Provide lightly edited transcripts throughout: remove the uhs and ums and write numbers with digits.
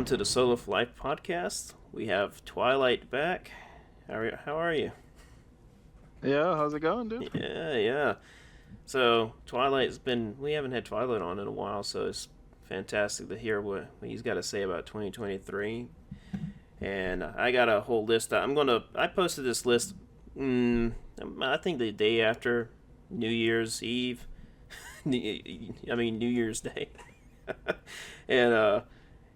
welcome to the SOLO4LIFE podcast. We have Twilight back. How are you? Yeah, how's it going, dude? Yeah. So we haven't had Twilight on in a while, so it's fantastic to hear what he's got to say about 2023. And I got a whole list. I posted this list. I think the day after New Year's Eve. New Year's Day.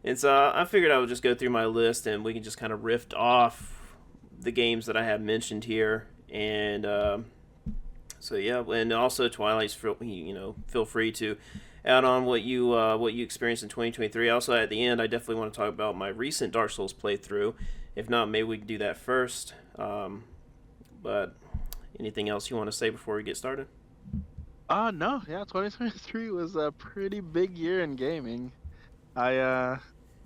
and so I figured I would just go through my list and we can just kind of riff off the games that I have mentioned here. And so yeah, and also Twilight's feel free to add on what you experienced in 2023. Also at the end, I definitely want to talk about my recent Dark Souls playthrough. If not, maybe we can do that first. But anything else you want to say before we get started? No, yeah, 2023 was a pretty big year in gaming.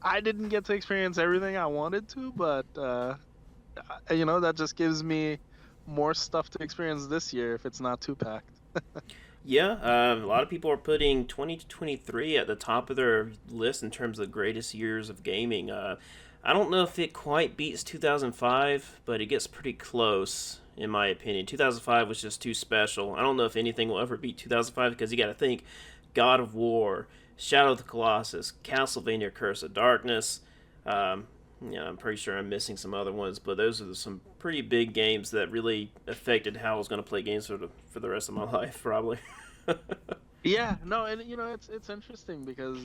I didn't get to experience everything I wanted to, but that just gives me more stuff to experience this year if it's not too packed. Yeah, a lot of people are putting 2023 at the top of their list in terms of the greatest years of gaming. I don't know if it quite beats 2005, but it gets pretty close, in my opinion. 2005 was just too special. I don't know if anything will ever beat 2005 because you got to think God of War, Shadow of the Colossus, Castlevania Curse of Darkness. I'm pretty sure I'm missing some other ones, but those are some pretty big games that really affected how I was going to play games for the rest of my life, probably. Yeah, no, and it's interesting because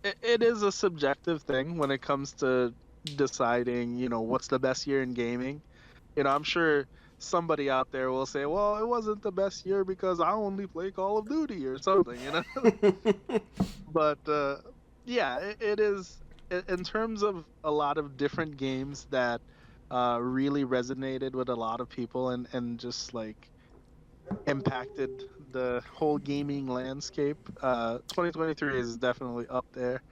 it is a subjective thing when it comes to deciding, what's the best year in gaming. I'm sure somebody out there will say, well, it wasn't the best year because I only play Call of Duty or something. But yeah, it is in terms of a lot of different games that really resonated with a lot of people and just like impacted the whole gaming landscape. 2023 is definitely up there.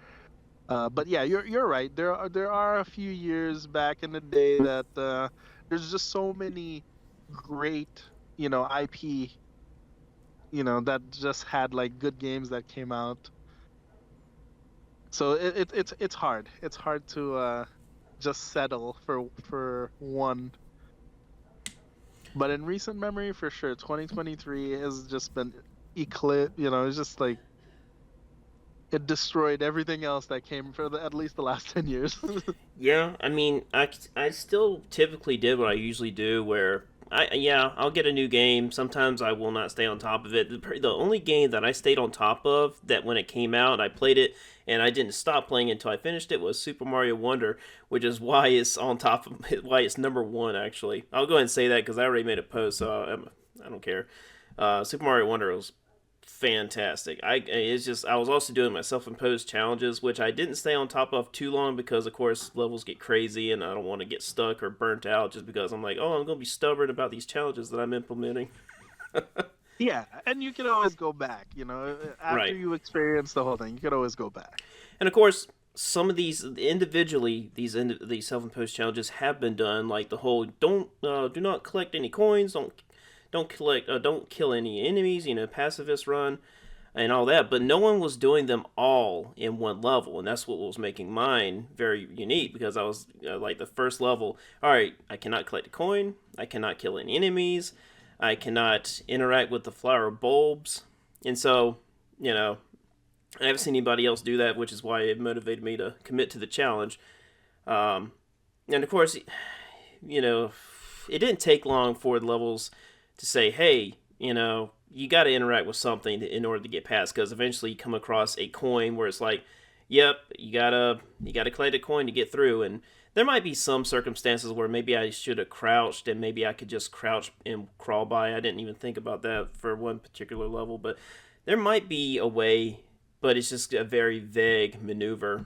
But yeah, you're right. There are a few years back in the day that there's just so many great IP that just had like good games that came out. So it's hard. It's hard to just settle for one. But in recent memory, for sure, 2023 has just been eclipsed. It's just like it destroyed everything else that came for at least the last 10 years. Yeah, I still typically did what I usually do, where I'll get a new game. Sometimes I will not stay on top of it. The only game that I stayed on top of that when it came out, I played it and I didn't stop playing until I finished it was Super Mario Wonder, which is why it's on top of why it's number one. Actually, I'll go ahead and say that because I already made a post, so I don't care. Super Mario Wonder was fantastic. I was also doing my self-imposed challenges, which I didn't stay on top of too long because of course levels get crazy and I don't want to get stuck or burnt out just because I'm like, oh, I'm gonna be stubborn about these challenges that I'm implementing. Yeah, and you can always go back, after Right. you experience the whole thing, you could always go back. And of course, some of these individually, these self-imposed challenges have been done, like the whole do not collect any coins, don't kill any enemies, pacifist run, and all that. But no one was doing them all in one level, and that's what was making mine very unique because I was like the first level. All right, I cannot collect a coin, I cannot kill any enemies, I cannot interact with the flower bulbs, and so you know I haven't seen anybody else do that, which is why it motivated me to commit to the challenge. Um, and of course, you know, it didn't take long for the levels to say, hey, you got to interact with something in order to get past. Because eventually you come across a coin where it's like, yep, you gotta collect a coin to get through. And there might be some circumstances where maybe I should have crouched and maybe I could just crouch and crawl by. I didn't even think about that for one particular level, but there might be a way, but it's just a very vague maneuver.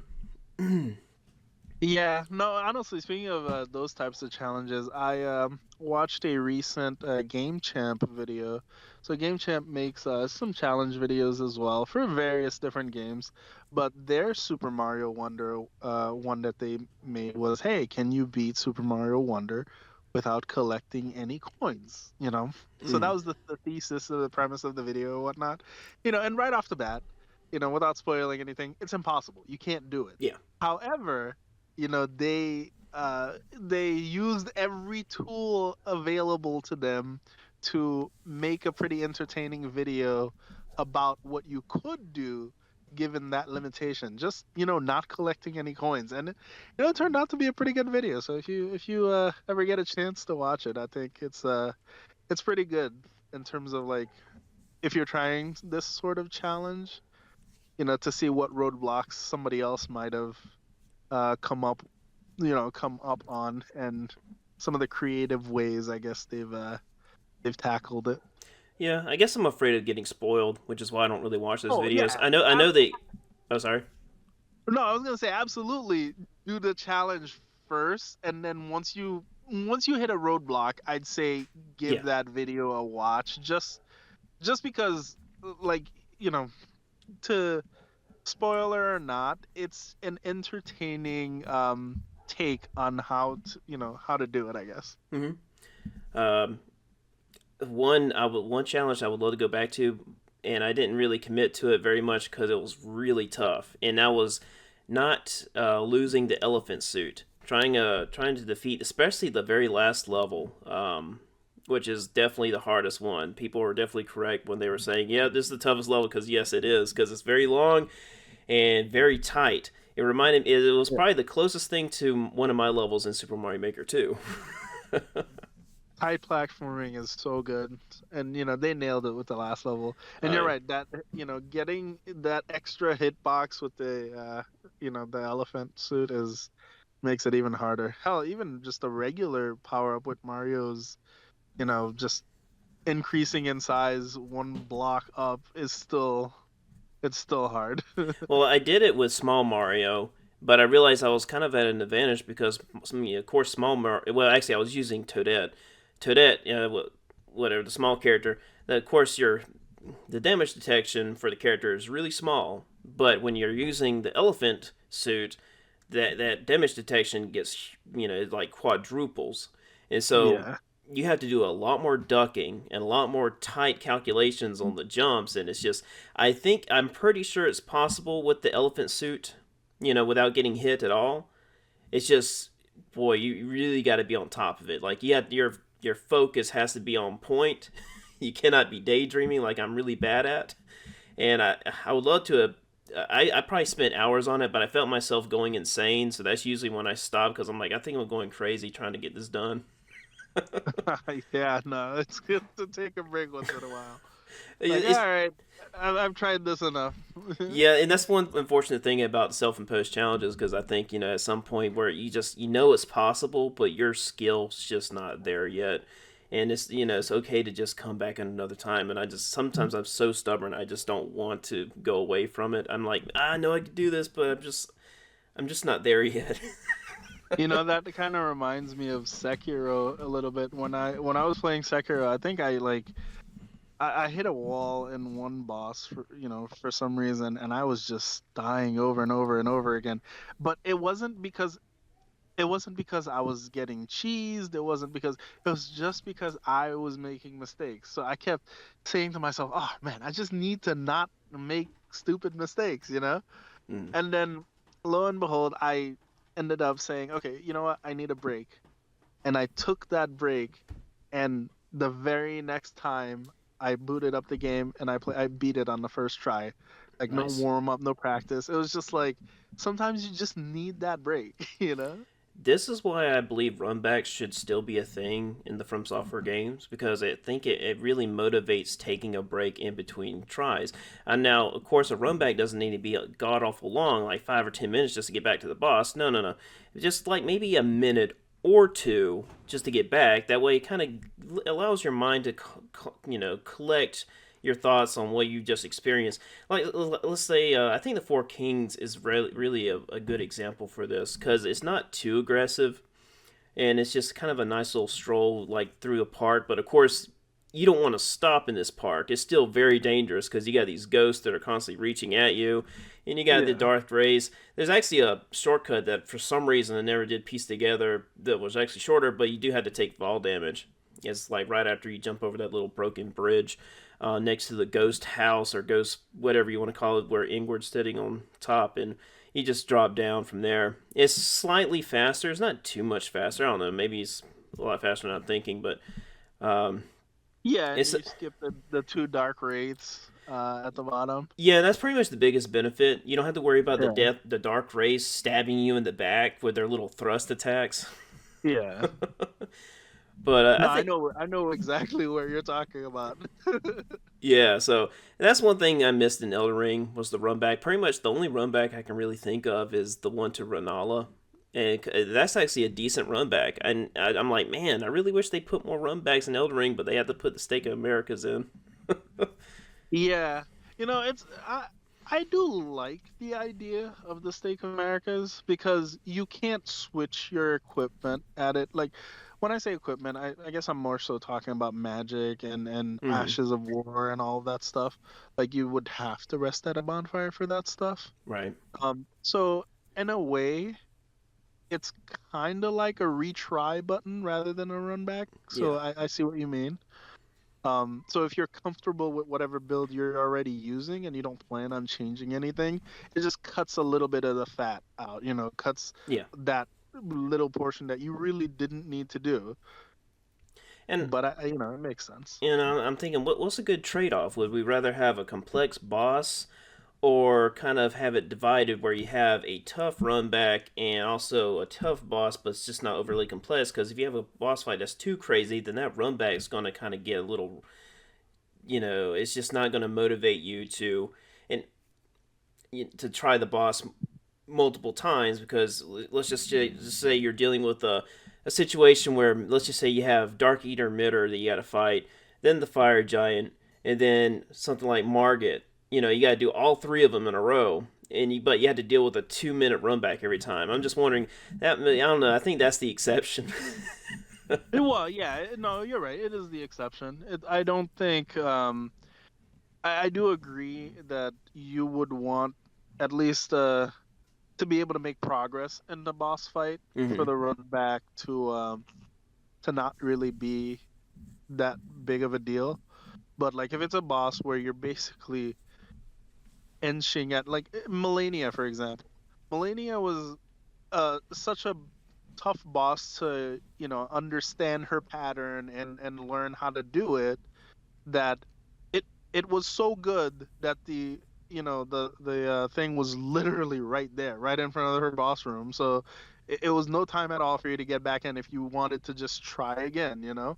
Yeah, no, honestly, speaking of those types of challenges, I watched a recent Game Champ video. So Game Champ makes some challenge videos as well for various different games, but their Super Mario Wonder one that they made was, hey, can you beat Super Mario Wonder without collecting any coins? So that Mm. was the thesis of the premise of the video and whatnot. And right off the bat, without spoiling anything, it's impossible. You can't do it. Yeah. However, they used every tool available to them to make a pretty entertaining video about what you could do given that limitation. Just, not collecting any coins. And it turned out to be a pretty good video. So if you ever get a chance to watch it, I think it's pretty good in terms of like if you're trying this sort of challenge, to see what roadblocks somebody else might have come up on, and some of the creative ways I guess they've tackled it. Yeah, I guess I'm afraid of getting spoiled, which is why I don't really watch those Oh videos. yeah, I know they. Oh, sorry. no, I was gonna say absolutely do the challenge first, and then once you hit a roadblock, I'd say Yeah. give that video a watch. Just because, like, to spoiler or not, it's an entertaining take on how to do it, I guess. Um, one challenge I would love to go back to, and I didn't really commit to it very much because it was really tough, and that was not losing the elephant suit. Trying to defeat, especially the very last level, which is definitely the hardest one. People were definitely correct when they were saying, "Yeah, this is the toughest level," because yes, it is, because it's very long and very tight. It was Yeah. probably the closest thing to one of my levels in Super Mario Maker 2. High platforming is so good, and they nailed it with the last level. And you're uh, right that getting that extra hitbox with the elephant suit is makes it even harder. Hell, even just a regular power up with Mario's, just increasing in size one block up is still hard. well, I did it with Small Mario, but I realized I was kind of at an advantage because, of course, Small Mario. Well, actually, I was using Toadette. Toadette, whatever the small character. Of course, the damage detection for the character is really small, but when you're using the elephant suit, that damage detection gets it like quadruples, and so Yeah. you have to do a lot more ducking and a lot more tight calculations on the jumps, and it's just I'm pretty sure it's possible with the elephant suit, without getting hit at all. It's just, boy, you really got to be on top of it. Like your focus has to be on point. You cannot be daydreaming like I'm really bad at. And I would love to have. I probably spent hours on it, but I felt myself going insane. So that's usually when I stop because I'm like, I think I'm going crazy trying to get this done. Yeah, no, it's good to take a break once in a while. Like, all It's right, I've tried this enough. Yeah, and that's one unfortunate thing about self-imposed challenges because I think at some point where you know it's possible, but your skill's just not there yet, and it's okay to just come back another time. And I just sometimes I'm so stubborn, I just don't want to go away from it. I'm like, I know I could do this, but I'm just not there yet. That kind of reminds me of Sekiro a little bit. When I was playing Sekiro, I think I hit a wall in one boss for some reason, and I was just dying over and over and over again. But it wasn't because I was getting cheesed. It was just because I was making mistakes. So I kept saying to myself, "Oh man, I just need to not make stupid mistakes." Mm, And then lo and behold, I ended up saying, "Okay, you know what? I need a break." And I took that break, and the very next time I booted up the game and I beat it on the first try. Like no nice. warm up, no practice. It was just like sometimes you just need that break. This is why I believe runbacks should still be a thing in the From Software games because I think it really motivates taking a break in between tries. And now, of course, a runback doesn't need to be god awful long, like 5 or 10 minutes just to get back to the boss. No, no, no. Just like maybe a minute or two just to get back. That way, it kind of allows your mind to, collect your thoughts on what you just experienced. Like, let's say, I think the Four Kings is really a good example for this because it's not too aggressive and it's just kind of a nice little stroll like through a park. But of course, you don't want to stop in this park. It's still very dangerous because you got these ghosts that are constantly reaching at you, and you got the Yeah. Darth Rays. There's actually a shortcut that for some reason I never did piece together that was actually shorter, but you do have to take fall damage. It's like right after you jump over that little broken bridge. next to the ghost house or ghost whatever you want to call it, where Ingward's sitting on top, and you just drop down from there. It's slightly faster. It's not too much faster. I don't know. Maybe it's a lot faster than I'm thinking, but um, Yeah, and it's you skip the two dark wraiths at the bottom. yeah. That's pretty much the biggest benefit. You don't have to worry about Yeah. the dark rays stabbing you in the back with their little thrust attacks. Yeah. But I No, think I know exactly what you're talking about. yeah, so that's one thing I missed in Elden Ring was the run back. Pretty much the only run back I can really think of is the one to Renala, and that's actually a decent run back. And I'm like, man, I really wish they put more run backs in Elden Ring, but they had to put the Stake of Americas in. Yeah, it's I do like the idea of the Stake of Americas because you can't switch your equipment at it. Like when I say equipment, I guess I'm more so talking about magic and Hmm. Ashes of War and all of that stuff. Like you would have to rest at a bonfire for that stuff. Right. So in a way, it's kind of like a retry button rather than a run back. Yeah. So I see what you mean. So if you're comfortable with whatever build you're already using and you don't plan on changing anything, it just cuts a little bit of the fat out, cuts Yeah. that little portion that you really didn't need to do. And But it makes sense. I'm thinking, what's a good trade off? Would we rather have a complex boss or kind of have it divided where you have a tough run back and also a tough boss, but it's just not overly complex? Because if you have a boss fight that's too crazy, then that run back is going to kind of get a little, it's just not going to motivate you and to try the boss multiple times because let's just say you're dealing with a situation where let's just say you have Dark Eater Mitter that you got to fight, then the Fire Giant, and then something like Margit. You got to do all three of them in a row, but you had to deal with a 2 minute run back every time. I'm just wondering that I don't know. I think that's the exception. Well, yeah, no, you're right. It is the exception. I don't think I do agree that you would want at least to be able to make progress in the boss fight for Hmm. the run back to not really be that big of a deal. But like if it's a boss where you're basically inching at like Malenia, for example. Malenia was such a tough boss to, understand her pattern and learn how to do it that it was so good that the thing was literally right there, right in front of her boss room. So it was no time at all for you to get back in if you wanted to just try again.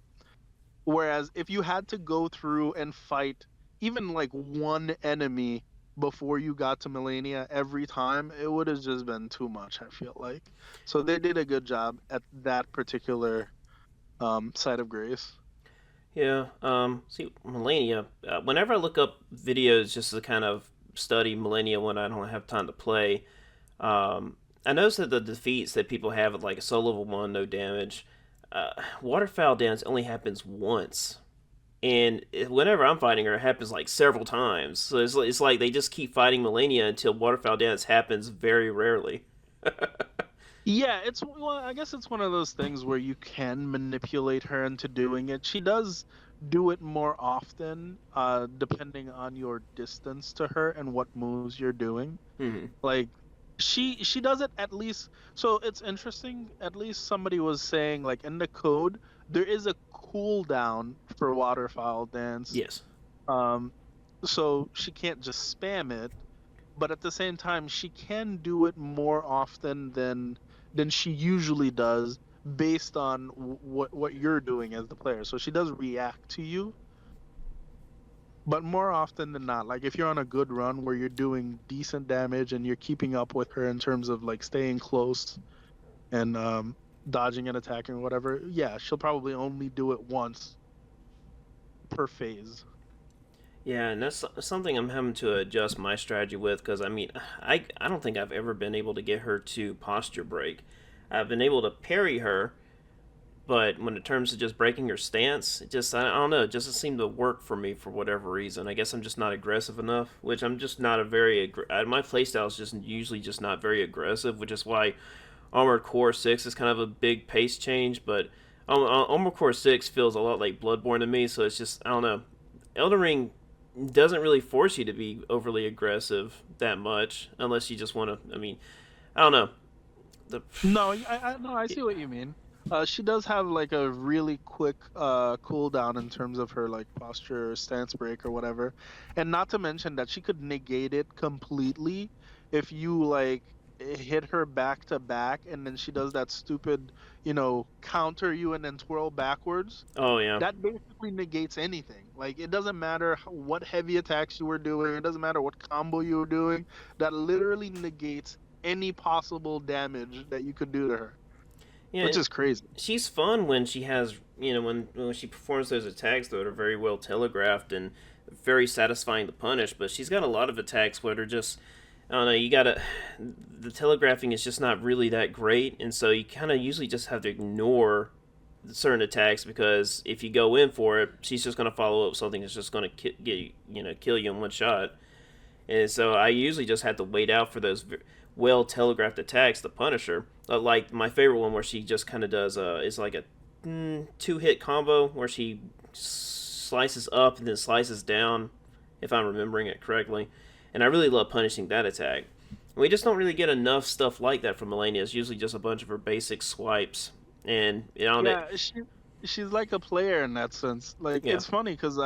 Whereas if you had to go through and fight even like one enemy before you got to Melania every time, it would have just been too much, I feel like. So they did a good job at that particular side of grace. Yeah. See, Malenia. Whenever I look up videos just to kind of study Malenia when I don't have time to play, I noticed that the defeats that people have at like a solo level one, no damage, waterfowl dance only happens once, and whenever I'm fighting her, it happens like several times. So it's like they just keep fighting Malenia until waterfowl dance happens very rarely. Yeah, I guess it's one of those things where you can manipulate her into doing it. She does do it more often, depending on your distance to her and what moves you're doing. Hmm. Like she does it at least. So it's interesting. At least somebody was saying like in the code there is a cooldown for waterfowl dance. Yes. Um, so she can't just spam it, but at the same time she can do it more often than she usually does based on what you're doing as the player. So she does react to you, but more often than not, like if you're on a good run where you're doing decent damage and you're keeping up with her in terms of like staying close and dodging and attacking or whatever, yeah, she'll probably only do it once per phase. Yeah, and that's something I'm having to adjust my strategy with because I mean, I don't think I've ever been able to get her to posture break. I've been able to parry her, but when it comes to just breaking her stance, it just I don't know, it just doesn't seem to work for me for whatever reason. I guess I'm just not aggressive enough, which I'm just not a very my playstyle is just usually just not very aggressive, which is why Armored Core 6 is kind of a big pace change, but Armored Core 6 feels a lot like Bloodborne to me, so it's just I don't know. Elden Ring doesn't really force you to be overly aggressive that much, unless you just want to. I mean, I don't know. The No, no, I see what you mean. She does have like a really quick cooldown in terms of her like posture or stance break or whatever, and not to mention that she could negate it completely if you like hit her back to back, and then she does that stupid, counter you and then twirl backwards. oh yeah, That basically negates anything. Like it doesn't matter what heavy attacks you were doing, it doesn't matter what combo you were doing. That literally negates any possible damage that you could do to her, which yeah. is crazy. She's fun when she has when she performs those attacks that are very well telegraphed and very satisfying to punish. But she's got a lot of attacks where they're just I don't know. You gotta the telegraphing is just not really that great, and so you kind of usually just have to ignore certain attacks because if you go in for it, she's just gonna follow up with something that's just gonna get kill you in one shot. And so I usually just have to wait out for those well telegraphed attacks to punish her. Like my favorite one where she just kind of does is like a 2 hit combo where she slices up and then slices down, if I'm remembering it correctly. And I really love punishing that attack. We just don't really get enough stuff like that from Malenia. It's usually just a bunch of her basic swipes, and Yeah, she's like a player in that sense. Like yeah, it's funny because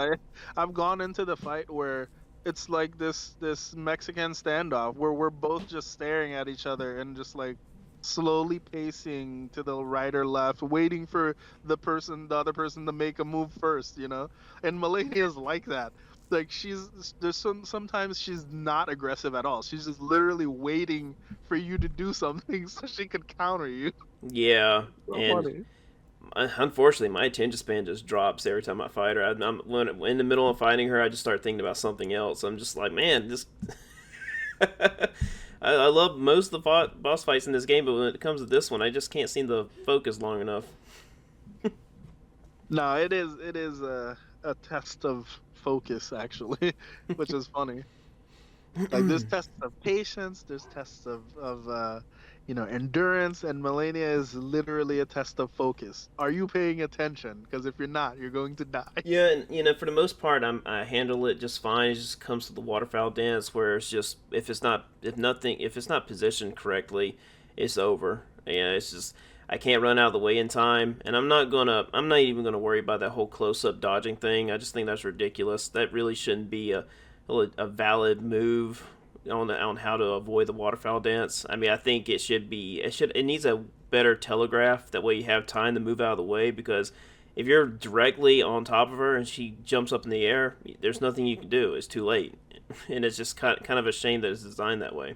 I've gone into the fight where it's like this Mexican standoff where we're both just staring at each other and just like slowly pacing to the right or left, waiting for the other person to make a move first, you know? And Malenia's like that. Like sometimes she's not aggressive at all. She's just literally waiting for you to do something so she can counter you. yeah, So and funny. unfortunately, my attention span just drops every time I fight her. When in the middle of fighting her, I just start thinking about something else. I'm just like, man, this. I love most of the boss fights in this game, but when it comes to this one, I just can't seem to focus long enough. No, it is a test of focus actually, which is funny. Like there's tests of patience, there's tests of endurance, and Malenia is literally a test of focus. Are you paying attention? Because if you're not, you're going to die. Yeah, and for the most part, I handle it just fine. It just comes to the waterfowl dance where it's just if it's not positioned correctly, it's over. Yeah, it's just I can't run out of the way in time, and I'm not even gonna worry about that whole close up dodging thing. I just think that's ridiculous. That really shouldn't be a valid move on how to avoid the waterfowl dance. I mean, I think it needs a better telegraph. That way, you have time to move out of the way because if you're directly on top of her and she jumps up in the air, there's nothing you can do. It's too late, and it's just kind of a shame that it's designed that way.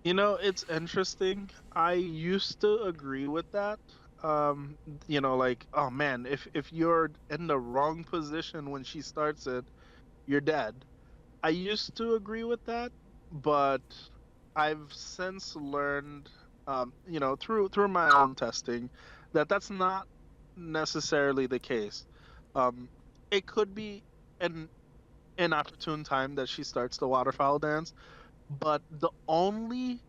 It's interesting. I used to agree with that. Like, oh man, if you're in the wrong position when she starts it, you're dead. I used to agree with that, but I've since learned, through my own testing, that that's not necessarily the case. Um, it could be an inopportune time that she starts the waterfowl dance, but the only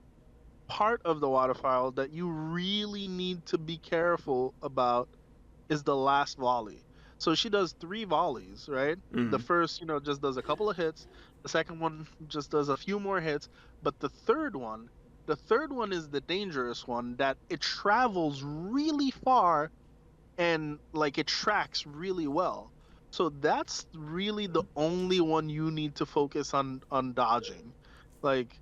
part of the waterfowl that you really need to be careful about is the last volley. So she does 3 volleys, right? The Mm-hmm. first, just does a couple of hits. The second one just does a few more hits. But the third one is the dangerous one that it travels really far and like it tracks really well. So that's really the only one you need to focus on dodging. Like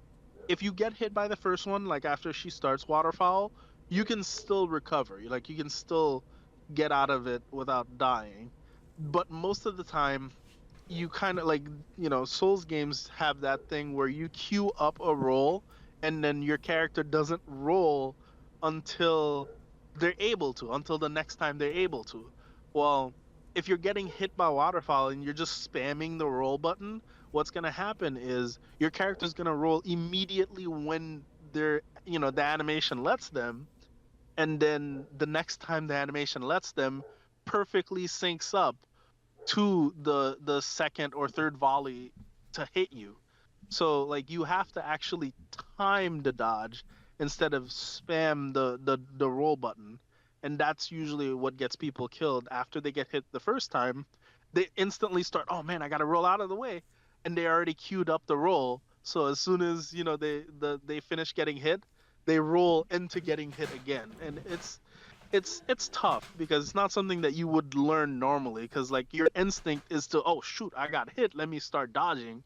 if you get hit by the first one, like after she starts waterfowl, you can still recover. Like you can still get out of it without dying. But most of the time, you kind of like, Souls games have that thing where you queue up a roll and then your character doesn't roll until until the next time they're able to. Well, if you're getting hit by waterfall and you're just spamming the roll button, what's going to happen is your character's going to roll immediately when the animation lets them, and then the next time the animation lets them perfectly syncs up to the second or third volley to hit you. So like you have to actually time the dodge instead of spam the roll button. And that's usually what gets people killed after they get hit the first time. they instantly start, oh man, I gotta roll out of the way, and they already queued up the roll. So as soon as they finish getting hit, they roll into getting hit again, and it's tough because it's not something that you would learn normally. Because like your instinct is to, oh shoot, I got hit, let me start dodging,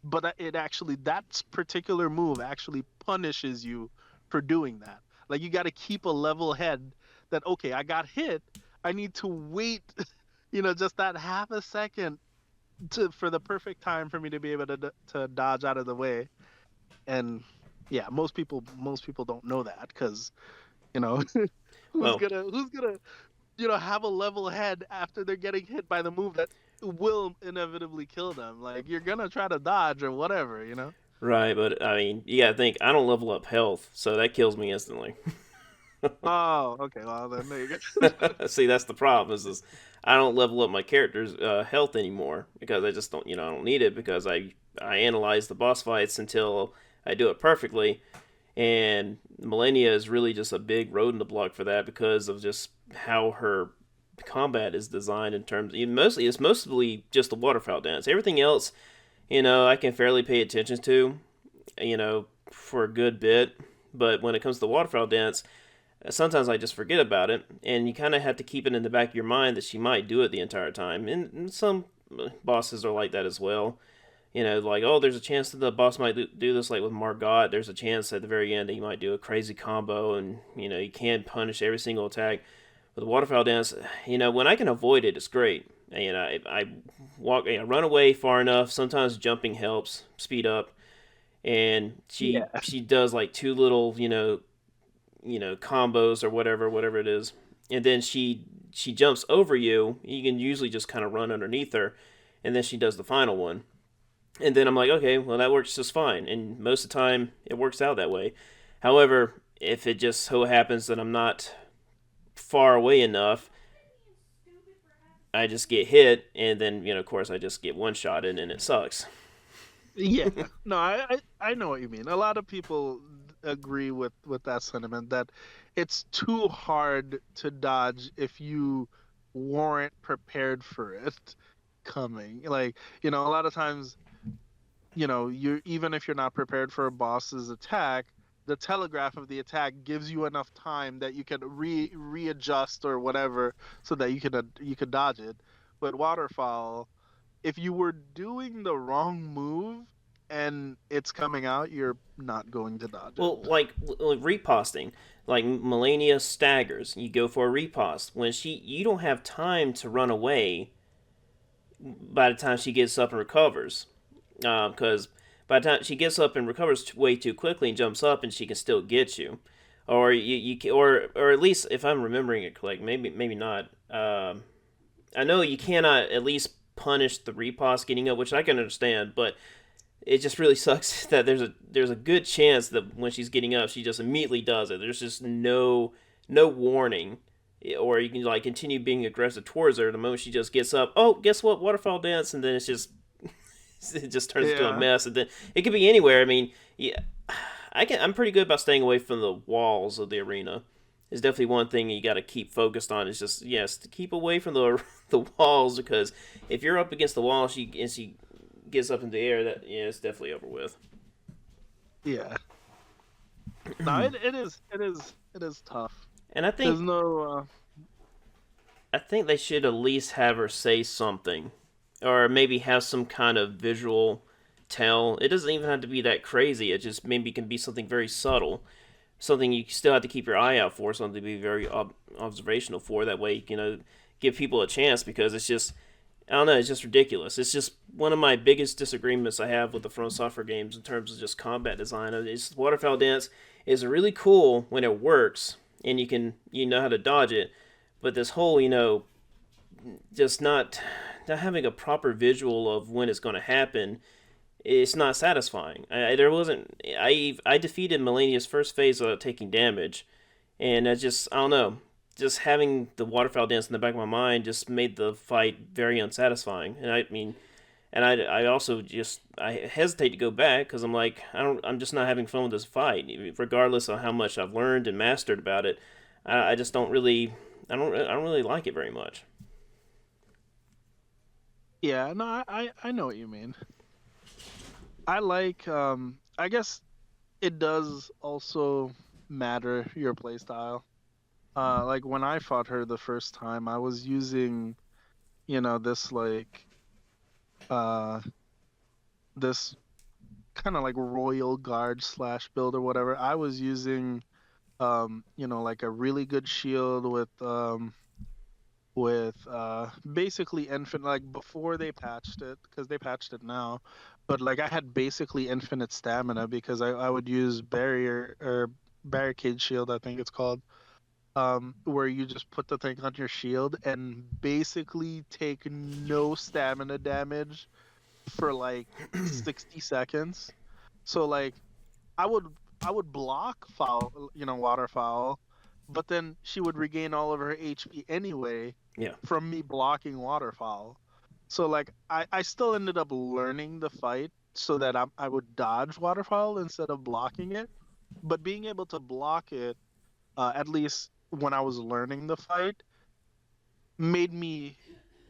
but it actually, that particular move actually punishes you for doing that. Like you got to keep a level head that, okay, I got hit, I need to wait, just that half a second for the perfect time for me to be able to dodge out of the way. And yeah, most people don't know that because you know who's Well, gonna have a level head after they're getting hit by the move that will inevitably kill them. Like you're gonna try to dodge or whatever. right, but I mean, you gotta think, I don't level up health, so that kills me instantly. Oh, okay. Well, then there you go. See, that's the problem. Is I don't level up my character's health anymore because I just don't, I don't need it because I analyze the boss fights until I do it perfectly, and Malenia is really just a big road in the block for that because of just how her combat is designed in terms. Mostly, it's mostly just the waterfowl dance. Everything else, I can fairly pay attention to, for a good bit. But when it comes to the waterfowl dance, sometimes I just forget about it, and you kind of have to keep it in the back of your mind that she might do it the entire time. And some bosses are like that as well. Like, oh, there's a chance that the boss might do this, like with Margot. There's a chance at the very end that he might do a crazy combo, and, you can't punish every single attack. With the waterfowl dance, when I can avoid it, it's great. And I walk, run away far enough. Sometimes jumping helps speed up, and she Yeah. she does like two little, combos or whatever it is, and then she jumps over you. You can usually just kind of run underneath her, and then she does the final one. And then I'm like, okay, well, that works just fine. And most of the time, it works out that way. However, if it just so happens that I'm not far away enough, I just get hit, and then, of course, I just get one shot in, and it sucks. Yeah. No, I know what you mean. A lot of people agree with that sentiment that it's too hard to dodge if you weren't prepared for it coming. Like, a lot of times, you're, even if you're not prepared for a boss's attack, the telegraph of the attack gives you enough time that you can readjust or whatever so that you could dodge it. But waterfowl, if you were doing the wrong move and it's coming out, you're not going to dodge it. Well, like reposting, like Malenia staggers. You go for a repost. You don't have time to run away by the time she gets up and recovers. Because by the time she gets up and recovers way too quickly and jumps up, and she can still get you, or or at least if I'm remembering it correctly, maybe not. I know you cannot at least punish the repost getting up, which I can understand, but it just really sucks that there's a good chance that when she's getting up, she just immediately does it. There's just no warning, or you can like continue being aggressive towards her the moment she just gets up. Oh, guess what? Waterfall dance, and then it's just it just turns into a Yeah. mess. And then it could be anywhere. I mean, yeah, I'm pretty good about staying away from the walls of the arena. Is definitely one thing you got to keep focused on. Is just, yes, to keep away from the the walls, because if you're up against the wall, she gets up in the air. That, yeah, it's definitely over with. Yeah. No, it is tough. And There's no I think they should at least have her say something, or maybe have some kind of visual tell. It doesn't even have to be that crazy. It just maybe can be something very subtle, something you still have to keep your eye out for, something to be very observational for. That way, give people a chance, because it's just, I don't know, it's just ridiculous. It's just one of my biggest disagreements I have with the From Software games in terms of just combat design. It's Waterfowl Dance is really cool when it works and you know how to dodge it, but this whole, just not having a proper visual of when it's going to happen, it's not satisfying. There wasn't. I defeated Malenia's first phase without taking damage, and I don't know. Just having the waterfowl dance in the back of my mind just made the fight very unsatisfying. And I mean, and I also just I hesitate to go back because I'm like, I'm just not having fun with this fight, regardless of how much I've learned and mastered about it. I just don't really I don't really like it very much. Yeah, no, I know what you mean. I like I guess it does also matter your play style. Like when I fought her the first time, I was using, this like uh this kind of like royal guard slash build or whatever. I was using like a really good shield with basically infinite, like before they patched it, because they patched it now, but like I had basically infinite stamina because I would use barrier or barricade shield, I think it's called, where you just put the thing on your shield and basically take no stamina damage for like 60 seconds. So like I would I would block foul, waterfowl, but then she would regain all of her HP anyway Yeah. from me blocking waterfowl. So like I still ended up learning the fight so that I would dodge waterfowl instead of blocking it. But being able to block it, at least when I was learning the fight, made me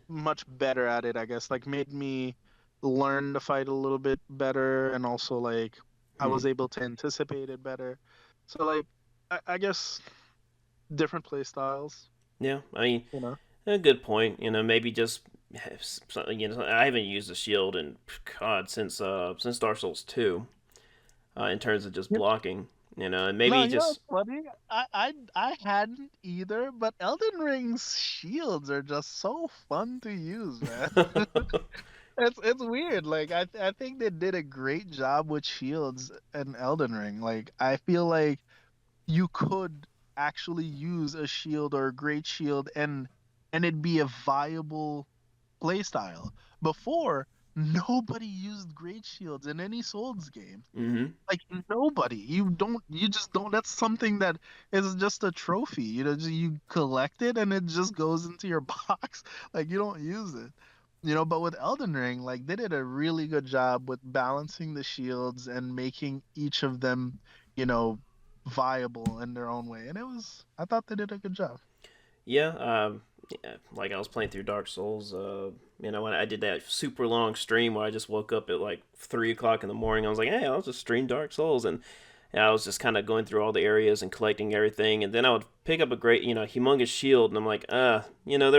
much better at it, I guess. Like made me learn the fight a little bit better, and also like I Hmm. was able to anticipate it better. So like I guess different play styles, Yeah. I mean, you know. a good point. Maybe just something. I haven't used the shield in God since Dark Souls 2. In terms of just Yep. blocking. And No, maybe it's just funny. I hadn't either, but Elden Ring's shields are just so fun to use, man. It's weird. Like I think they did a great job with shields in Elden Ring. Like I feel like you could actually use a shield or a great shield and it'd be a viable playstyle. Before, nobody used great shields in any Souls game. hmm Like nobody. You just don't that's something that is just a trophy. You collect it and it just goes into your box. Like you don't use it. But with Elden Ring, like they did a really good job with balancing the shields and making each of them, you know, viable in their own way. And I thought they did a good job. yeah. Yeah, like I was playing through Dark Souls. When I did that super long stream where I just woke up at like 3 o'clock in the morning, I was like, hey, I'll just stream Dark Souls, and I was just kind of going through all the areas and collecting everything, and then I would pick up a great, humongous shield, and I'm like, there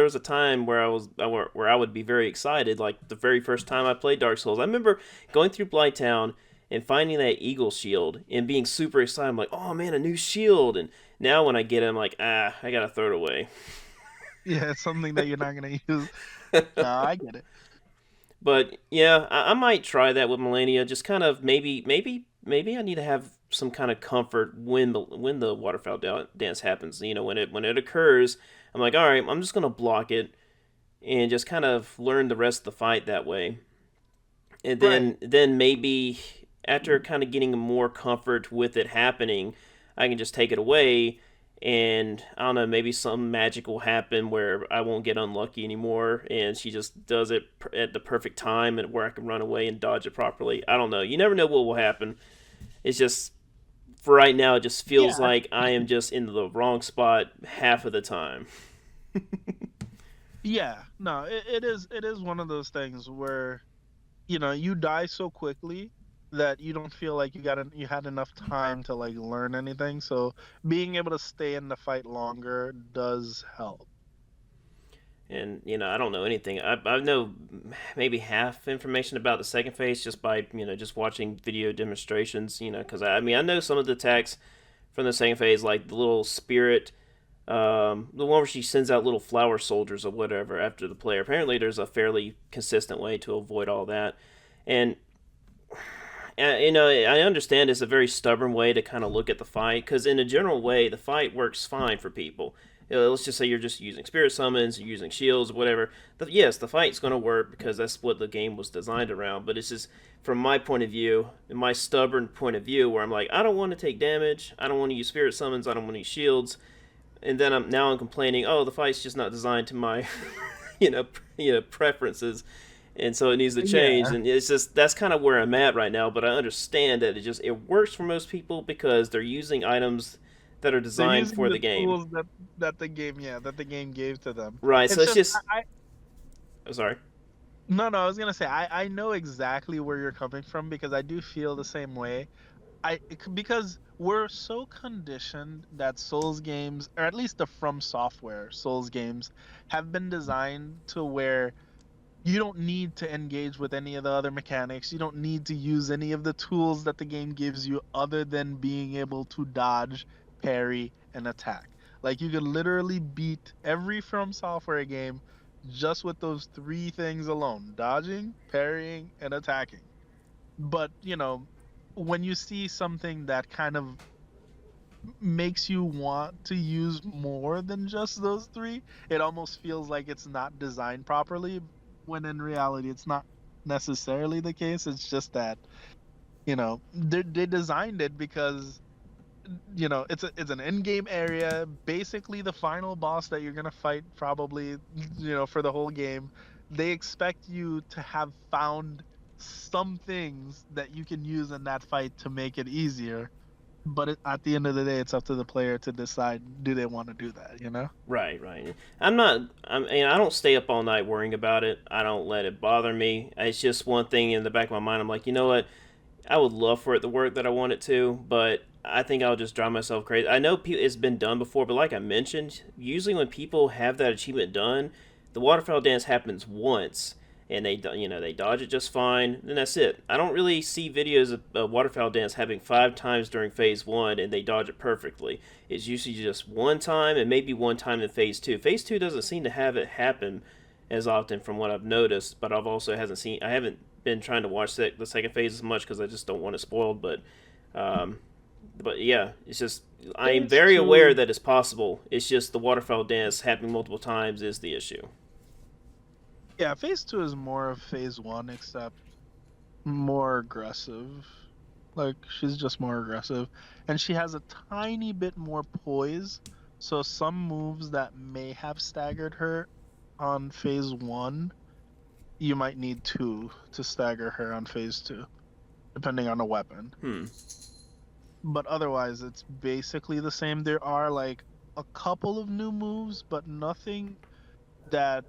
was a time where I would be very excited, like the very first time I played Dark Souls. I remember going through Blighttown and finding that eagle shield and being super excited. I'm like, oh man, a new shield, and now when I get it, I'm like, I gotta throw it away. Yeah, it's something that you're not gonna use. No, I get it. But yeah, I might try that with Malenia. Just kind of maybe I need to have some kind of comfort when the waterfowl dance happens. When it occurs, I'm like, all right, I'm just gonna block it and just kind of learn the rest of the fight that way. And Right. then maybe after kind of getting more comfort with it happening, I can just take it away, and I don't know, maybe some magic will happen where I won't get unlucky anymore, and she just does it at the perfect time and where I can run away and dodge it properly. I don't know. You never know what will happen. It's just for right now, it just feels Yeah. like I am just in the wrong spot half of the time. Yeah. No, it is one of those things where you die so quickly that you don't feel like you had enough time to like learn anything. So being able to stay in the fight longer does help. And I don't know anything. I know maybe half information about the second phase just by just watching video demonstrations. Because I know some of the attacks from the second phase, like the little spirit, the one where she sends out little flower soldiers or whatever after the player. Apparently, there's a fairly consistent way to avoid all that, and I understand it's a very stubborn way to kind of look at the fight because in a general way, the fight works fine for people. Let's just say you're just using spirit summons, you're using shields, whatever. Yes, the fight's going to work because that's what the game was designed around. But it's just from my point of view, my stubborn point of view, where I'm like, I don't want to take damage, I don't want to use spirit summons, I don't want to use shields, and then I'm complaining, oh, the fight's just not designed to my, preferences, and so it needs to change. Yeah. And it's just that's kind of where I'm at right now. But I understand that it works for most people because they're using items that are They're designed using for the the game. tools that the game gave to them. Right. So It's it's just just. I'm sorry. No, no, I was gonna say I know exactly where you're coming from because I do feel the same way. Because we're so conditioned that Souls games, or at least the From Software Souls games, have been designed to where you don't need to engage with any of the other mechanics. You don't need to use any of the tools that the game gives you other than being able to dodge, parry, and attack. Like you could literally beat every From Software game just with those three things alone: dodging, parrying, and attacking. But, when you see something that kind of makes you want to use more than just those three, it almost feels like it's not designed properly, when in reality, it's not necessarily the case. It's just that, they designed it because, it's an in-game area, basically the final boss that you're gonna fight probably, for the whole game. They expect you to have found some things that you can use in that fight to make it easier, but at the end of the day, it's up to the player to decide, do they want to do that? Right, right. I'm not. I don't stay up all night worrying about it. I don't let it bother me. It's just one thing in the back of my mind. I'm like, you know what? I would love for it to work that I want it to, but I think I'll just drive myself crazy. I know it's been done before, but like I mentioned, usually when people have that achievement done, the waterfowl dance happens once, and they dodge it just fine. Then that's it. I don't really see videos of a waterfowl dance happening 5 times during phase one, and they dodge it perfectly. It's usually just one time, and maybe one time in phase two. Phase two doesn't seem to have it happen as often from what I've noticed, but I haven't been trying to watch the second phase as much because I just don't want it spoiled. Um, but yeah, it's just I am Phase very aware two, that it's possible. It's just the waterfowl dance happening multiple times is the issue. yeah, phase two is more of phase one, except more aggressive. Like, she's just more aggressive, and she has a tiny bit more poise. So some moves that may have staggered her on phase one, you might need two to stagger her on phase two, depending on the weapon. Hmm. But otherwise, it's basically the same. There are like a couple of new moves, but nothing that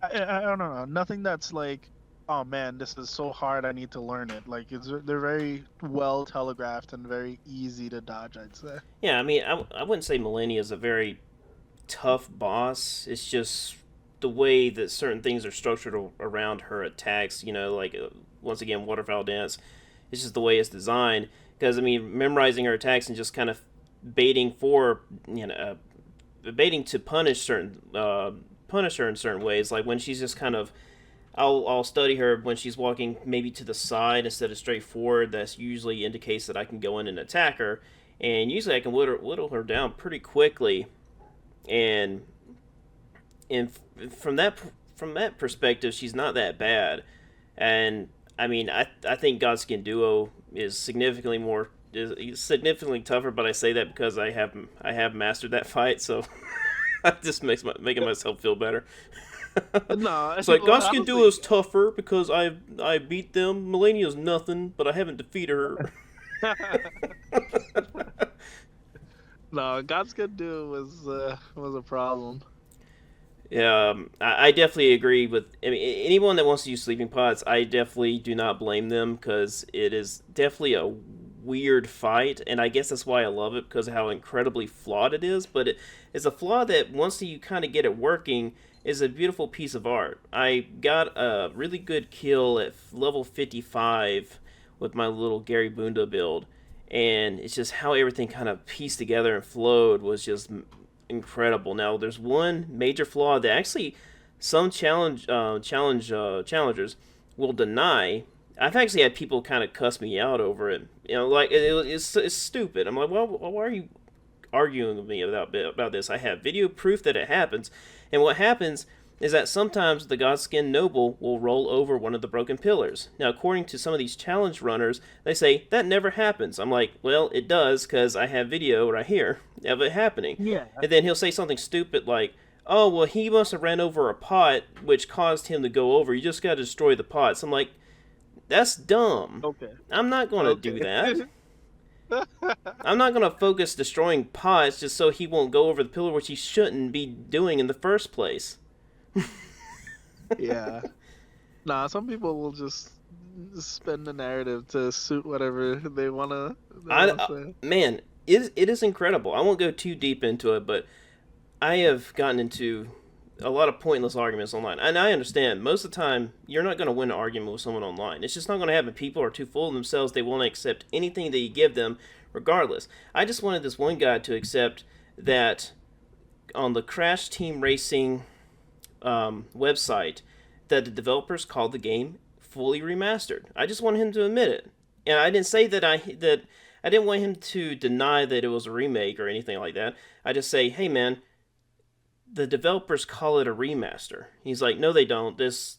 I don't know, nothing that's like, oh man, this is so hard, I need to learn it. Like they're very well telegraphed and very easy to dodge, I'd say. Yeah, I wouldn't say Malenia is a very tough boss. It's just the way that certain things are structured around her attacks. Like once again, waterfowl dance. It's just the way it's designed. Because memorizing her attacks and just kind of baiting for baiting to punish her in certain ways. Like when she's just kind of I'll study her when she's walking maybe to the side instead of straight forward. That usually indicates that I can go in and attack her, and usually I can whittle her down pretty quickly. And and from that perspective, she's not that bad. And I think Godskin Duo is significantly tougher. But I say that because I have mastered that fight, so I just making myself feel better. No, It's like Godskin Duo honestly, is tougher because I beat them. Malenia's nothing, but I haven't defeated her. no, God's Good Do was a problem. Yeah, I definitely agree with. Anyone that wants to use sleeping pods, I definitely do not blame them because it is definitely a weird fight, and I guess that's why I love it because of how incredibly flawed it is. But it's a flaw that once you kind of get it working, is a beautiful piece of art. I got a really good kill at level 55 with my little Gary Bunda build, and it's just how everything kind of pieced together and flowed was just incredible. Now, there's one major flaw that actually some challengers will deny. I've actually had people kind of cuss me out over it. Like it's stupid. I'm like, well, why are you arguing with me about this? I have video proof that it happens, and what happens is that sometimes the Godskin Noble will roll over one of the broken pillars. Now, according to some of these challenge runners, they say that never happens. I'm like, well, it does because I have video right here of it happening. Yeah. And then he'll say something stupid like, oh, well, he must have ran over a pot, which caused him to go over. You just got to destroy the pots. I'm like, that's dumb. Okay. I'm not going to do that. Okay. I'm not going to focus destroying pots just so he won't go over the pillar, which he shouldn't be doing in the first place. Yeah. Nah, some people will just spin the narrative to suit whatever they I, wanna say. man, it is incredible. I won't go too deep into it, but I have gotten into a lot of pointless arguments online, and I understand most of the time you're not going to win an argument with someone online. It's just not going to happen. People are too full of themselves; they won't accept anything that you give them, regardless. I just wanted this one guy to accept that on the Crash Team Racing website that the developers called the game fully remastered. I just wanted him to admit it, and I didn't say that I didn't want him to deny that it was a remake or anything like that. I just say, hey man, the developers call it a remaster. He's like, no, they don't. This,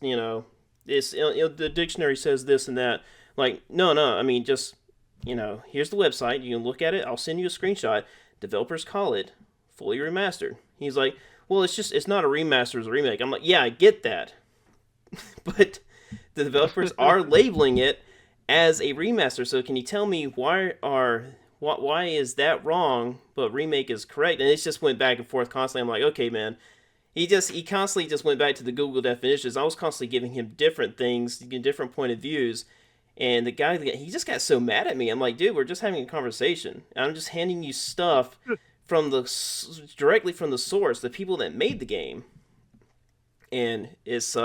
this the dictionary says this and that. Like, no, no. I mean, just here's the website. You can look at it. I'll send you a screenshot. Developers call it fully remastered. He's like, well, it's not a remaster, it's a remake. I'm like, yeah, I get that, but the developers are labeling it as a remaster. So can you tell me why is that wrong, but remake is correct? And it just went back and forth constantly. I'm like, okay, man. He constantly just went back to the Google definitions. I was constantly giving him different things, different point of views, and the guy he just got so mad at me. I'm like, dude, we're just having a conversation. I'm just handing you stuff from the directly from the source, the people that made the game, and it's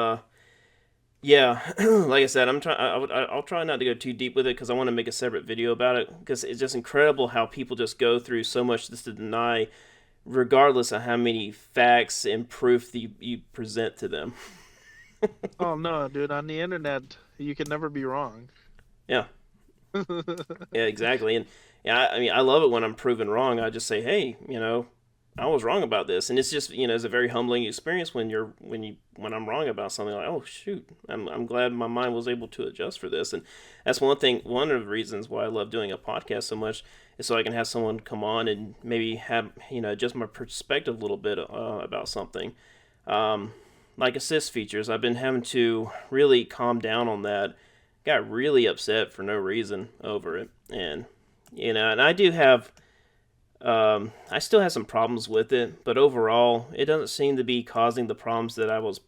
yeah, like I said, I'm trying. I'll try not to go too deep with it because I want to make a separate video about it because it's just incredible how people just go through so much just to deny, regardless of how many facts and proof that you present to them. Oh no, dude, on the internet you can never be wrong. Yeah, yeah, exactly. And yeah, I mean, I love it when I'm proven wrong. I just say, hey, I was wrong about this, and it's just it's a very humbling experience when I'm wrong about something. Like, oh shoot, I'm glad my mind was able to adjust for this, and that's one of the reasons why I love doing a podcast so much is so I can have someone come on and maybe have just my perspective a little bit about something. Like assist features, I've been having to really calm down on that. Got really upset for no reason over it, and and I do have I still have some problems with it, but overall, it doesn't seem to be causing the problems that I was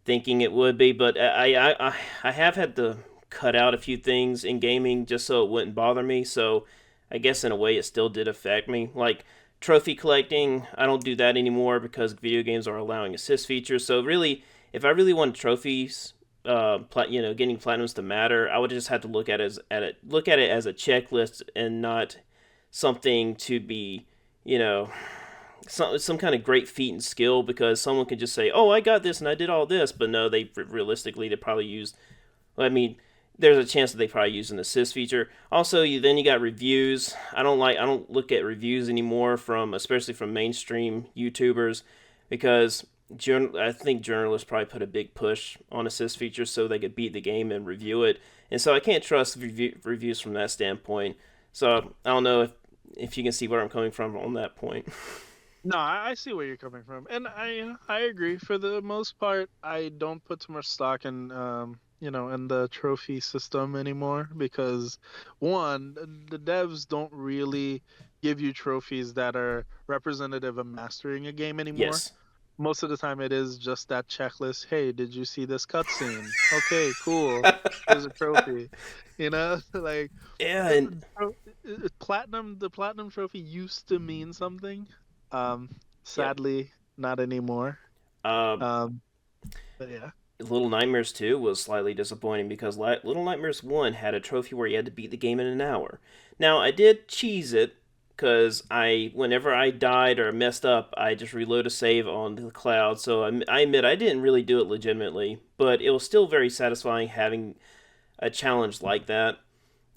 thinking it would be. But I have had to cut out a few things in gaming just so it wouldn't bother me. So I guess in a way, it still did affect me. Like trophy collecting, I don't do that anymore because video games are allowing assist features. So really, if I really wanted trophies, getting platinums to matter, I would just have to look at it as a checklist and not something to be, you know, some kind of great feat and skill because someone could just say, "Oh, I got this and I did all this," but no, they realistically they probably used. I mean, there's a chance that they probably used an assist feature. Also, you got reviews. I don't look at reviews anymore especially from mainstream YouTubers because I think journalists probably put a big push on assist features so they could beat the game and review it, and so I can't trust reviews from that standpoint. So I don't know if you can see where I'm coming from on that point. No, I see where you're coming from, and I agree. For the most part, I don't put too much stock in in the trophy system anymore because one, the devs don't really give you trophies that are representative of mastering a game anymore. Yes. Most of the time, it is just that checklist. Hey, did you see this cutscene? Okay, cool. Here's a trophy. Like Yeah, uh, and platinum. The platinum trophy used to mean something. Um, yep. Sadly, not anymore. Uh, Um, but yeah. Little Nightmares 2 was slightly disappointing because Little Nightmares 1 had a trophy where you had to beat the game in an hour. Now, I did cheese it because whenever I died or messed up, I just reload a save on the cloud. So I admit I didn't really do it legitimately, but it was still very satisfying having a challenge like that.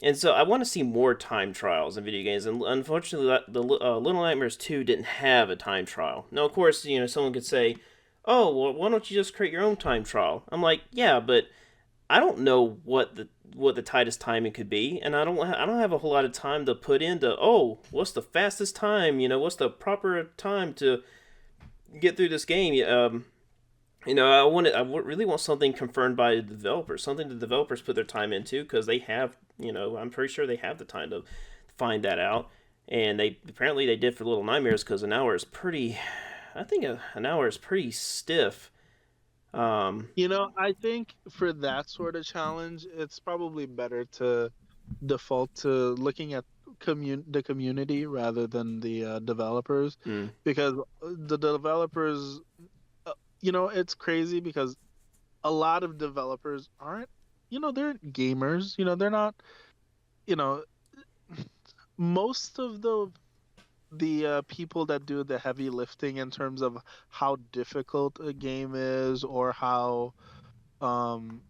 And so I want to see more time trials in video games. And unfortunately, the Little Nightmares 2 didn't have a time trial. Now, of course, someone could say, "Oh, well, why don't you just create your own time trial?" I'm like, "Yeah, but I don't know what the tightest timing could be, and I don't have a whole lot of time to put into. Oh, what's the fastest time? What's the proper time to get through this game? Really want something confirmed by the developers, something the developers put their time into because they have, I'm pretty sure they have the time to find that out, and they did for Little Nightmares because an hour is pretty. I think an hour is pretty stiff I think for that sort of challenge, it's probably better to default to looking at the community rather than the developers, Mm, because the developers, uh, it's crazy because a lot of developers aren't, they're gamers. They're not, you know, most of the people that do the heavy lifting in terms of how difficult a game is, or um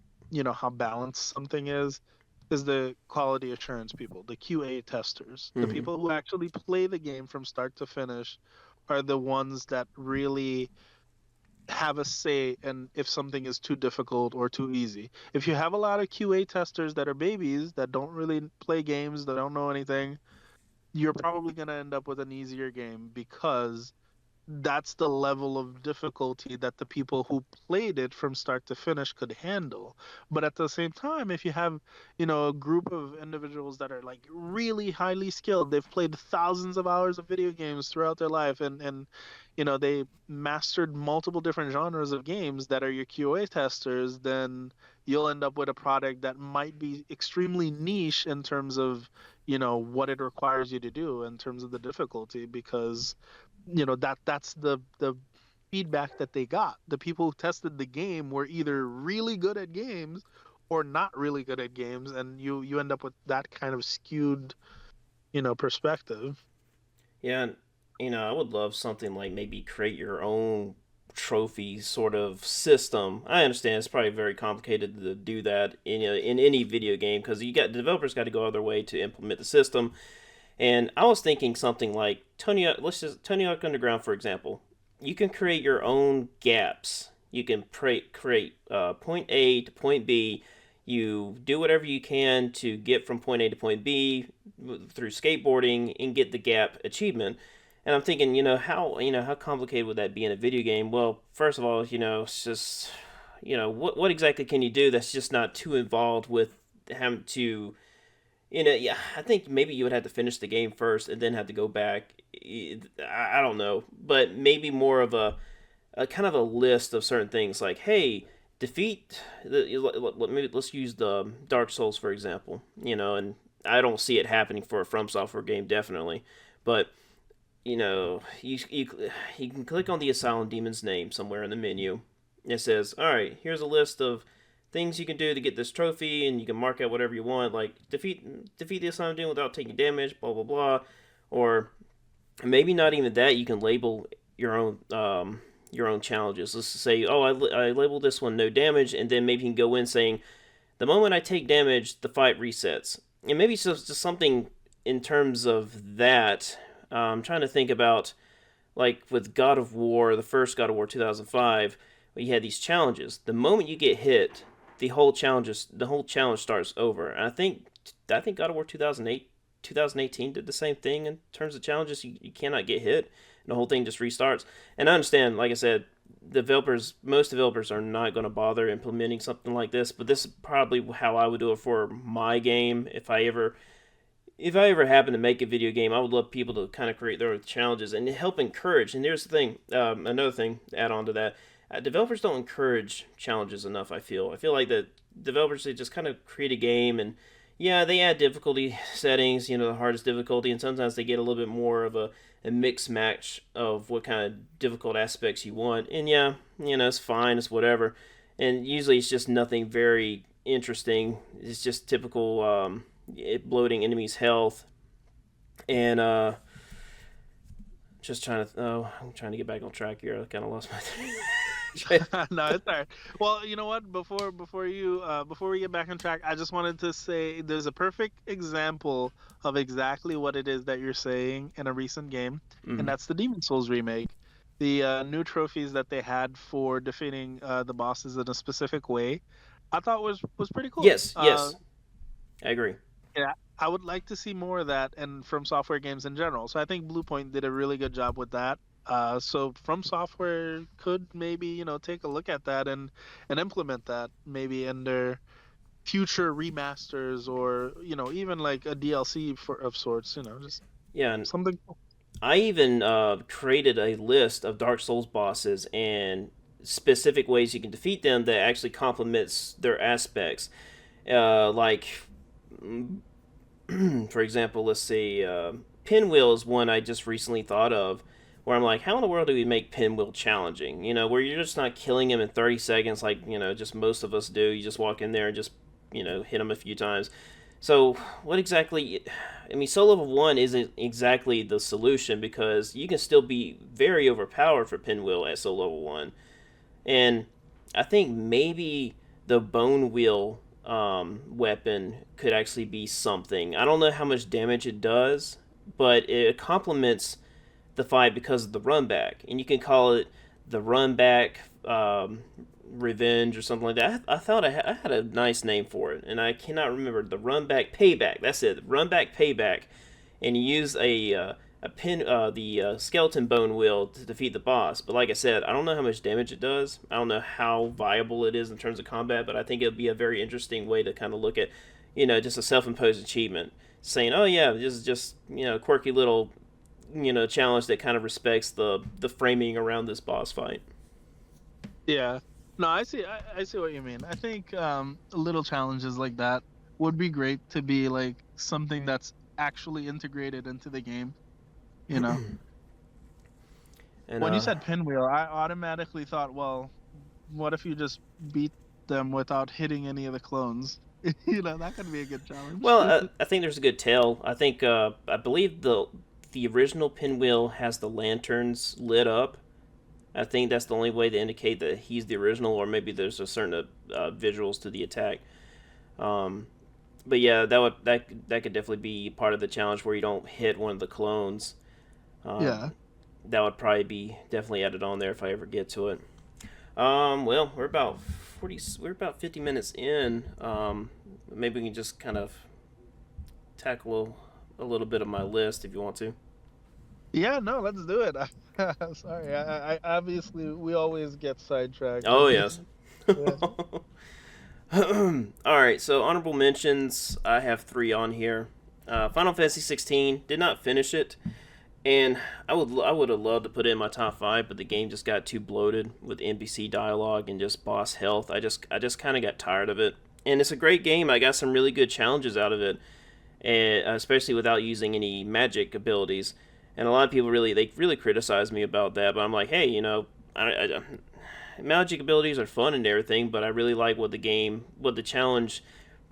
how balanced something is the quality assurance people, the QA testers, the hmm. people who actually play the game from start to finish are the ones that really have a say in if something is too difficult or too easy. If you have a lot of QA testers that are babies that don't really play games, that don't know anything, you're probably going to end up with an easier game, because that's the level of difficulty that the people who played it from start to finish could handle. But at the same time, if you have, a group of individuals that are like really highly skilled, they've played thousands of hours of video games throughout their life, and they mastered multiple different genres of games that are your QA testers, then you'll end up with a product that might be extremely niche in terms of, what it requires you to do in terms of the difficulty, because that's the feedback that they got. The people who tested the game were either really good at games or not really good at games, and you end up with that kind of skewed, perspective. Yeah, and, I would love something like maybe create your own trophy sort of system. I understand it's probably very complicated to do that in any video game because the developers got to go out of their way to implement the system. And I was thinking something like let's just Tony Hawk Underground, for example. You can create your own gaps. You can create point A to point B. You do whatever you can to get from point A to point B through skateboarding and get the gap achievement. And I'm thinking, how complicated would that be in a video game? Well, first of all, it's just, what exactly can you do that's just not too involved with having to yeah, I think maybe you would have to finish the game first and then have to go back. I don't know, but maybe more of a kind of a list of certain things like, hey, defeat maybe let's use the Dark Souls for example. And I don't see it happening for a From Software game definitely, but you can click on the Asylum Demon's name somewhere in the menu. It says, all right, here's a list of things you can do to get this trophy, and you can mark out whatever you want, like defeat the Asylum Demon without taking damage, blah blah blah, or maybe not even that. You can label your own challenges. Let's say, oh, I labeled this one no damage, and then maybe you can go in saying, the moment I take damage, the fight resets, and maybe it's just something in terms of that. I'm trying to think about like with God of War, the first God of War 2005, where you had these challenges. The moment you get hit, the whole challenge starts over. And I think God of War 2018 did the same thing in terms of challenges. You cannot get hit, and the whole thing just restarts. And I understand, like I said, most developers are not going to bother implementing something like this, but this is probably how I would do it for my game if I ever happen to make a video game. I would love people to kind of create their own challenges and help encourage. And here's the thing, another thing to add on to that, developers don't encourage challenges enough. I feel like that developers, they just kind of create a game, and yeah, they add difficulty settings, the hardest difficulty, and sometimes they get a little bit more of a mix match of what kind of difficult aspects you want. And yeah, it's fine, it's whatever. And usually it's just nothing very interesting. It's just typical it bloating enemies' health, and I'm trying to get back on track here. I kind of lost my. No, it's all right. Well, you know what? Before we get back on track, I just wanted to say there's a perfect example of exactly what it is that you're saying in a recent game, and Mm. that's the Demon Souls remake. The new trophies that they had for defeating the bosses in a specific way, I thought was pretty cool. Yes, yes, I agree. Yeah, I would like to see more of that, and from software games in general. So I think Bluepoint did a really good job with that. So From Software could maybe, take a look at that and implement that maybe in their future remasters, or even like a DLC of sorts. Just Yeah, and something. I even created a list of Dark Souls bosses and specific ways you can defeat them that actually complements their aspects. Like, for example, let's see, pinwheel is one I just recently thought of, where I'm like, how in the world do we make pinwheel challenging? Where you're just not killing him in 30 seconds like just most of us do. You just walk in there and just hit him a few times. So what exactly? I mean, solo level 1 isn't exactly the solution because you can still be very overpowered for pinwheel at solo level 1. And I think maybe the bone wheel weapon could actually be something. I don't know how much damage it does, but it complements the fight because of the run back, and you can call it the run back revenge or something like that. I thought I had a nice name for it, and I cannot remember. The run back payback. That's it. Run back payback, and you use the skeleton bone wheel to defeat the boss. But like I said, I don't know how much damage it does. I don't know how viable it is in terms of combat. But I think it would be a very interesting way to kind of look at, just a self-imposed achievement, saying, "Oh yeah, this is just quirky little challenge that kind of respects the framing around this boss fight." Yeah. No, I see what you mean. I think little challenges like that would be great to be like something that's actually integrated into the game. You know, And when you said pinwheel, I automatically thought, well, what if you just beat them without hitting any of the clones? That could be a good challenge. well, I think there's a good tell. I believe the original pinwheel has the lanterns lit up. I think that's the only way to indicate that he's the original, or maybe there's a certain visuals to the attack. Um, but yeah, that could definitely be part of the challenge where you don't hit one of the clones. Yeah. That would probably be definitely added on there if I ever get to it. Well, we're about 50 minutes in. Maybe we can just kind of tackle a little bit of my list if you want to. Yeah, no, let's do it. Sorry, I obviously we always get sidetracked. Oh yes. Yeah. All right, so honorable mentions. I have three on here. Final Fantasy 16 did not finish it, and I would have loved to put it in my top five, but the game just got too bloated with NPC dialogue and just boss health. I just kind of got tired of it. And it's a great game. I got some really good challenges out of it, and especially without using any magic abilities. And a lot of people really criticize me about that, but I'm like, hey, magic abilities are fun and everything, but I really like what the challenge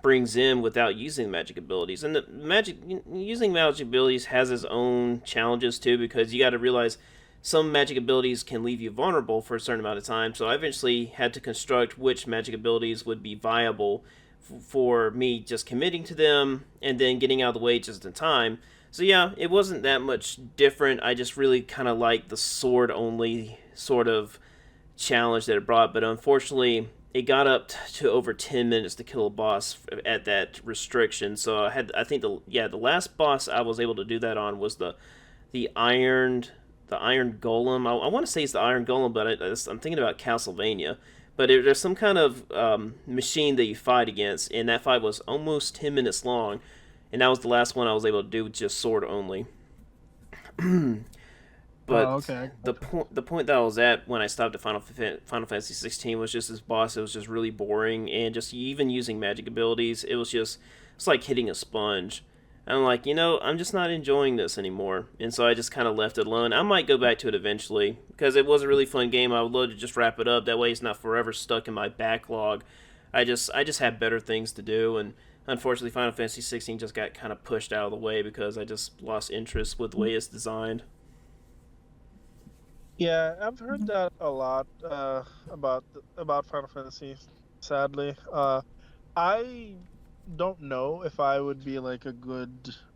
brings in without using magic abilities. And the using magic abilities has its own challenges too, because you got to realize some magic abilities can leave you vulnerable for a certain amount of time. So I eventually had to construct which magic abilities would be viable for me just committing to them and then getting out of the way just in time. So yeah, it wasn't that much different. I just really kind of liked the sword only sort of challenge that it brought, but unfortunately it got up to over 10 minutes to kill a boss at that restriction. So I think the last boss I was able to do that on was the iron golem. I want to say it's the iron golem, but I'm thinking about Castlevania. But there's some kind of machine that you fight against, and that fight was almost 10 minutes long, and that was the last one I was able to do with just sword only. But Okay. the point that I was at when I stopped at Final Fantasy 16 was just this boss. It was just really boring, and just even using magic abilities, it's like hitting a sponge. And I'm like, I'm just not enjoying this anymore, and so I just kind of left it alone. I might go back to it eventually because it was a really fun game. I would love to just wrap it up. That way, it's not forever stuck in my backlog. I just have better things to do, and unfortunately, Final Fantasy 16 just got kind of pushed out of the way because I just lost interest with the way it's designed. Yeah, I've heard that a lot about Final Fantasy. Sadly, I don't know if I would be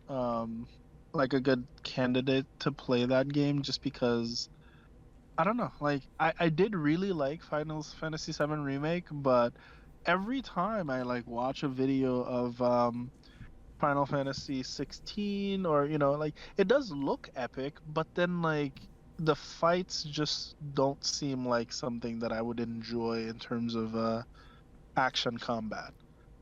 um like a good candidate to play that game just because I don't know. Like I did really like Final Fantasy 7 Remake, but every time I like watch a video of Final Fantasy 16 or like it does look epic, but then like the fights just don't seem like something that I would enjoy in terms of action combat.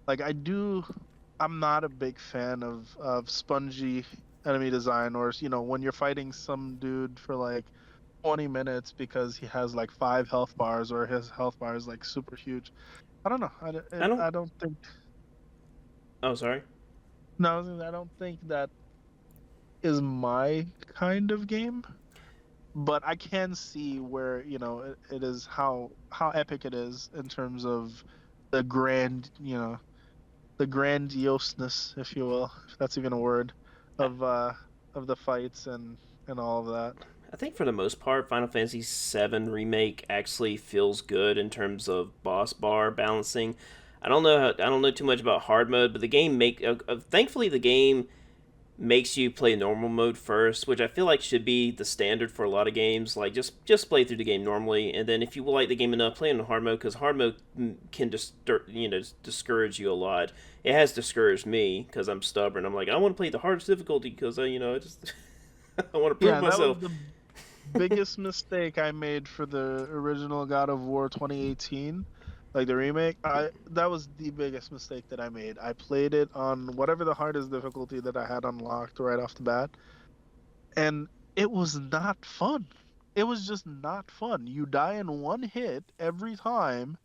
Like I'm not a big fan of spongy enemy design or when you're fighting some dude for like 20 minutes because he has like 5 health bars, or his health bar is like super huge. I don't know. I don't. I don't think. Oh, sorry. No, I don't think that is my kind of game. But I can see where, it is, how epic it is in terms of the the grandioseness, if you will, if that's even a word, I, of the fights and all of that. I think for the most part, Final Fantasy VII Remake actually feels good in terms of boss bar balancing. I don't know too much about hard mode, but the game thankfully the game makes you play normal mode first, which I feel like should be the standard for a lot of games. Like just play through the game normally, and then if you like the game enough, play in hard mode because hard mode can just discourage you a lot. It has discouraged me because I'm stubborn. I'm like I want to play the hardest difficulty because I just I want to prove Yeah, that was myself. the biggest mistake I made for the original God of War 2018, like the remake. I That was the biggest mistake that I made. I played it on whatever the hardest difficulty that I had unlocked right off the bat, and it was not fun. It was just not fun. You die in one hit every time,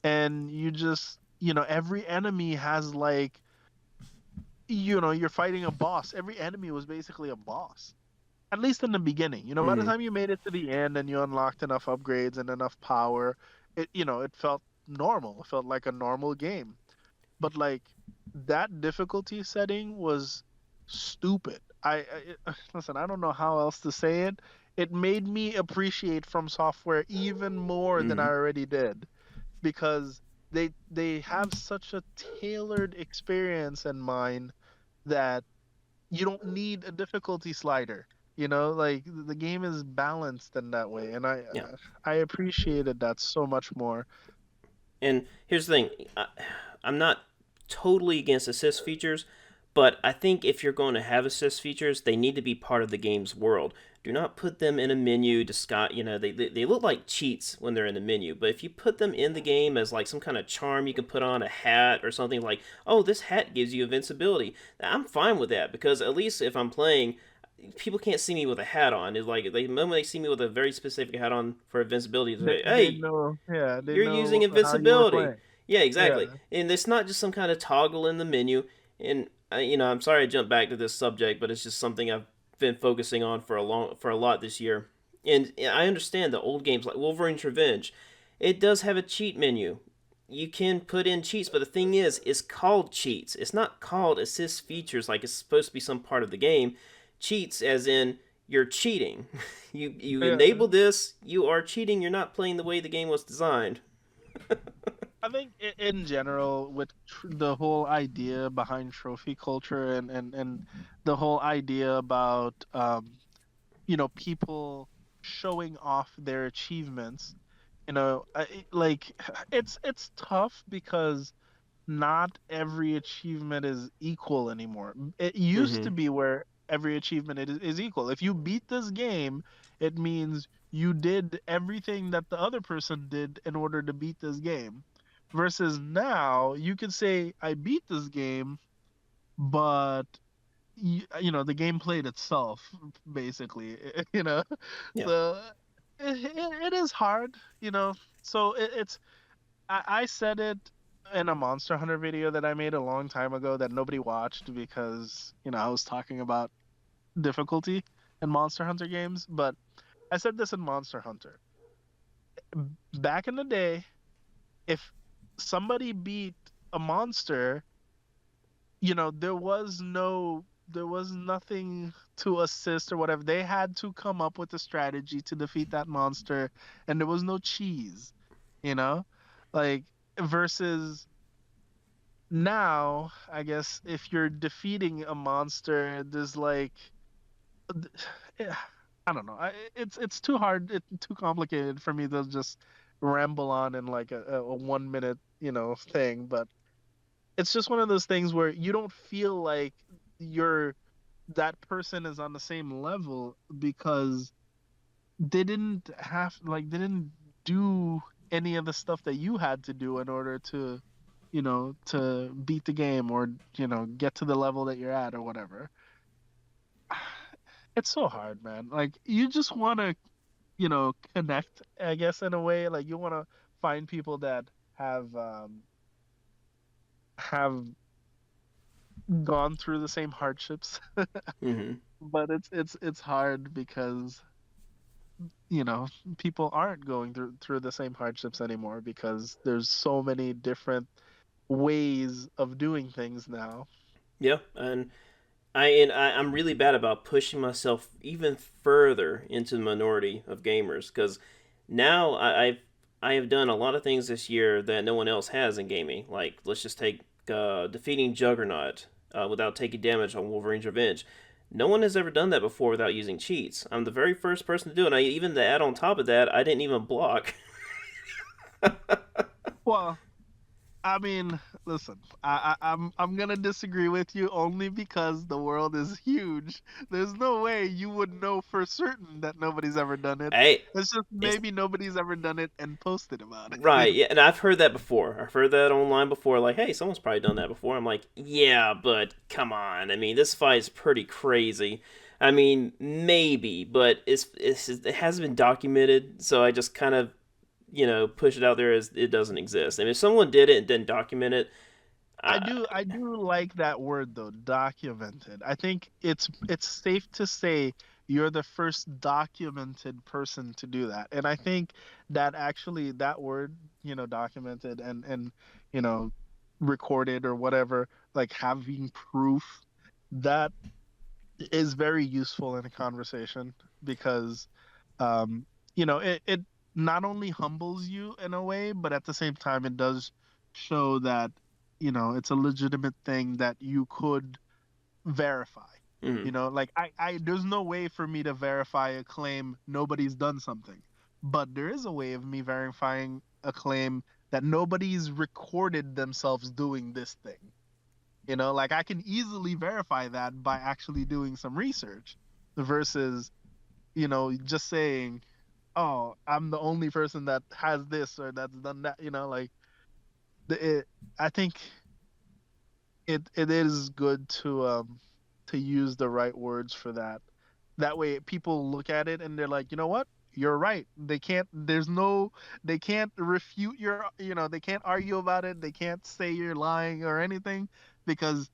and you just, every enemy has like, you're fighting a boss. Every enemy was basically a boss. At least in the beginning. By the Mm, time you made it to the end and you unlocked enough upgrades and enough power, it felt normal. It felt like a normal game. But like, that difficulty setting was stupid. Listen, I don't know how else to say it. It made me appreciate From Software even more than I mm, already did, because they have such a tailored experience in mind that you don't need a difficulty slider. Like, the game is balanced in that way, and yeah. I appreciated that so much more. And here's the thing I'm not totally against assist features, but I think if you're going to have assist features, they need to be part of the game's world. Do not put them in a menu to Scott. They look like cheats when they're in the menu, but if you put them in the game as like some kind of charm you can put on a hat or something like, oh, this hat gives you invincibility, I'm fine with that because at least if I'm playing, people can't see me with a hat on. It's like the moment they see me with a very specific hat on for invincibility, they say, They hey, know, yeah, they you're using know how you were invincibility. playing. Yeah, Yeah, exactly. And it's not just some kind of toggle in the menu. And I'm sorry I jumped back to this subject, but it's just something I've been focusing on for a lot this year. And I understand the old games like Wolverine's Revenge, it does have a cheat menu. You can put in cheats, but the thing is, it's called cheats. It's not called assist features like it's supposed to be some part of the game. Cheats, as in you're cheating. You yeah. enable this, you are cheating. You're not playing the way the game was designed. I think in general, with the whole idea behind trophy culture, and the whole idea about, people showing off their achievements, like, it's tough because not every achievement is equal anymore. It used Mm-hmm. to be where every achievement is equal. If you beat this game, it means you did everything that the other person did in order to beat this game. Versus now, you could say, I beat this game, but the game played itself, basically. Yeah. So it is hard, so it's, I said it in a Monster Hunter video that I made a long time ago that nobody watched because, I was talking about difficulty in Monster Hunter games. But I said this in Monster Hunter. Back in the day, if somebody beat a monster, there was nothing to assist or whatever. They had to come up with a strategy to defeat that monster, and there was no cheese, you know? Like, versus now, I guess, if you're defeating a monster, there's like, yeah, I don't know. It's too hard, it's too complicated for me to just ramble on in like a 1 minute, thing. But it's just one of those things where you don't feel like you're that person is on the same level because they didn't do any of the stuff that you had to do in order to, to beat the game, or, get to the level that you're at or whatever. It's so hard, man. Like, you just want to connect, I guess, in a way. Like you want to find people that have um have gone through the same hardships. Hmm. But it's hard because, you know, people aren't going through the same hardships anymore because there's so many different ways of doing things now. Yeah, I'm really bad about pushing myself even further into the minority of gamers because now I have done a lot of things this year that no one else has in gaming. Like let's just take defeating Juggernaut without taking damage on Wolverine's Revenge. No one has ever done that before without using cheats. I'm the very first person to do it. And even to add on top of that, I didn't even block. Well, I mean, listen, I'm gonna disagree with you only because the world is huge. There's no way you would know for certain that nobody's ever done it. Hey, It's just it's maybe nobody's ever done it and posted about it. right, yeah, and I've heard that before. I've heard that online before. Like, hey, someone's probably done that before. I'm like, yeah, but come on. I mean, this fight's pretty crazy. I mean, maybe, but it hasn't been documented, so I just kind of push it out there as it doesn't exist. I mean, if someone did it and didn't document it, I, I do like that word though, documented. I think it's safe to say you're the first documented person to do that. And I think that actually that word, documented and you know, recorded or whatever, like having proof, that is very useful in a conversation because it not only humbles you in a way, but at the same time it does show that it's a legitimate thing that you could verify. mm, Like I there's no way for me to verify a claim nobody's done something, but there is a way of me verifying a claim that nobody's recorded themselves doing this thing. Like I can easily verify that by actually doing some research versus, just saying, "Oh, I'm the only person that has this or that's done that." Like the, it, I think it is good to use the right words for that. That way people look at it and they're like, "You know what? You're right." They can't refute they can't argue about it. They can't say you're lying or anything because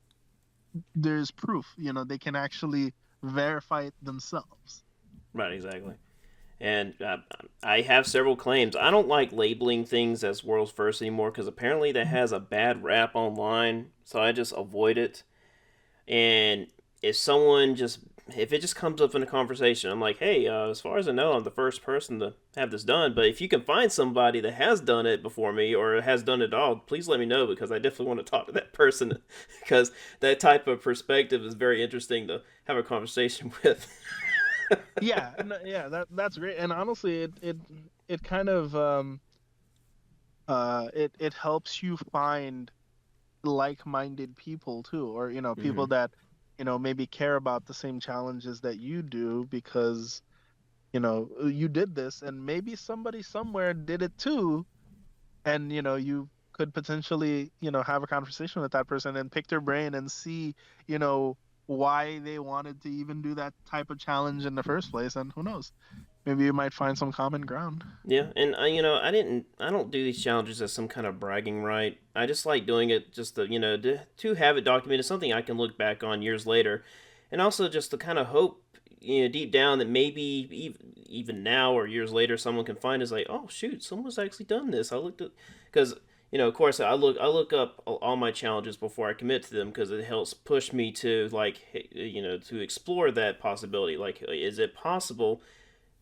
there's proof. They can actually verify it themselves. right, exactly. And I have several claims. I don't like labeling things as world's first anymore because apparently that has a bad rap online, so I just avoid it. And if someone just if it just comes up in a conversation, I'm like, hey, as far as I know, I'm the first person to have this done. But if you can find somebody that has done it before me or has done it all, please let me know because I definitely want to talk to that person because that type of perspective is very interesting to have a conversation with. Yeah, yeah, that's great. And honestly, it kind of it helps you find like-minded people too, or Hmm. people that maybe care about the same challenges that you do because you did this and maybe somebody somewhere did it too, and you could potentially have a conversation with that person and pick their brain and see you know why they wanted to even do that type of challenge in the first place, and who knows, maybe you might find some common ground. Yeah, and I don't do these challenges as some kind of bragging right. I just like doing it just to have it documented, something I can look back on years later, and also just to kind of hope deep down that maybe even now or years later someone can find is like, oh shoot, someone's actually done this. I looked at because of course I look up all my challenges before I commit to them because it helps push me to like to explore that possibility. Like, is it possible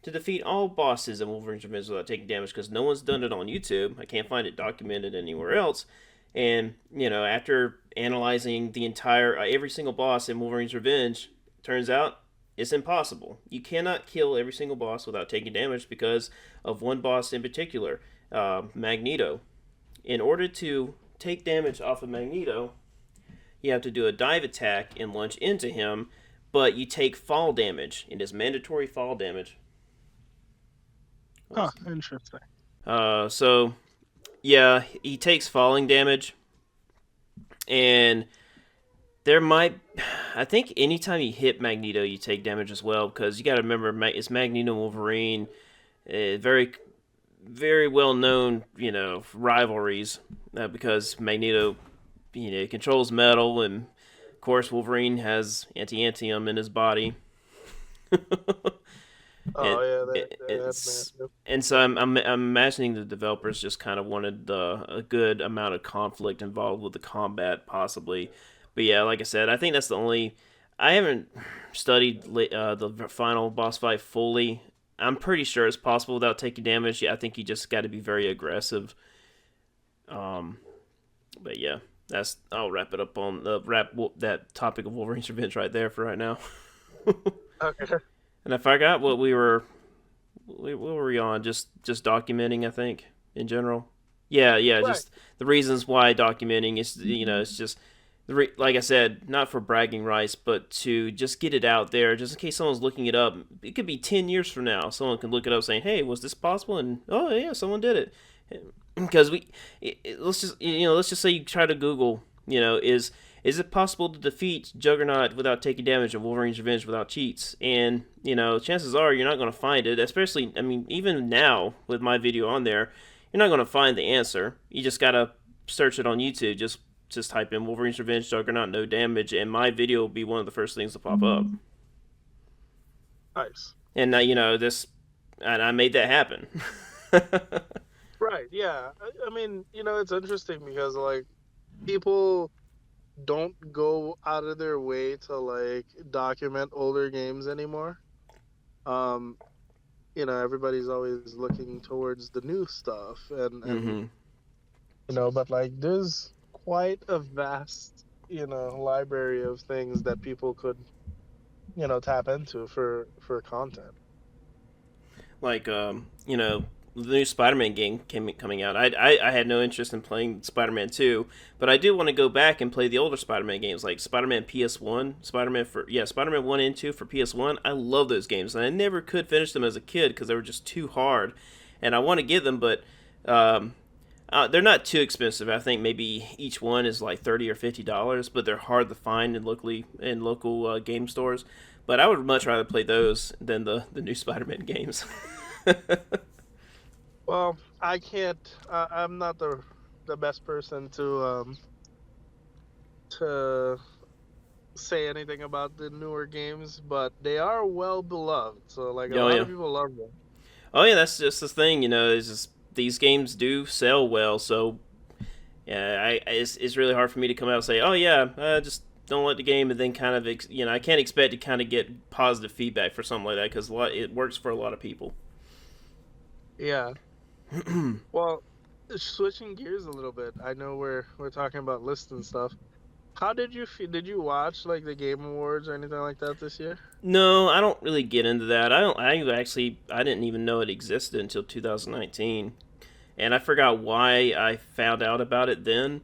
to defeat all bosses in Wolverine's Revenge without taking damage because no one's done it on YouTube. I can't find it documented anywhere else. And after analyzing the entire every single boss in Wolverine's Revenge, turns out it's impossible. You cannot kill every single boss without taking damage because of one boss in particular, Magneto. In order to take damage off of Magneto, you have to do a dive attack and launch into him, but you take fall damage. It is mandatory fall damage. Huh, interesting. So yeah, he takes falling damage, and there might, I think, anytime you hit Magneto, you take damage as well because you got to remember it's Magneto and Wolverine. very very well known, rivalries, because Magneto, controls metal, and of course Wolverine has anti-antium in his body. Oh and yeah, that's it's massive. and so I'm imagining the developers just kind of wanted a good amount of conflict involved with the combat, possibly. But yeah, like I said, I think that's the only. I haven't studied the final boss fight fully. I'm pretty sure it's possible without taking damage. Yeah, I think you just got to be very aggressive. Um, but yeah, I'll wrap it up on the that topic of Wolverine's Revenge right there for right now. Okay. And I forgot what were we on? Just documenting, I think, in general. Yeah, yeah, Right. just the reasons why documenting is, it's just like I said, not for bragging rights, but to just get it out there, just in case someone's looking it up. It could be 10 years from now, someone can look it up, saying, "Hey, was this possible?" And oh yeah, someone did it. Because let's just say you try to Google, is it possible to defeat Juggernaut without taking damage and Wolverine's Revenge without cheats? And, chances are you're not going to find it, especially, I mean, even now with my video on there, you're not going to find the answer. You just got to search it on YouTube. Just type in Wolverine's Revenge Juggernaut no damage, and my video will be one of the first things to pop up. Nice. And, and I made that happen. Right. Yeah. I mean, it's interesting because like people don't go out of their way to like document older games anymore. Um, everybody's always looking towards the new stuff and Mm-hmm. but like there's quite a vast, library of things that people could, tap into for content. Like, the new Spider-Man game coming out. I had no interest in playing Spider-Man 2, but I do want to go back and play the older Spider-Man games, like Spider-Man PS1, Spider-Man 1 and 2 for PS1. I love those games, and I never could finish them as a kid because they were just too hard. And I want to get them, but they're not too expensive. I think maybe each one is like $30 or $50, but they're hard to find in local game stores. But I would much rather play those than the new Spider-Man games. Well, I can't. I'm not the best person to say anything about the newer games, but they are well beloved. So like a Oh lot yeah. of people love them. Oh yeah, that's just the thing, Is just these games do sell well, so yeah, it's really hard for me to come out and say, oh yeah, just don't like the game, and then kind of I can't expect to kind of get positive feedback for something like that because it works for a lot of people. Yeah. Well, switching gears a little bit. I know we're talking about lists and stuff. How did you feel? Did you watch like the Game Awards or anything like that this year? No, I don't really get into that. I don't. I didn't even know it existed until 2019, and I forgot why I found out about it then.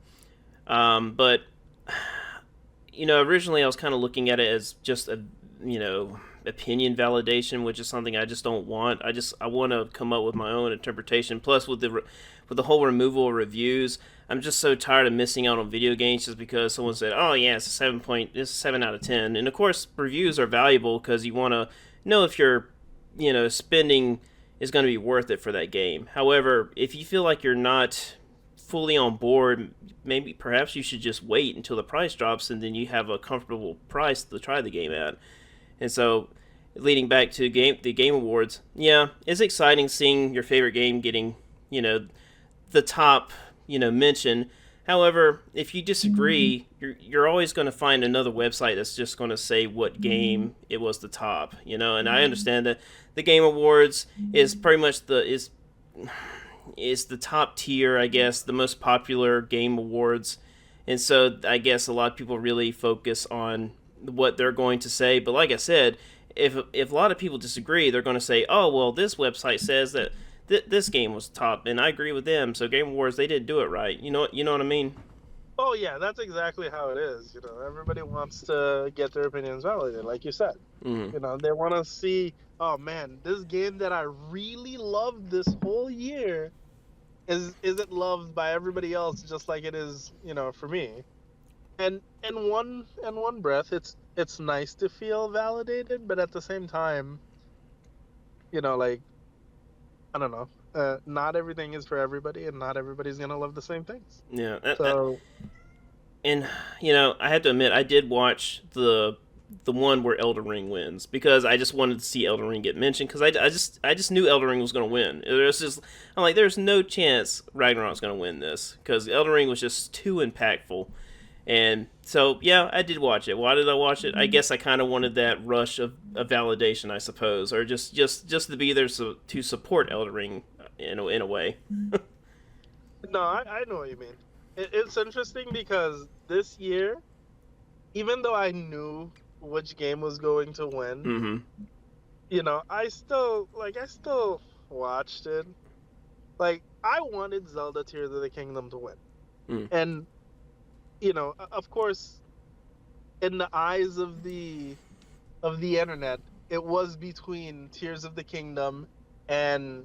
But originally I was kind of looking at it as just a opinion validation, which is something I just don't want. I want to come up with my own interpretation. Plus, with the whole removal of reviews, I'm just so tired of missing out on video games just because someone said, "Oh yeah, it's a 7 out of 10." And of course, reviews are valuable because you want to know if your spending is going to be worth it for that game. However, if you feel like you're not fully on board, maybe perhaps you should just wait until the price drops and then you have a comfortable price to try the game at. And so, leading back to the game awards, yeah, it's exciting seeing your favorite game getting the top mention. However, if you disagree, you're always going to find another website that's just going to say what game it was the top. And I understand that the game awards is pretty much is the top tier, I guess, the most popular game awards. And so I guess a lot of people really focus on what they're going to say. But like I said, if a lot of people disagree, they're going to say, "Oh, well, this website says that this game was top," and I agree with them. So Game Awards, they didn't do it right. You know what I mean? Oh yeah, that's exactly how it is. Everybody wants to get their opinions validated, like you said. Mm-hmm. They want to see, oh man, this game that I really loved this whole year is it loved by everybody else just like it is, for me. And in one breath, it's nice to feel validated, but at the same time, like I don't know. Not everything is for everybody, and not everybody's gonna love the same things. Yeah, So and I have to admit, I did watch the one where Elden Ring wins because I just wanted to see Elden Ring get mentioned because I just knew Elden Ring was going to win. I'm like, there's no chance Ragnarok's going to win this because Elden Ring was just too impactful. And so, yeah, I did watch it. Why did I watch it? I guess I kind of wanted that rush of validation, I suppose, or just to be there to support Elden Ring in a way. no, I know what you mean. It's interesting because this year, even though I knew which game was going to win, Mm-hmm. I still watched it. Like I wanted Zelda Tears of the Kingdom to win. Mm. And of course, in the eyes of the internet, it was between Tears of the Kingdom and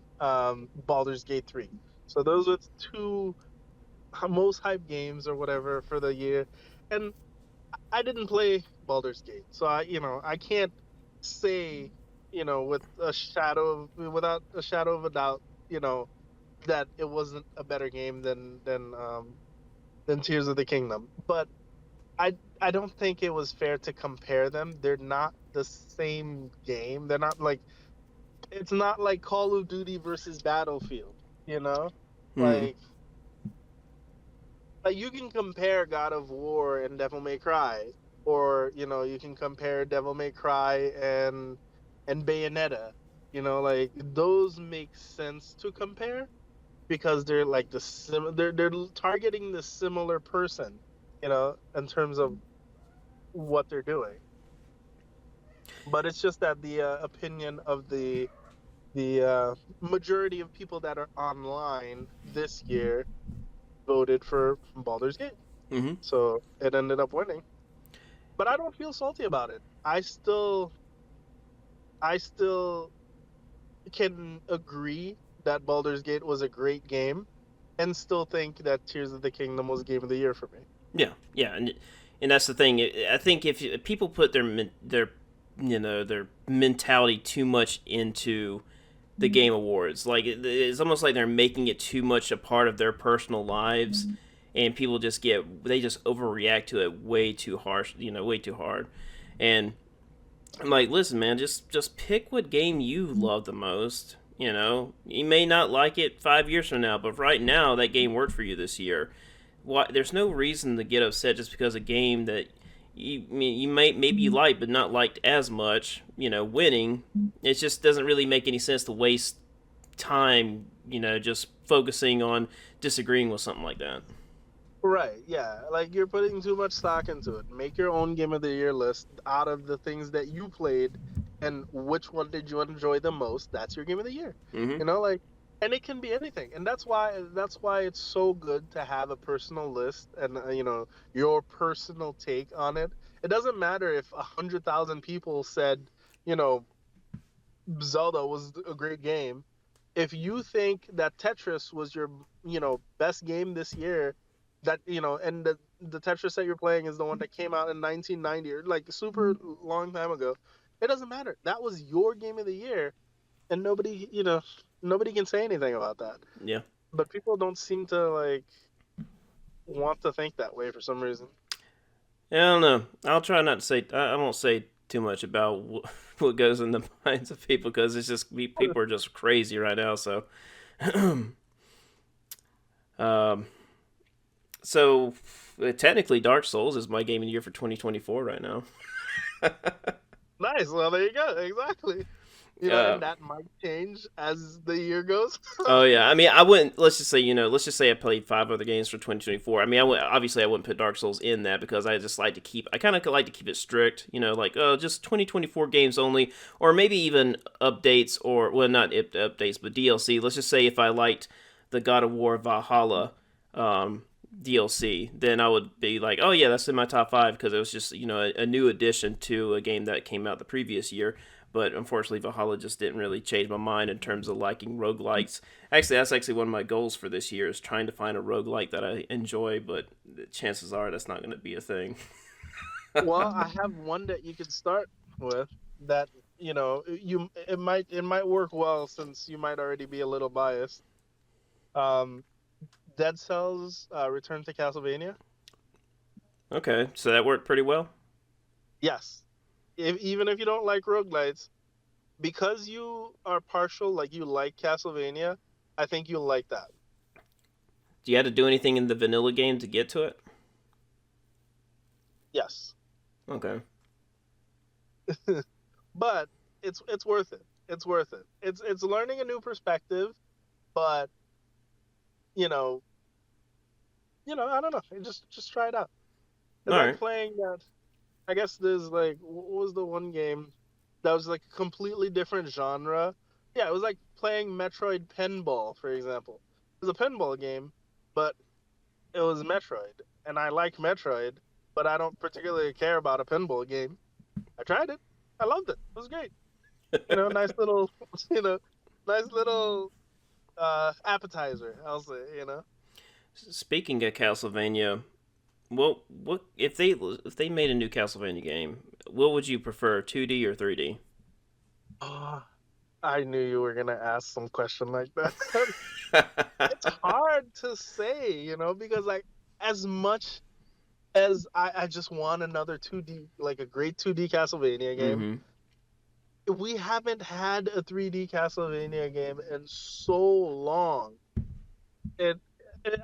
Baldur's Gate 3. So those were the two most hyped games or whatever for the year. And I didn't play Baldur's Gate. So I can't say, without a shadow of a doubt, that it wasn't a better game than Tears of the Kingdom. But I don't think it was fair to compare them. They're not the same game. They're not like it's not like Call of Duty versus Battlefield, you know? Mm. Like you can compare God of War and Devil May Cry, or you can compare Devil May Cry and Bayonetta. Like those make sense to compare because they're like they're targeting the similar person, in terms of what they're doing. But it's just that the opinion of the majority of people that are online this year voted for Baldur's Gate, Mm-hmm. so it ended up winning. But I don't feel salty about it. I still can agree that Baldur's Gate was a great game, and still think that Tears of the Kingdom was Game of the Year for me. Yeah, yeah, and that's the thing. I think if people put their mentality too much into the game awards, like it's almost like they're making it too much a part of their personal lives, and people they just overreact to it way too harsh, way too hard. And I'm like, listen, man, just pick what game you love the most. You may not like it 5 years from now, but right now that game worked for you this year. There's no reason to get upset just because a game that you may maybe you like but not liked as much, winning. It just doesn't really make any sense to waste time, just focusing on disagreeing with something like that. Right, yeah. Like you're putting too much stock into it. Make your own Game of the Year list out of the things that you played, and which one did you enjoy the most? That's your Game of the Year. Mm-hmm. Like, and it can be anything. And that's why it's so good to have a personal list and your personal take on it. It doesn't matter if 100,000 people said, you know, Zelda was a great game. If you think that Tetris was your, best game this year, and the Tetris that you're playing is the one that came out in 1990 or like super long time ago, it doesn't matter. That was your game of the year, and nobody can say anything about that. Yeah. But people don't seem to like want to think that way for some reason. Yeah, I don't know. I'll try not to say. I won't say too much about what goes in the minds of people because it's just people are just crazy right now. So, um, so technically, Dark Souls is my game of the year for 2024 right now. Nice. Well, there you go. Exactly. uh, And that might change as the year goes. Oh yeah, I mean, I wouldn't. Let's just say I played 5 other games for 2024. I mean, obviously I wouldn't put Dark Souls in that because I just like to keep. I kind of like to keep it strict. Like just 2024 games only, or maybe even updates or well, not updates, but DLC. Let's just say if I liked the God of War Valhalla DLC, then I would be like, oh yeah, that's in my top five because it was just a new addition to a game that came out the previous year. But unfortunately, Valhalla just didn't really change my mind in terms of liking roguelikes. Actually, that's actually one of my goals for this year is trying to find a roguelike that I enjoy, but the chances are that's not going to be a thing. Well, I have one that you could start with that it might work well since you might already be a little biased. Um, Dead Cells Return to Castlevania. Okay, so that worked pretty well. Yes. Even if you don't like roguelites, because you are partial, like you like Castlevania, I think you'll like that. Do you have to do anything in the vanilla game to get to it? Yes. Okay. But it's worth it. It's worth it. It's learning a new perspective, but you know, I don't know. Just try it out. All It's like right. playing that. I guess there's like what was the one game that was like a completely different genre? Yeah, it was like playing Metroid Pinball, for example. It was a pinball game, but it was Metroid, and I like Metroid, but I don't particularly care about a pinball game. I tried it. I loved it. It was great. Nice little, you know, nice little appetizer. I'll say, Speaking of Castlevania, what if they made a new Castlevania game? What would you prefer, 2D or 3D? Oh, I knew you were gonna ask some question like that. It's hard to say, because like as much as I just want another 2D, like a great 2D Castlevania game, Mm-hmm. we haven't had a 3D Castlevania game in so long. It,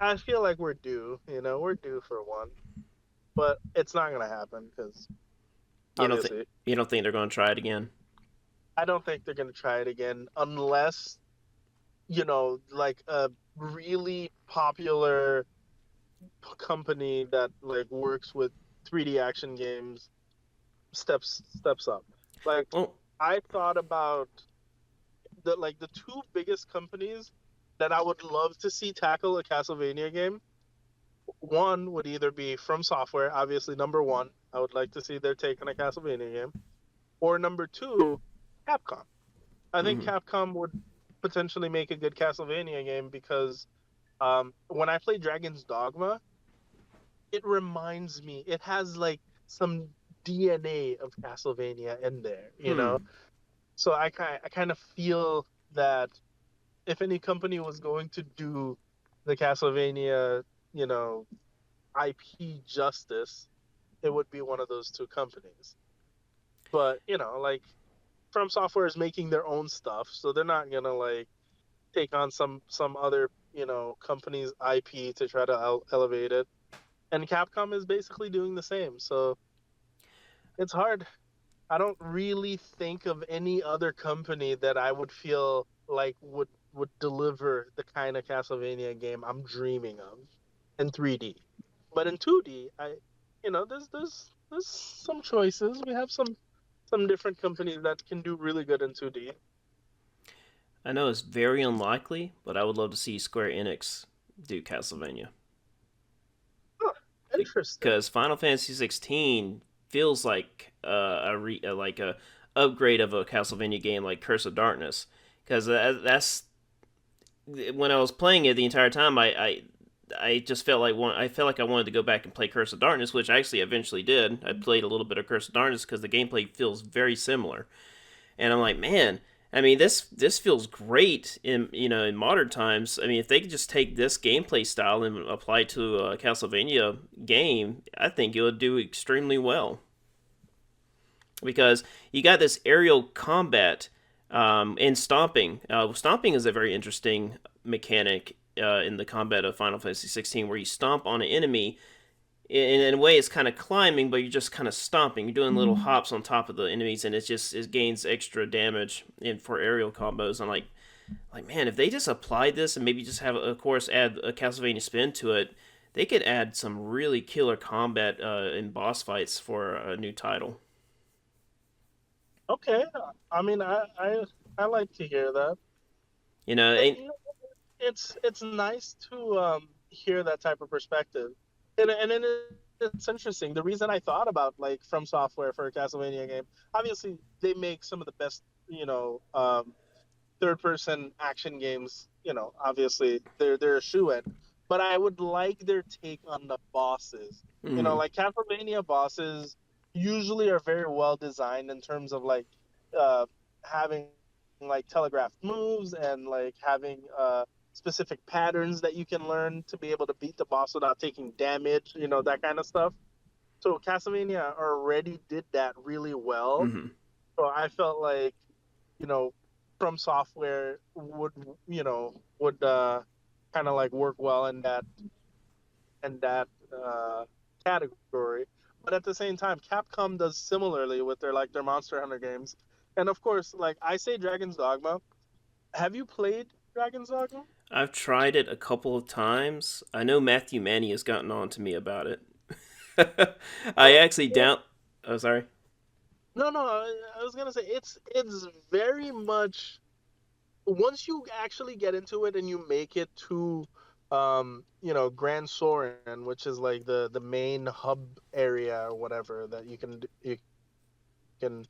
I feel like we're due, we're due for one, but it's not gonna happen because You don't think obviously you don't think they're going to try it again? I don't think they're gonna try it again unless, like a really popular company that like works with 3D action games steps up. Like Well, I thought about the two biggest companies that I would love to see tackle a Castlevania game. One would either be From Software, obviously number one. I would like to see their take on a Castlevania game, or number two, Capcom. I think mm-hmm. Capcom would potentially make a good Castlevania game because when I play Dragon's Dogma, it reminds me. It has like some DNA of Castlevania in there, Hmm. So I kind of feel that if any company was going to do the Castlevania, you know, IP justice, it would be one of those two companies. But like From Software is making their own stuff, so they're not gonna like take on some other company's IP to try to elevate it. And Capcom is basically doing the same, so it's hard. I don't really think of any other company that I would feel like would deliver the kind of Castlevania game I'm dreaming of in 3D. But in 2D, there's some choices. We have some different companies that can do really good in 2D. I know it's very unlikely, but I would love to see Square Enix do Castlevania Huh, interesting. because Final Fantasy 16 feels like like a upgrade of a Castlevania game like Curse of Darkness. Because that's when I was playing it the entire time, I just felt like I felt like I wanted to go back and play Curse of Darkness, which I actually eventually did. I played a little bit of Curse of Darkness because the gameplay feels very similar, and I'm like, man, I mean, this feels great in modern times. I mean, if they could just take this gameplay style and apply it to a Castlevania game, I think it would do extremely well because you got this aerial combat and stomping. Stomping is a very interesting mechanic in the combat of Final Fantasy 16, where you stomp on an enemy. In a way, it's kind of climbing, but you're just kind of stomping. You're doing little hops on top of the enemies, and it gains extra damage in for aerial combos. I'm like man, if they just applied this and maybe just have, of course, add a Castlevania spin to it, they could add some really killer combat in boss fights for a new title. Okay. I mean, I like to hear that. You know, And, and it's nice to hear that type of perspective, and it's interesting. The reason I thought about like From Software for a Castlevania game, obviously they make some of the best, third person action games. Obviously they're a shoe in, but I would like their take on the bosses. mm-hmm. Like Castlevania bosses usually are very well designed in terms of like having like telegraphed moves and like having specific patterns that you can learn to be able to beat the boss without taking damage, that kind of stuff. So Castlevania already did that really well. Hmm. So I felt like, you know, From Software would kind of like work well in that category. But at the same time, Capcom does similarly with their Monster Hunter games. And of course, like I say Dragon's Dogma. Have you played Dragon's Dogma? I've tried it a couple of times. I know Matthew Manny has gotten on to me about it. I Well, actually down. Oh, sorry. no, no, I was gonna say it's very much once you actually get into it and you make it to Grand Soren, which is like the main hub area or whatever that you can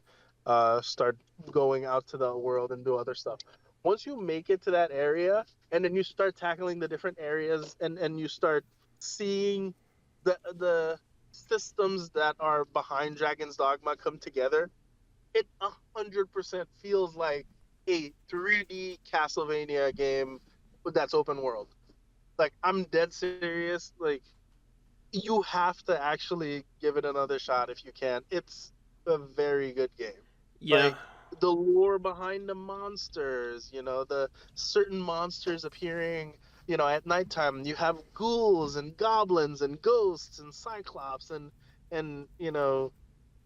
start going out to the world and do other stuff. Once you make it to that area and then you start tackling the different areas and you start seeing the systems that are behind Dragon's Dogma come together, it 100% feels like a 3D Castlevania game that's open world. Like I'm dead serious. Like you have to actually give it another shot if you can. It's a very good game. Yeah, Like the lore behind the monsters, the certain monsters appearing, at nighttime. You have ghouls and goblins and ghosts and cyclops and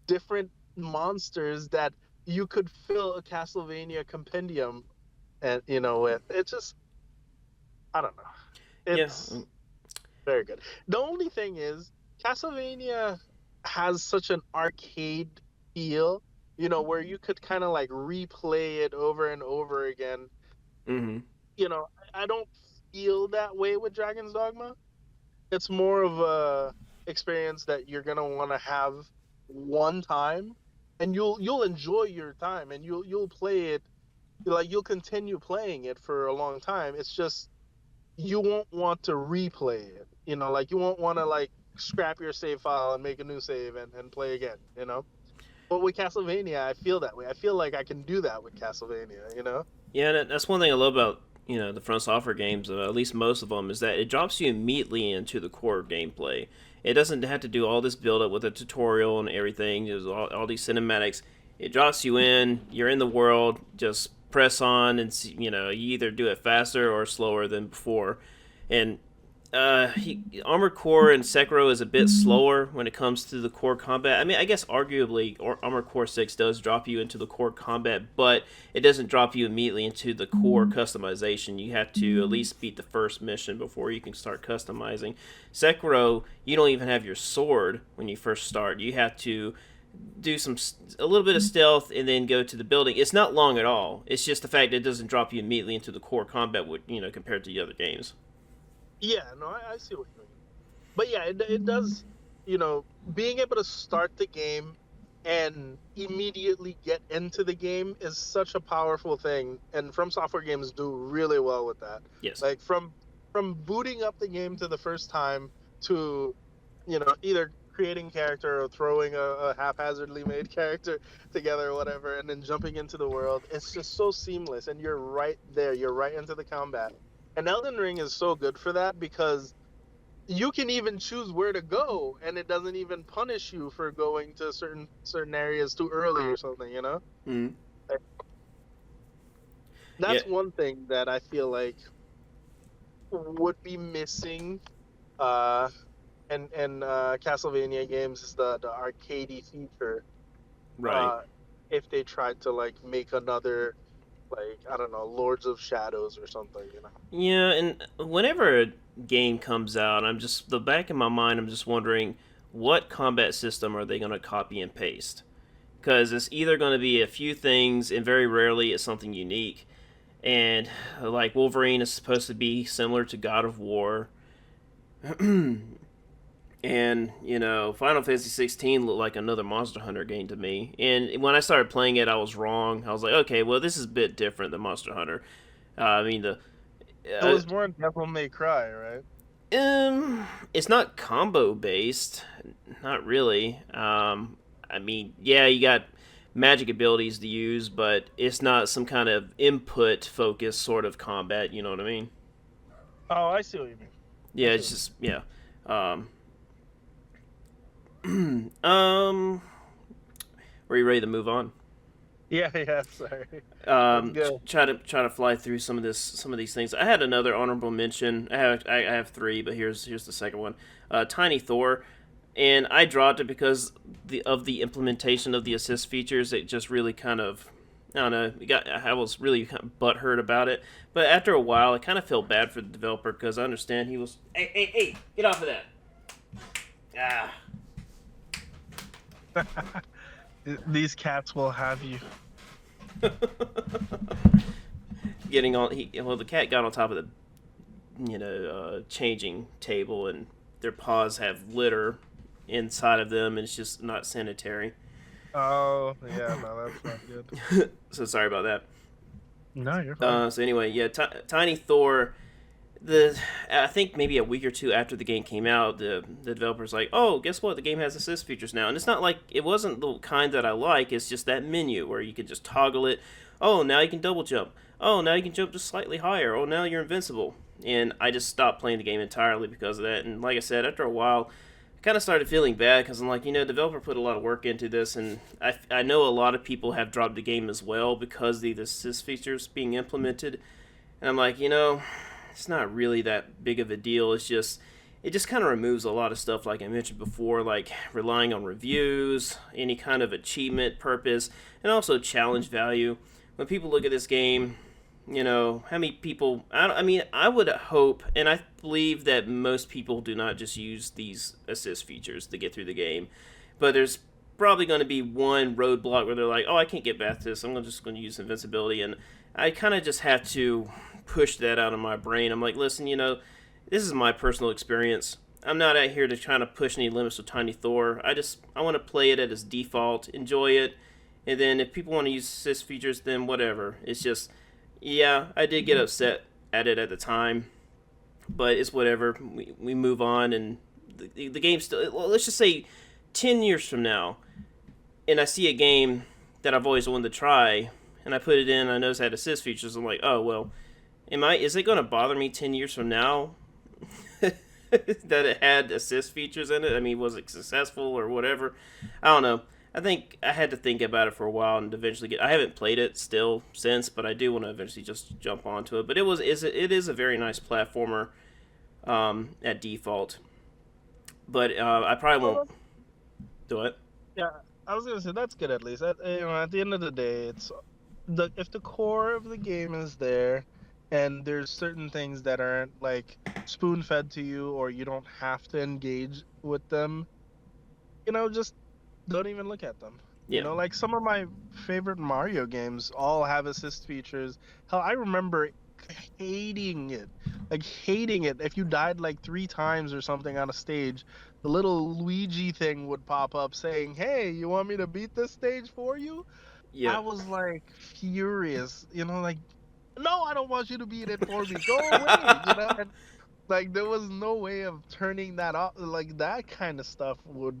different monsters that you could fill a Castlevania compendium and with. It's just I don't know. yeah, It's very good. The only thing is Castlevania has such an arcade feel, where you could kind of like replay it over and over again. hmm I don't feel that way with Dragon's Dogma. It's more of a experience that you're gonna want to have one time, and you'll enjoy your time, and you'll play it like you'll continue playing it for a long time. It's just you won't want to replay it. Like you won't want to like scrap your save file and make a new save and play again. But with Castlevania, I feel that way. I feel like I can do that with Castlevania. yeah. That's one thing I love about the front software games, at least most of them, is that it drops you immediately into the core gameplay. It doesn't have to do all this build up with a tutorial and everything. There's all these cinematics. It drops you in. You're in the world. Just press on, and you either do it faster or slower than before. And Armored Core and Sekiro is a bit slower when it comes to the core combat. I mean, I guess arguably Armored Core 6 does drop you into the core combat, but it doesn't drop you immediately into the core customization. You have to at least beat the first mission before you can start customizing. Sekiro, you don't even have your sword when you first start. You have to do a little bit of stealth and then go to the building. It's not long at all. It's just the fact that it doesn't drop you immediately into the core combat with, compared to the other games. Yeah, no, I see what you mean. But yeah, it does, being able to start the game and immediately get into the game is such a powerful thing. And From Software games do really well with that. Yes. Like from booting up the game to the first time to, either creating character or throwing a haphazardly made character together or whatever, and then jumping into the world. It's just so seamless, and you're right there. You're right into the combat. And Elden Ring is so good for that because you can even choose where to go and it doesn't even punish you for going to certain areas too early or something. Mm. Like, Yeah. that's one thing that I feel like would be missing uh in Castlevania games is the arcadey feature. Right. uh if they tried to like make another, like, I don't know, Lords of Shadows or something. Yeah, and whenever a game comes out, the back of my mind, I'm just wondering what combat system are they going to copy and paste? Because it's either going to be a few things, and very rarely it's something unique. And like Wolverine is supposed to be similar to God of War, and Final Fantasy 16 looked like another Monster Hunter game to me. And when I started playing it, I was wrong. I was like, okay, well, this is a bit different than Monster Hunter. I mean, the It was more Devil May Cry, right? it's not combo based, not really. I mean, yeah, you got magic abilities to use, but it's not some kind of input focused sort of combat. You know what I mean? Oh, I see what you mean. I Yeah, see it's what you just yeah. Um, um, are you ready to move on? mean. Yeah, yeah. Sorry. Let's go. Try to fly through some of these things. I had another honorable mention. I have three, but here's the second one. Tiny Thor, and I dropped it because the implementation of the assist features. It just really kind of, I don't know. I was really kind of butthurt about it, but after a while, I kind of felt bad for the developer because I understand he was. Hey! Get off of that! Ah. These cats will have you. Getting on. Well, the cat got on top of the changing table, and their paws have litter inside of them, and it's just not sanitary. Oh, yeah. No, that's not good. So sorry about that. No, you're fine. So anyway, yeah, Tiny Thor. The I think maybe a week or two after the game came out, the developers like, oh, guess what? The game has assist features now, and it's not like it wasn't the kind that I like. It's just that menu where you could just toggle it. Oh, now you can double jump. Oh, now you can jump just slightly higher. Oh, now you're invincible. And I just stopped playing the game entirely because of that. And like I said, after a while, I kind of started feeling bad because I'm like, developer put a lot of work into this, and I know a lot of people have dropped the game as well because of the assist features being implemented. And I'm like, it's not really that big of a deal. It just kind of removes a lot of stuff, like I mentioned before, like relying on reviews, any kind of achievement purpose, and also challenge value. When people look at this game, how many people? I mean, I would hope, and I believe that most people do not just use these assist features to get through the game, but there's probably going to be one roadblock where they're like, "Oh, I can't get past this. I'm just going to use invincibility," and I kind of just have to push that out of my brain. I'm like, listen, this is my personal experience. I'm not out here to try to push any limits with Tiny Thor. I want to play it at its default, enjoy it, and then if people want to use assist features, then whatever. It's just, yeah, I did get upset at it at the time, but it's whatever. We move on, and the game still. Well, let's just say, 10 years from now, and I see a game that I've always wanted to try, and I put it in. I notice it had assist features. I'm like, oh well, is it going to bother me 10 years from now that it had assist features in it? I mean, was it successful or whatever? I don't know. I think I had to think about it for a while and eventually get. I haven't played it still since, but I do want to eventually just jump onto it. But it is a very nice platformer at default. But I probably won't Well, do it. yeah, I was gonna say that's good at least. At the end of the day, it's if the core of the game is there, and there's certain things that aren't like spoon fed to you, or you don't have to engage with them. Just don't even look at them. Yeah. Like some of my favorite Mario games all have assist features. Hell, I remember hating it. Like hating it. If you died like 3 times or something on a stage, the little Luigi thing would pop up saying, "Hey, you want me to beat this stage for you?" Yeah. I was like furious, like, no, I don't want you to beat it for me. Go away. And like there was no way of turning that off. Like that kind of stuff would,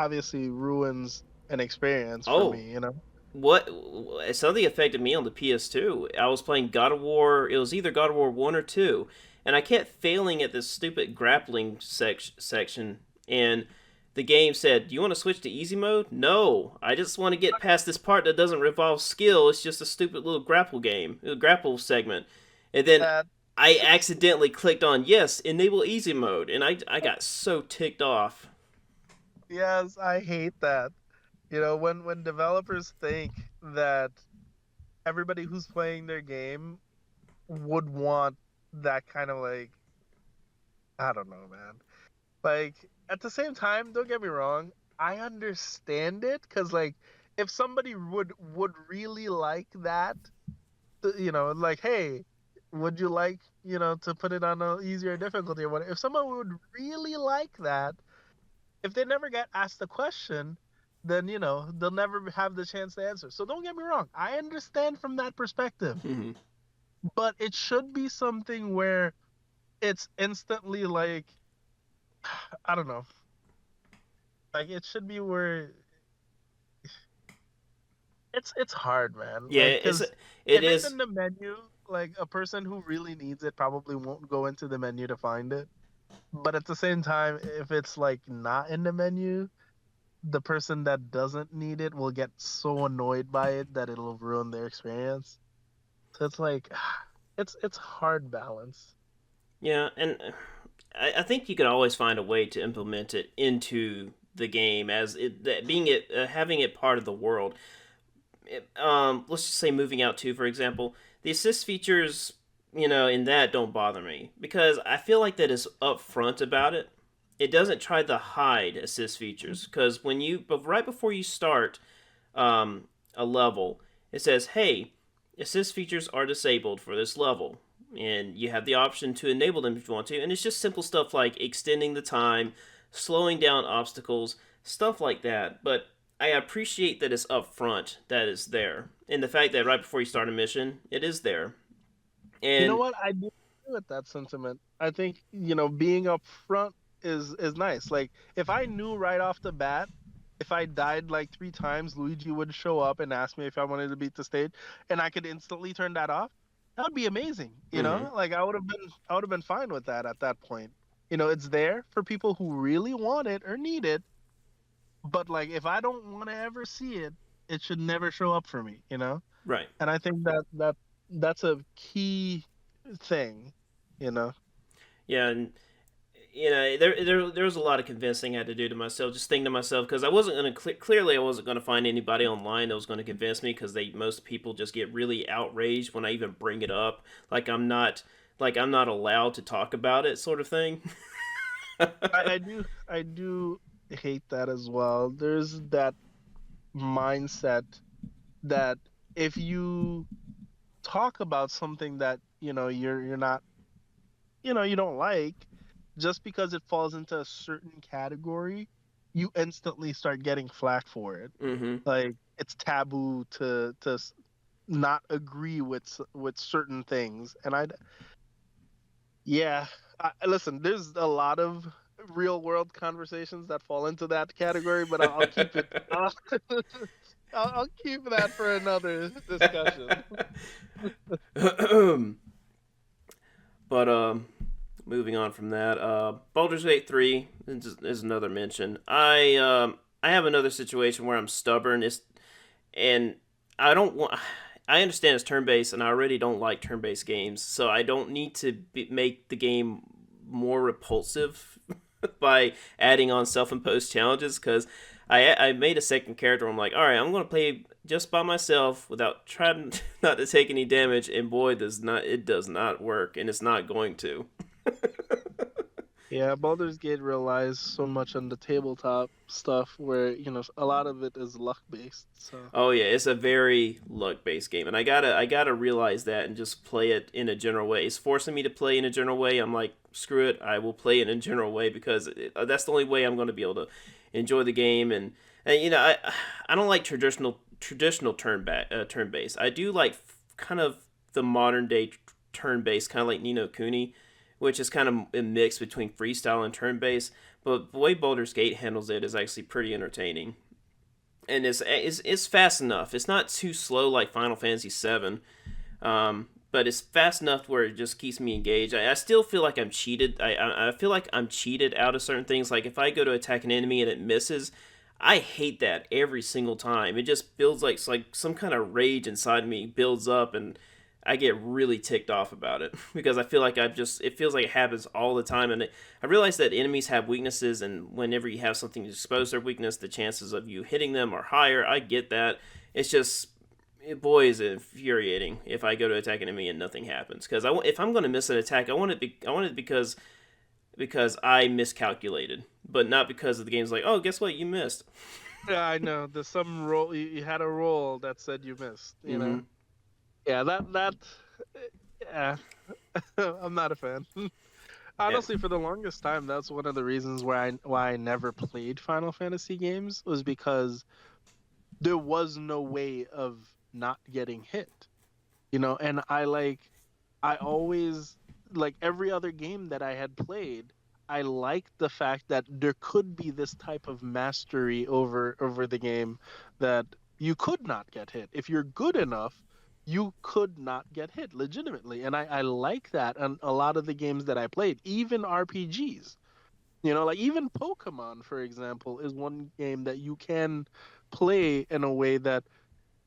obviously ruins an experience for Oh, me. what something affected me on the PS2. I was playing God of War. It was either God of War 1 or 2, and I kept failing at this stupid grappling section, and the game said, "Do you want to switch to easy mode?" No, I just want to get past this part that doesn't revolve skill. It's just a stupid little grapple game, a grapple segment. And then That I accidentally clicked on yes, enable easy mode, and I got so ticked off. Yes, I hate that. When developers think that everybody who's playing their game would want that kind of like, I don't know, man. Like at the same time, don't get me wrong, I understand it because like if somebody would really like that, like, hey, would you like, to put it on a easier difficulty or what? If someone would really like that, if they never get asked the question, then they'll never have the chance to answer. So don't get me wrong, I understand from that perspective, but it should be something where it's instantly like, I don't know, like it should be where it's hard, man. Yeah, Like, it's cause it if it's is. in the menu, like a person who really needs it probably won't go into the menu to find it. But at the same time, if it's like not in the menu, the person that doesn't need it will get so annoyed by it that it'll ruin their experience. So it's like it's hard balance. Yeah, and I think you could always find a way to implement it into the game as it that being it having it part of the world. Let's just say moving out to, for example, the assist features, in that don't bother me because I feel like that is upfront about it. It doesn't try to hide assist features because but right before you start a level, it says, "Hey, assist features are disabled for this level." And you have the option to enable them if you want to. And it's just simple stuff like extending the time, slowing down obstacles, stuff like that. But I appreciate that it's upfront, that it's there. And the fact that right before you start a mission, it is there. You know And what? I do agree with that sentiment. I think, being upfront is nice. Like if I knew right off the bat, if I died like 3 times, Luigi would show up and ask me if I wanted to beat the stage, and I could instantly turn that off. That would be amazing, mm-hmm, Like I would have been fine with that at that point. It's there for people who really want it or need it, but like if I don't want to ever see it, it should never show up for me. right. And I think that's a key thing, you know. Yeah, and there was a lot of convincing I had to do to myself, just thinking to myself because I wasn't going to clearly I wasn't going to find anybody online that was going to convince me because most people just get really outraged when I even bring it up, like I'm not allowed to talk about it, sort of thing. I do hate that as well. There's that mindset that if you talk about something that you're not you don't like, just because it falls into a certain category, you instantly start getting flack for it. Mm-hmm. Like it's taboo to not agree with with certain things, and yeah, listen, there's a lot of real world conversations that fall into that category, but I'll keep it. I'll keep that for another discussion. But moving on from that, Baldur's Gate 3 is another mention. I have another situation where I'm stubborn. And I don't want. I understand it's turn based, and I already don't like turn based games, so I don't need to make the game more repulsive by adding on self imposed challenges. Because I made a second character. Where I'm like, all right, I'm gonna play just by myself without trying not to take any damage, and boy, does not work, and it's not going to. Yeah, Baldur's Gate relies so much on the tabletop stuff where, a lot of it is luck based. So, Oh yeah, it's a very luck based game, and I gotta realize that and just play it in a general way. It's forcing me to play in a general way. I'm like, screw it, I will play it in a general way because that's the only way I'm going to be able to enjoy the game. And I don't like traditional turn based. I do like kind of the modern day turn based, kind of like Nino Kuni, which is kind of a mix between freestyle and turn based. But the way Baldur's Gate handles it is actually pretty entertaining and it's fast enough. It's not too slow like Final Fantasy VII, but it's fast enough where it just keeps me engaged. I still feel like I'm cheated. I feel like I'm cheated out of certain things. Like if I go to attack an enemy and it misses, I hate that every single time. It just builds like it's like some kind of rage inside me builds up, and I get really ticked off about it because I feel like it feels like it happens all the time. And I realize that enemies have weaknesses, and whenever you have something to expose their weakness, the chances of you hitting them are higher. I get that. It's just, boy, is it infuriating if I go to attack an enemy and nothing happens. Because if I'm going to miss an attack, I want it because I miscalculated, but not because of the game's like, oh, guess what, you missed. yeah, I know. There's some roll you had a roll that said you missed. Mm-hmm. Yeah, that yeah. I'm not a fan. Yeah. Honestly, for the longest time, that's one of the reasons why I never played Final Fantasy games was because there was no way of not getting hit. And I always like every other game that I had played, I liked the fact that there could be this type of mastery over the game that you could not get hit. If you're good enough, you could not get hit legitimately. And I like that. And a lot of the games that I played, even RPGs, like even Pokemon, for example, is one game that you can play in a way that,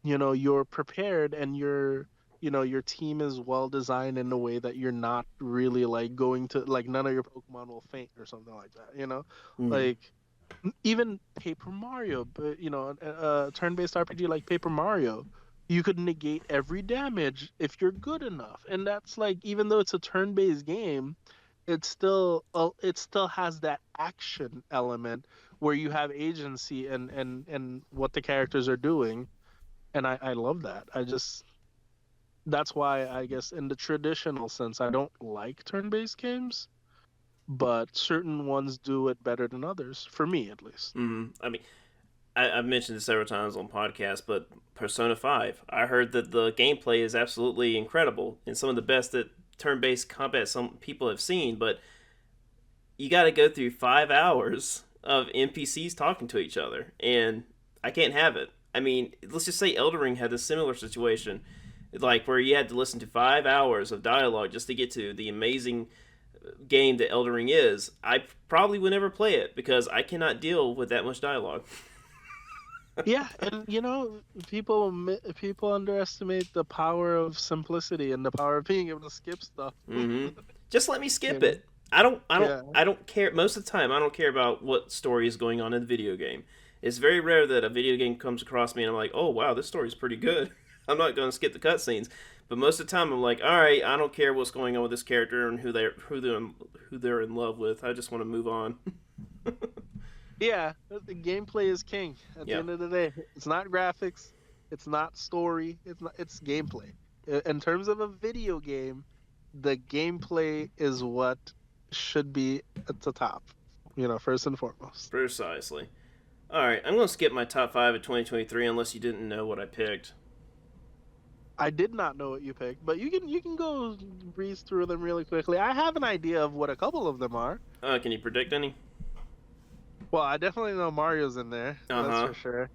you're prepared and your team is well designed in a way that you're not really like going to, like, none of your Pokemon will faint or something like that. Mm. Like even Paper Mario, but a turn-based RPG like Paper Mario, you could negate every damage if you're good enough. And that's like, even though it's a turn-based game, it still has that action element where you have agency and what the characters are doing. And I love that. That's why I guess in the traditional sense I don't like turn-based games, but certain ones do it better than others, for me at least. I mean, I've mentioned this several times on podcasts, but Persona 5, I heard that the gameplay is absolutely incredible and some of the best that turn-based combat some people have seen, but you got to go through 5 hours of NPCs talking to each other, and I can't have it. I mean, let's just say Elden Ring had a similar situation, like where you had to listen to 5 hours of dialogue just to get to the amazing game that Elden Ring is. I probably would never play it because I cannot deal with that much dialogue. Yeah, and people underestimate the power of simplicity and the power of being able to skip stuff. Just let me You skip know? it. I don't Yeah. I don't care most of the time. I don't care about what story is going on in the video game. It's very rare that a video game comes across me and I'm like, "Oh, wow, this story's pretty good." I'm not going to skip the cutscenes. But most of the time I'm like, "All right, I don't care what's going on with this character and who they're in love with. I just want to move on." Yeah, the gameplay is king at the Yeah. end of the day. It's not graphics, it's not story, it's gameplay. In terms of a video game, the gameplay is what should be at the top, first and foremost. Precisely. All right, I'm going to skip my top 5 of 2023 unless you didn't know what I picked. I did not know what you picked, but you can go breeze through them really quickly. I have an idea of what a couple of them are. Can you predict any? Well, I definitely know Mario's in there. That's Uh-huh. for sure.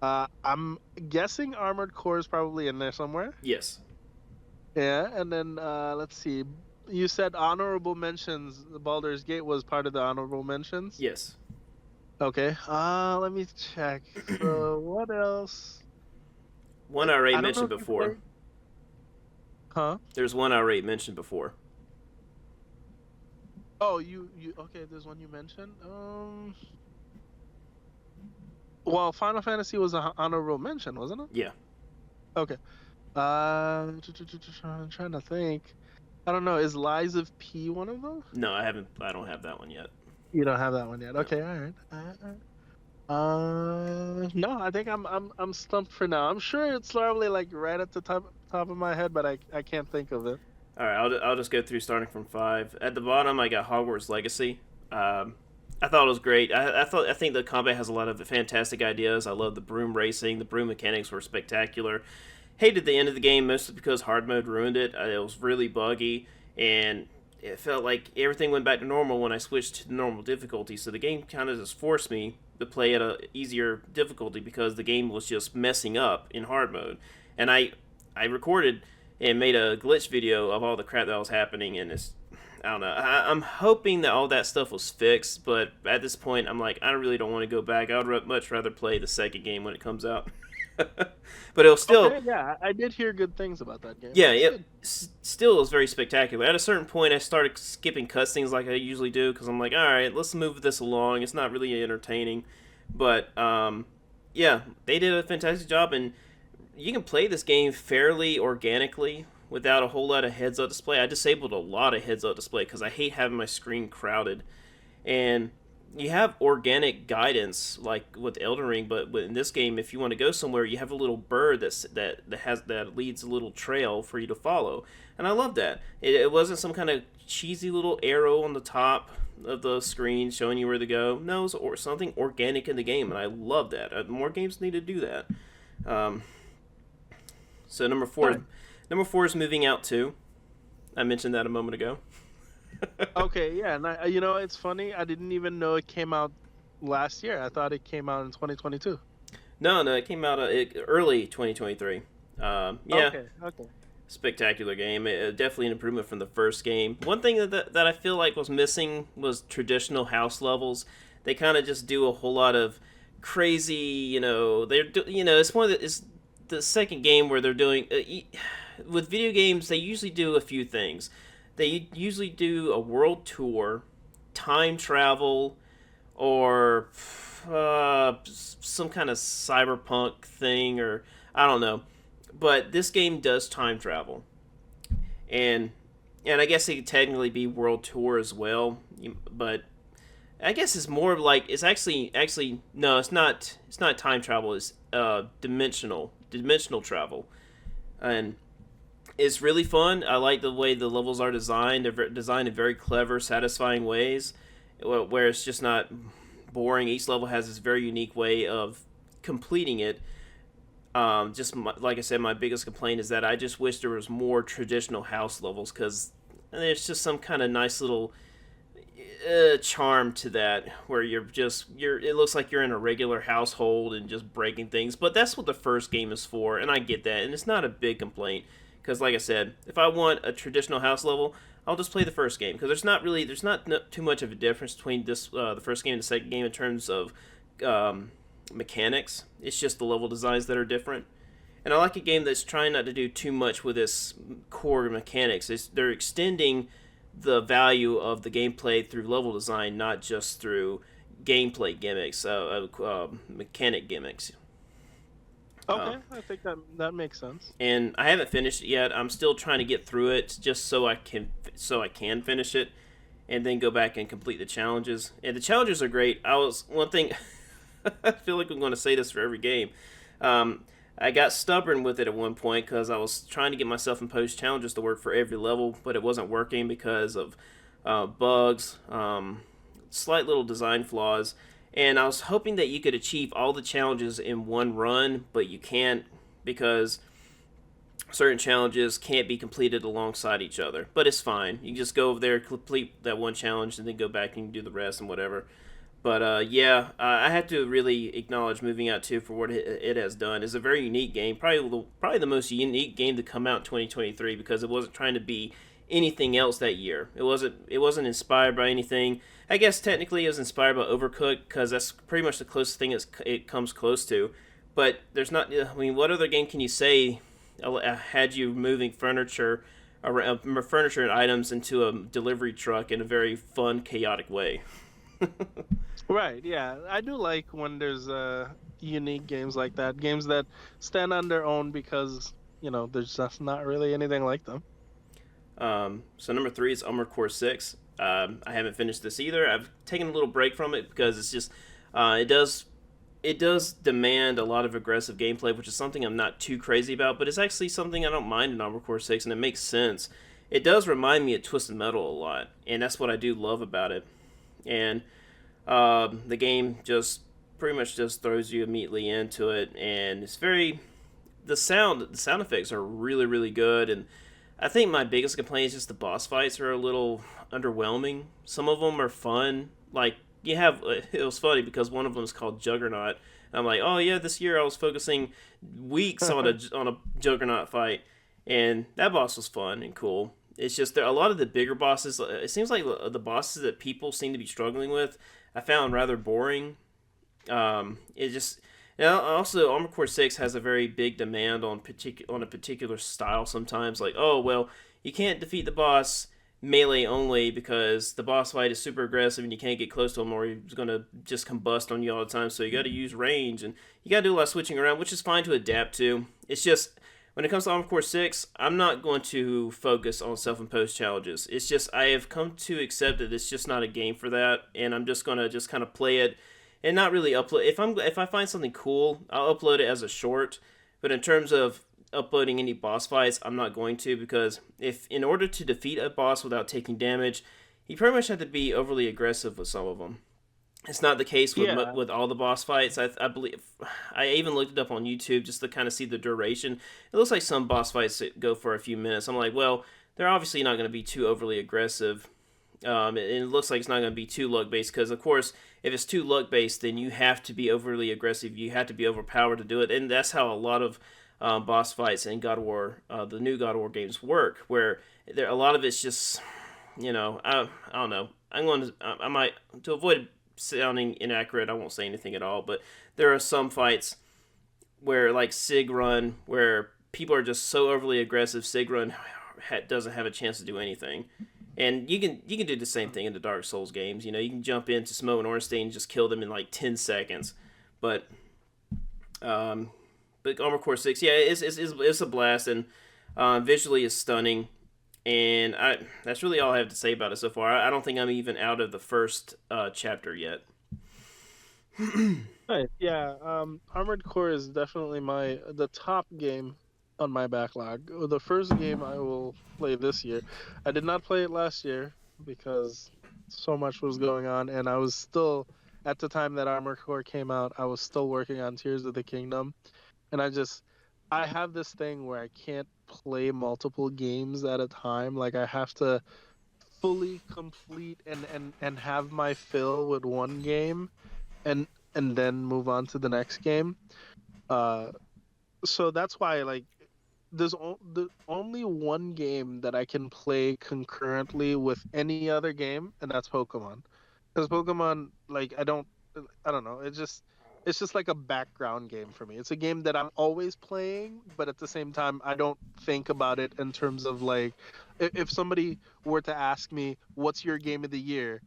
I'm guessing Armored Core is probably in there somewhere. Yes. Yeah, and then let's see. You said honorable mentions. Baldur's Gate was part of the honorable mentions. Yes. Okay. Let me check. So what else? One I already I don't know mentioned if you before. played. Huh? There's one I already mentioned before. Oh, you. Okay, there's one you mentioned. Well, Final Fantasy was an honorable mention, wasn't it? Yeah. Okay. I'm trying to think. I don't know. Is Lies of P one of them? No, I haven't. I don't have that one yet. You don't have that one yet. No. Okay, all right. No, I think I'm stumped for now. I'm sure it's probably like right at the top of my head, but I can't think of it. All right. I'll just go through starting from 5. At the bottom, I got Hogwarts Legacy. I thought it was great. I think the combat has a lot of fantastic ideas. I love the broom racing. The broom mechanics were spectacular. Hated the end of the game mostly because hard mode ruined it. It was really buggy, and it felt like everything went back to normal when I switched to normal difficulty. So the game kind of just forced me to play at a easier difficulty because the game was just messing up in hard mode. And I recorded and made a glitch video of all the crap that was happening, and I don't know. I'm hoping that all that stuff was fixed, but at this point, I'm like, I really don't want to go back. I would much rather play the second game when it comes out. But it was still, Okay, yeah, I did hear good things about that game. yeah, That's it good. still was very spectacular. At a certain point, I started skipping cutscenes like I usually do because I'm like, all right, let's move this along. It's not really entertaining, but yeah, they did a fantastic job, and you can play this game fairly organically without a whole lot of heads-up display. I disabled a lot of heads-up display because I hate having my screen crowded, and you have organic guidance like with Elden Ring, but in this game, if you want to go somewhere, you have a little bird that leads a little trail for you to follow, and I love that. It wasn't some kind of cheesy little arrow on the top of the screen showing you where to go. No, it was something organic in the game, and I love that. More games need to do that. Um, so Nice. number four is Moving Out 2. I mentioned that a moment ago. Okay, yeah, and it's funny. I didn't even know it came out last year. I thought it came out in 2022. No, it came out early 2023. Yeah, Okay, okay. spectacular game. Definitely an improvement from the first game. One thing that I feel like was missing was traditional house levels. They kind of just do a whole lot of crazy, it's it's the second game where they're doing with video games. They usually do a few things. They usually do a world tour, time travel, or some kind of cyberpunk thing, or I don't know. But this game does time travel, and I guess it could technically be world tour as well. But I guess it's more like it's actually no, it's not. It's not time travel. It's dimensional travel, and it's really fun. I like the way the levels are designed. They're designed in very clever, satisfying ways, where it's just not boring. Each level has this very unique way of completing it. Like I said, my biggest complaint is that I just wish there was more traditional house levels because there's just some kind of nice little charm to that where you're it looks like you're in a regular household and just breaking things. But that's what the first game is for, and I get that, and it's not a big complaint because, like I said, if I want a traditional house level, I'll just play the first game because there's not too much of a difference between the first game and the second game in terms of mechanics. It's just the level designs that are different. And I like a game that's trying not to do too much with its core mechanics. They're extending the value of the gameplay through level design, not just through gameplay gimmicks, mechanic gimmicks. Uh, Okay, I think that makes sense. and I haven't finished it yet. I'm still trying to get through it just so I can finish it, and then go back and complete the challenges. And the challenges are great. I was one thing. I feel like I'm going to say this for every game. I got stubborn with it at one point because I was trying to get my self-imposed challenges to work for every level, but it wasn't working because of bugs, slight little design flaws, and I was hoping that you could achieve all the challenges in one run, but you can't because certain challenges can't be completed alongside each other. But it's fine. You can just go over there, complete that one challenge, and then go back and do the rest and whatever. But yeah, I have to really acknowledge Moving Out 2 for what it has done. It's a very unique game, probably the most unique game to come out in 2023 because it wasn't trying to be anything else that year. It wasn't inspired by anything. I guess technically it was inspired by Overcooked because that's pretty much the closest thing it comes close to. But there's not. I mean, what other game can you say had you moving furniture and items into a delivery truck in a very fun, chaotic way? Right, yeah. I do like when there's unique games like that, games that stand on their own because, there's just not really anything like them. So number three is Armored Core 6. I haven't finished this either. I've taken a little break from it because it's just it does demand a lot of aggressive gameplay, which is something I'm not too crazy about, but it's actually something I don't mind in Armored Core 6, and it makes sense. It does remind me of Twisted Metal a lot, and that's what I do love about it. And the game just pretty much just throws you immediately into it, and it's very the sound effects are really really good. And I think my biggest complaint is just the boss fights are a little underwhelming. Some of them are fun, like you have. It was funny because one of them is called Juggernaut. And I'm like, oh yeah, this year I was focusing weeks on a Juggernaut fight, and that boss was fun and cool. It's just a lot of the bigger bosses. It seems like the bosses that people seem to be struggling with, I found rather boring. It just now also Armored Core 6 has a very big demand on a particular style sometimes. Like, oh well, you can't defeat the boss melee only because the boss fight is super aggressive and you can't get close to him or he's gonna just combust on you all the time. So you got to use range and you got to do a lot of switching around, which is fine to adapt to. It's just when it comes to Armored Core 6, I'm not going to focus on self-imposed challenges. It's just I have come to accept that it's just not a game for that, and I'm just gonna just kind of play it and not really upload. If I find something cool, I'll upload it as a short. But in terms of uploading any boss fights, I'm not going to because if in order to defeat a boss without taking damage, you pretty much have to be overly aggressive with some of them. It's not the case with Yeah. with all the boss fights. I believe I even looked it up on YouTube just to kind of see the duration. It looks like some boss fights go for a few minutes. I'm like, well, they're obviously not going to be too overly aggressive And it looks like it's not going to be too luck based because, of course, if it's too luck based, then you have to be overly aggressive. You have to be overpowered to do it, and that's how a lot of boss fights in God of War, the new God of War games work, where there a lot of it's just, I don't know. I might, to avoid sounding inaccurate, I won't say anything at all, but there are some fights where, like Sig Run, where people are just so overly aggressive, Sig Run doesn't have a chance to do anything. And you can do the same thing in the Dark Souls games. You can jump into Smoke and Ornstein and just kill them in like 10 seconds. But um, but Armored Core 6, yeah, it's a blast, and visually it's stunning. And that's really all I have to say about it so far. I don't think I'm even out of the first chapter yet. Right. Yeah. Armored Core is definitely the top game on my backlog. The first game I will play this year. I did not play it last year because so much was going on, and I was still at the time that Armored Core came out. I was still working on Tears of the Kingdom, and I have this thing where I can't play multiple games at a time. Like I have to fully complete and have my fill with one game and then move on to the next game. Uh, so that's why like the only one game that I can play concurrently with any other game, and that's Pokemon. Because Pokemon, like I don't know, it's just like a background game for me. It's a game that I'm always playing, but at the same time, I don't think about it in terms of like, if somebody were to ask me, "What's your game of the year?"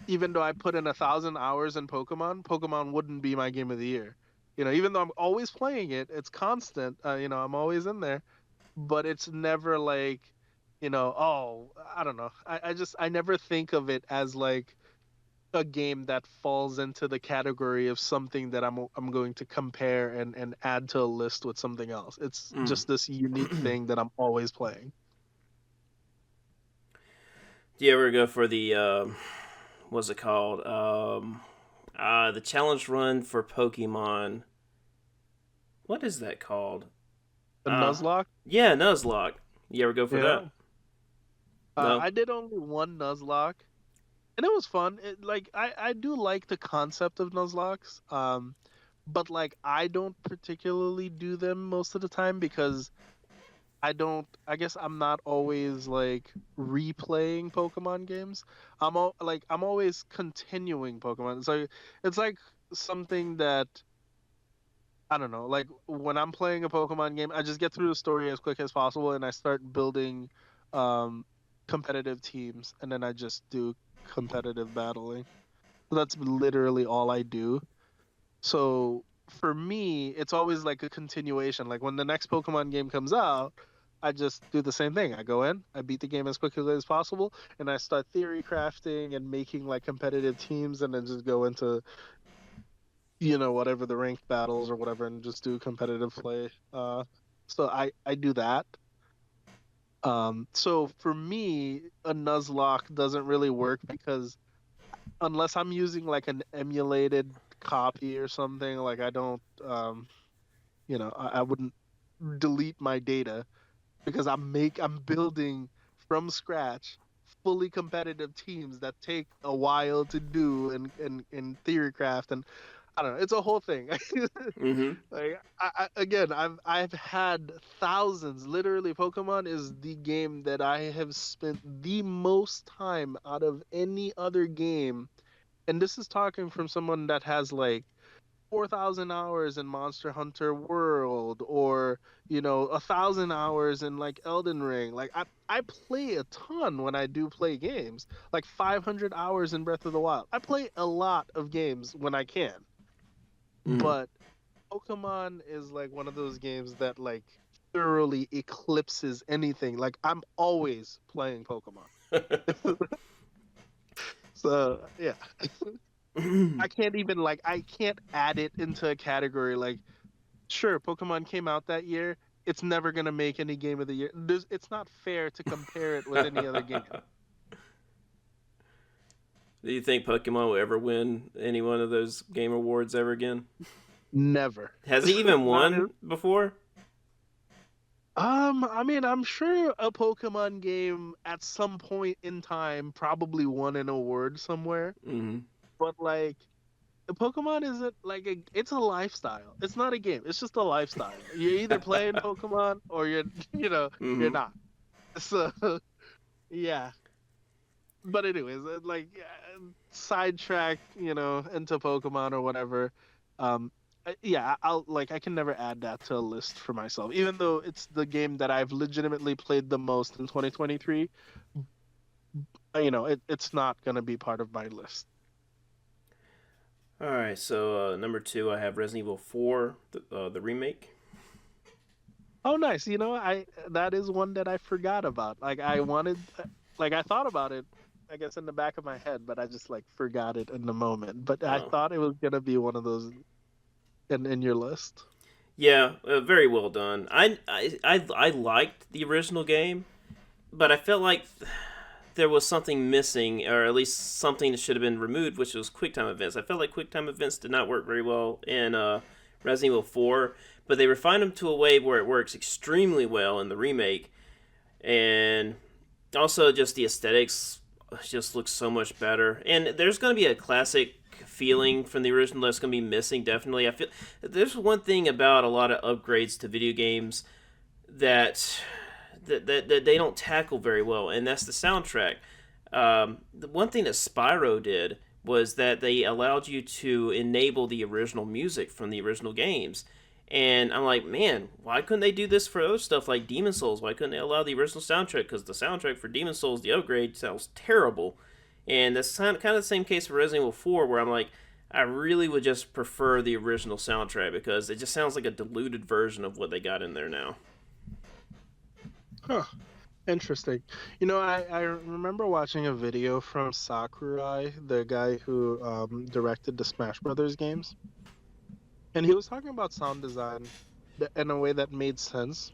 Even though I put in 1,000 hours in Pokemon, Pokemon wouldn't be my game of the year. Even though I'm always playing it, it's constant. I'm always in there, but it's never like, oh, I don't know. I never think of it as like a game that falls into the category of something that I'm going to compare and add to a list with something else. It's Mm. just this unique thing that I'm always playing. Do you ever go for the what's it called? The challenge run for Pokemon. What is that called? The Uh, Nuzlocke, yeah, Nuzlocke. You ever go for yeah. that? No. I did only one Nuzlocke, and it was fun. Like I do like the concept of Nuzlocks, but like I don't particularly do them most of the time because I don't. I guess I'm not always like replaying Pokemon games. I'm always continuing Pokemon. So it's like something that I don't know. Like when I'm playing a Pokemon game, I just get through the story as quick as possible, and I start building um, competitive teams, and then I just do competitive battling. So that's literally all I do. So for me, it's always like a continuation. Like when the next Pokemon game comes out, I just do the same thing. I go in, I beat the game as quickly as possible, and I start theory crafting and making like competitive teams, and then just go into whatever the ranked battles or whatever, and just do competitive play. So I do that. So for me, a Nuzlocke doesn't really work because unless I'm using like an emulated copy or something, like I don't I wouldn't delete my data because I'm building from scratch fully competitive teams that take a while to do and theorycraft, and I don't know, it's a whole thing. Mm-hmm. Like again, I've had thousands. Literally, Pokemon is the game that I have spent the most time out of any other game, and this is talking from someone that has like 4,000 hours in Monster Hunter World, or 1,000 hours in like Elden Ring. Like I play a ton when I do play games, like 500 hours in Breath of the Wild. I play a lot of games when I can, Mm-hmm. but Pokemon is like one of those games that like thoroughly eclipses anything. Like I'm always playing Pokemon. So yeah, I can't add it into a category like, sure, Pokemon came out that year. It's never gonna make any game of the year. It's not fair to compare it with any other game. Do you think Pokemon will ever win any one of those game awards ever again? Never. Has he even Not won before? I mean, I'm sure a Pokemon game at some point in time probably won an award somewhere, Mm-hmm. but like Pokemon isn't like it's a lifestyle. It's not a game. It's just a lifestyle. You're either playing Pokemon or you're you're Mm-hmm. not. So yeah. But anyways, sidetrack, into Pokemon or whatever. Um, yeah, I can never add that to a list for myself, even though it's the game that I've legitimately played the most in 2023. It's not gonna be part of my list. All right, so number two, I have Resident Evil 4, the remake. Oh, nice. I that is one that I forgot about. I thought about it, I guess in the back of my head, but I just like forgot it in the moment. But I Oh, thought it was gonna be one of those in your list. yeah, very well done. I liked the original game, but I felt like there was something missing, or at least something that should have been removed, which was QuickTime events. I felt like QuickTime events did not work very well in Resident Evil 4, but they refined them to a way where it works extremely well in the remake, and also just the aesthetics just looks so much better. And there's going to be a classic feeling from the original that's going to be missing. Definitely, I feel there's one thing about a lot of upgrades to video games that that they don't tackle very well, and that's the soundtrack. The one thing that Spyro did was that they allowed you to enable the original music from the original games. And I'm like, man, why couldn't they do this for other stuff like Demon Souls? Why couldn't they allow the original soundtrack? Because the soundtrack for Demon Souls, the upgrade, sounds terrible. And that's kind of the same case for Resident Evil 4, where I'm like, I really would just prefer the original soundtrack because it just sounds like a diluted version of what they got in there now. Huh. Interesting. I remember watching a video from Sakurai, the guy who directed the Smash Brothers games, and he was talking about sound design in a way that made sense.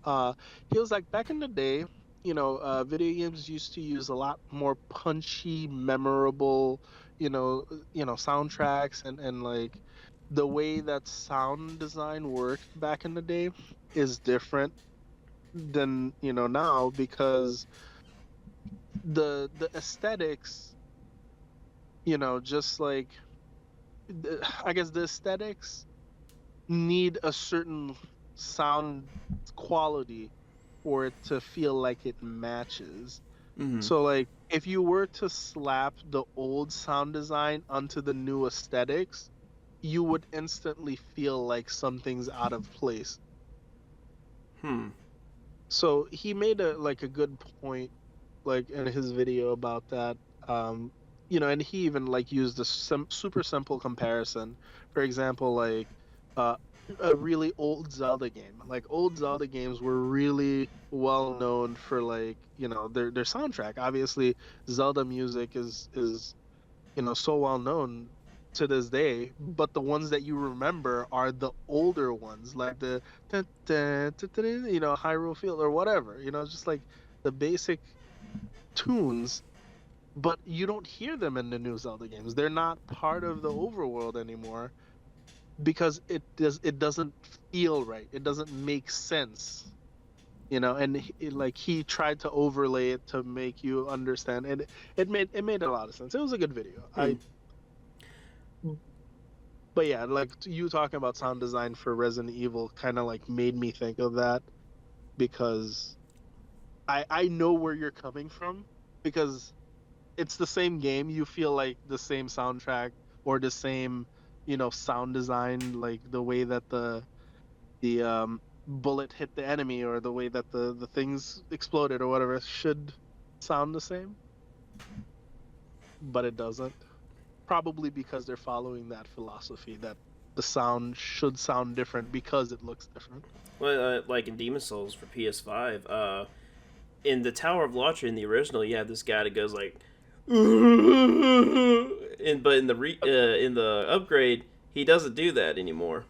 Uh, he was like, back in the day, video games used to use a lot more punchy, memorable, soundtracks, and like the way that sound design worked back in the day is different than now, because the aesthetics, just like I guess the aesthetics need a certain sound quality for it to feel like it matches. Mm-hmm. So like if you were to slap the old sound design onto the new aesthetics, you would instantly feel like something's out of place. Hmm. So he made a good point, like in his video about that. Um, and he even like used a super simple comparison. For example, like uh, a really old Zelda game. Like old Zelda games were really well known for like their soundtrack. Obviously, Zelda music is so well known to this day, but the ones that you remember are the older ones, like the dun, dun, dun, dun, dun, Hyrule Field or whatever, just like the basic tunes, but you don't hear them in the new Zelda games. They're not part of the overworld anymore because it doesn't feel right. It doesn't make sense. And like he tried to overlay it to make you understand, and it made a lot of sense. It was a good video. Hmm. But yeah, like you talking about sound design for Resident Evil kind of like made me think of that, because I know where you're coming from, because it's the same game. You feel like the same soundtrack or the same, sound design, like the way that the bullet hit the enemy, or the way that the things exploded or whatever should sound the same, but it doesn't. Probably because they're following that philosophy that the sound should sound different because it looks different. Well, like in Demon Souls for PS5, in the Tower of Laughter in the original, you have this guy that goes like, and but in the upgrade, he doesn't do that anymore.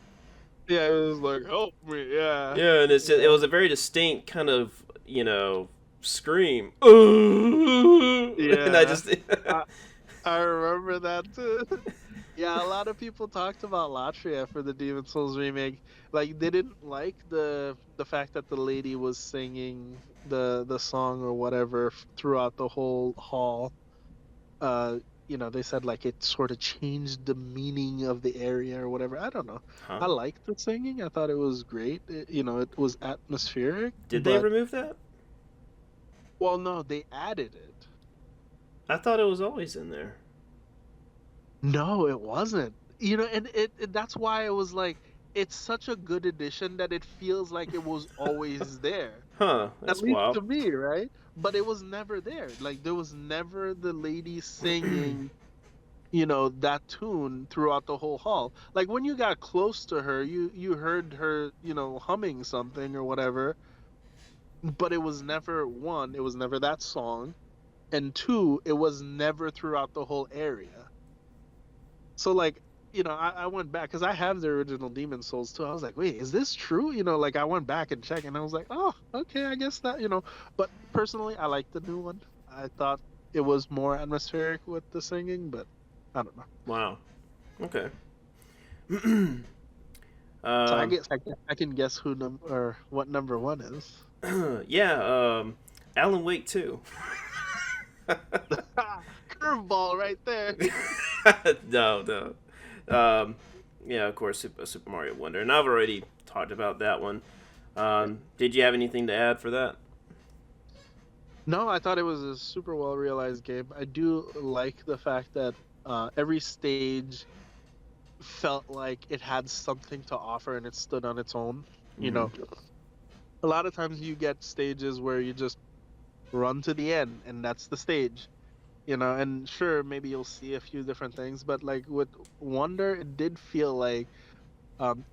Yeah, it was like, help me, yeah. Yeah, and it Yeah. was a very distinct kind of scream, and I Yeah. just I I remember that too. Yeah, a lot of people talked about Latria for the Demon Souls remake. Like they didn't like the fact that the lady was singing the song or whatever throughout the whole hall. They said like it sort of changed the meaning of the area or whatever. I don't know. Huh? I liked the singing. I thought it was great. It was atmospheric, Did they but remove that? well, no, they added it. I thought it was always in there. No, it wasn't. And that's why it was like it's such a good addition that it feels like it was always there. Huh? At That's least wild. to me, right? But it was never there. Like there was never the lady singing, that tune throughout the whole hall. Like when you got close to her, you heard her, humming something or whatever, but it was never one, it was never that song, and two, it was never throughout the whole area. So like, I went back because I have the original Demon Souls too. I was like, wait, is this true? Like I went back and checked, and I was like, oh, okay, I guess that. But personally, I like the new one. I thought it was more atmospheric with the singing, but I don't know. Wow. Okay. So I um, guess I can guess who or what number one is. yeah. Alan Wake 2. Curveball right there. No, no. Um, yeah, of course, Super Mario Wonder, and I've already talked about that one. Did you have anything to add for that? No, I thought it was a super well realized game. I do like the fact that every stage felt like it had something to offer and it stood on its own. You Mm-hmm. know, a lot of times you get stages where you just run to the end and that's the stage. And sure, maybe you'll see a few different things, but like with Wonder, it did feel like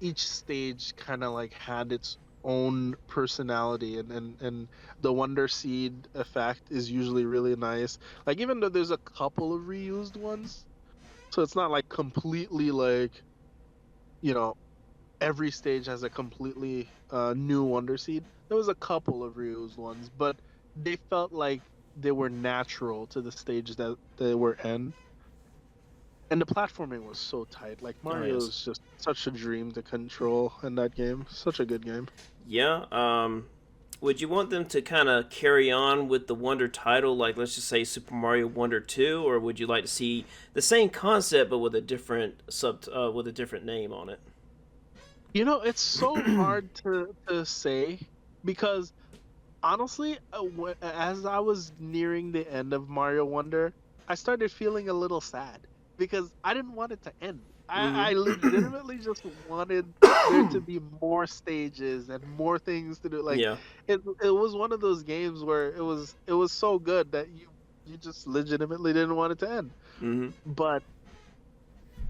each stage kind of like had its own personality, and the Wonder Seed effect is usually really nice. Like even though there's a couple of reused ones, so it's not like completely like, you know, every stage has a completely new Wonder Seed. There was a couple of reused ones, but they felt like they were natural to the stage that they were in. And the platforming was so tight. Like Oh Mario yes. is just such a dream to control in that game. Such a good game. Yeah. Would you want them to kind of carry on with the Wonder title, like let's just say Super Mario Wonder 2, or would you like to see the same concept but with a different with a different name on it? It's so hard to say because honestly, as I was nearing the end of Mario Wonder, I started feeling a little sad because I didn't want it to end. I Mm-hmm. legitimately just wanted there to be more stages and more things to do. Like Yeah. it was one of those games where it was so good that you just legitimately didn't want it to end. Mm-hmm. But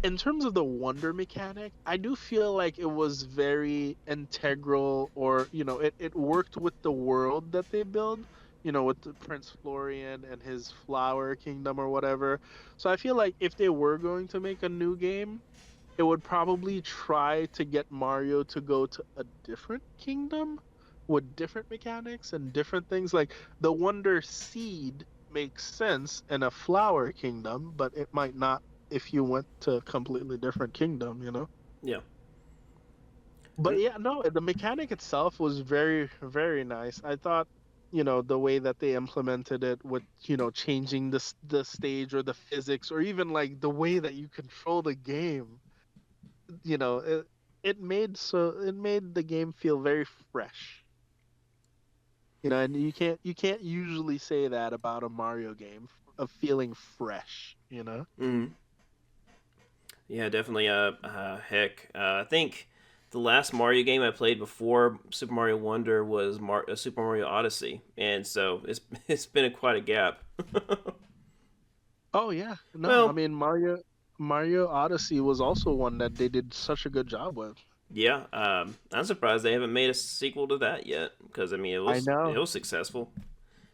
in terms of the wonder mechanic, I do feel like it was very integral, or it worked with the world that they build, with the Prince Florian and his flower kingdom or whatever. So I feel like if they were going to make a new game, it would probably try to get Mario to go to a different kingdom with different mechanics and different things. Like the Wonder Seed makes sense in a flower kingdom, but it might not if you went to a completely different kingdom. Yeah. But yeah, no, the mechanic itself was very, very nice. I thought, the way that they implemented it with, changing the stage or the physics or even like the way that you control the game, you know, it, it made the game feel very fresh. And you can't usually say that about a Mario game of feeling fresh. Mm-hmm. Yeah, definitely. Heck, I think the last Mario game I played before Super Mario Wonder was Super Mario Odyssey, and so it's it's been quite a gap. Oh yeah. No, I Well, mean Mario Odyssey was also one that they did such a good job with. yeah, I'm surprised they haven't made a sequel to that yet because I mean I it know. was successful.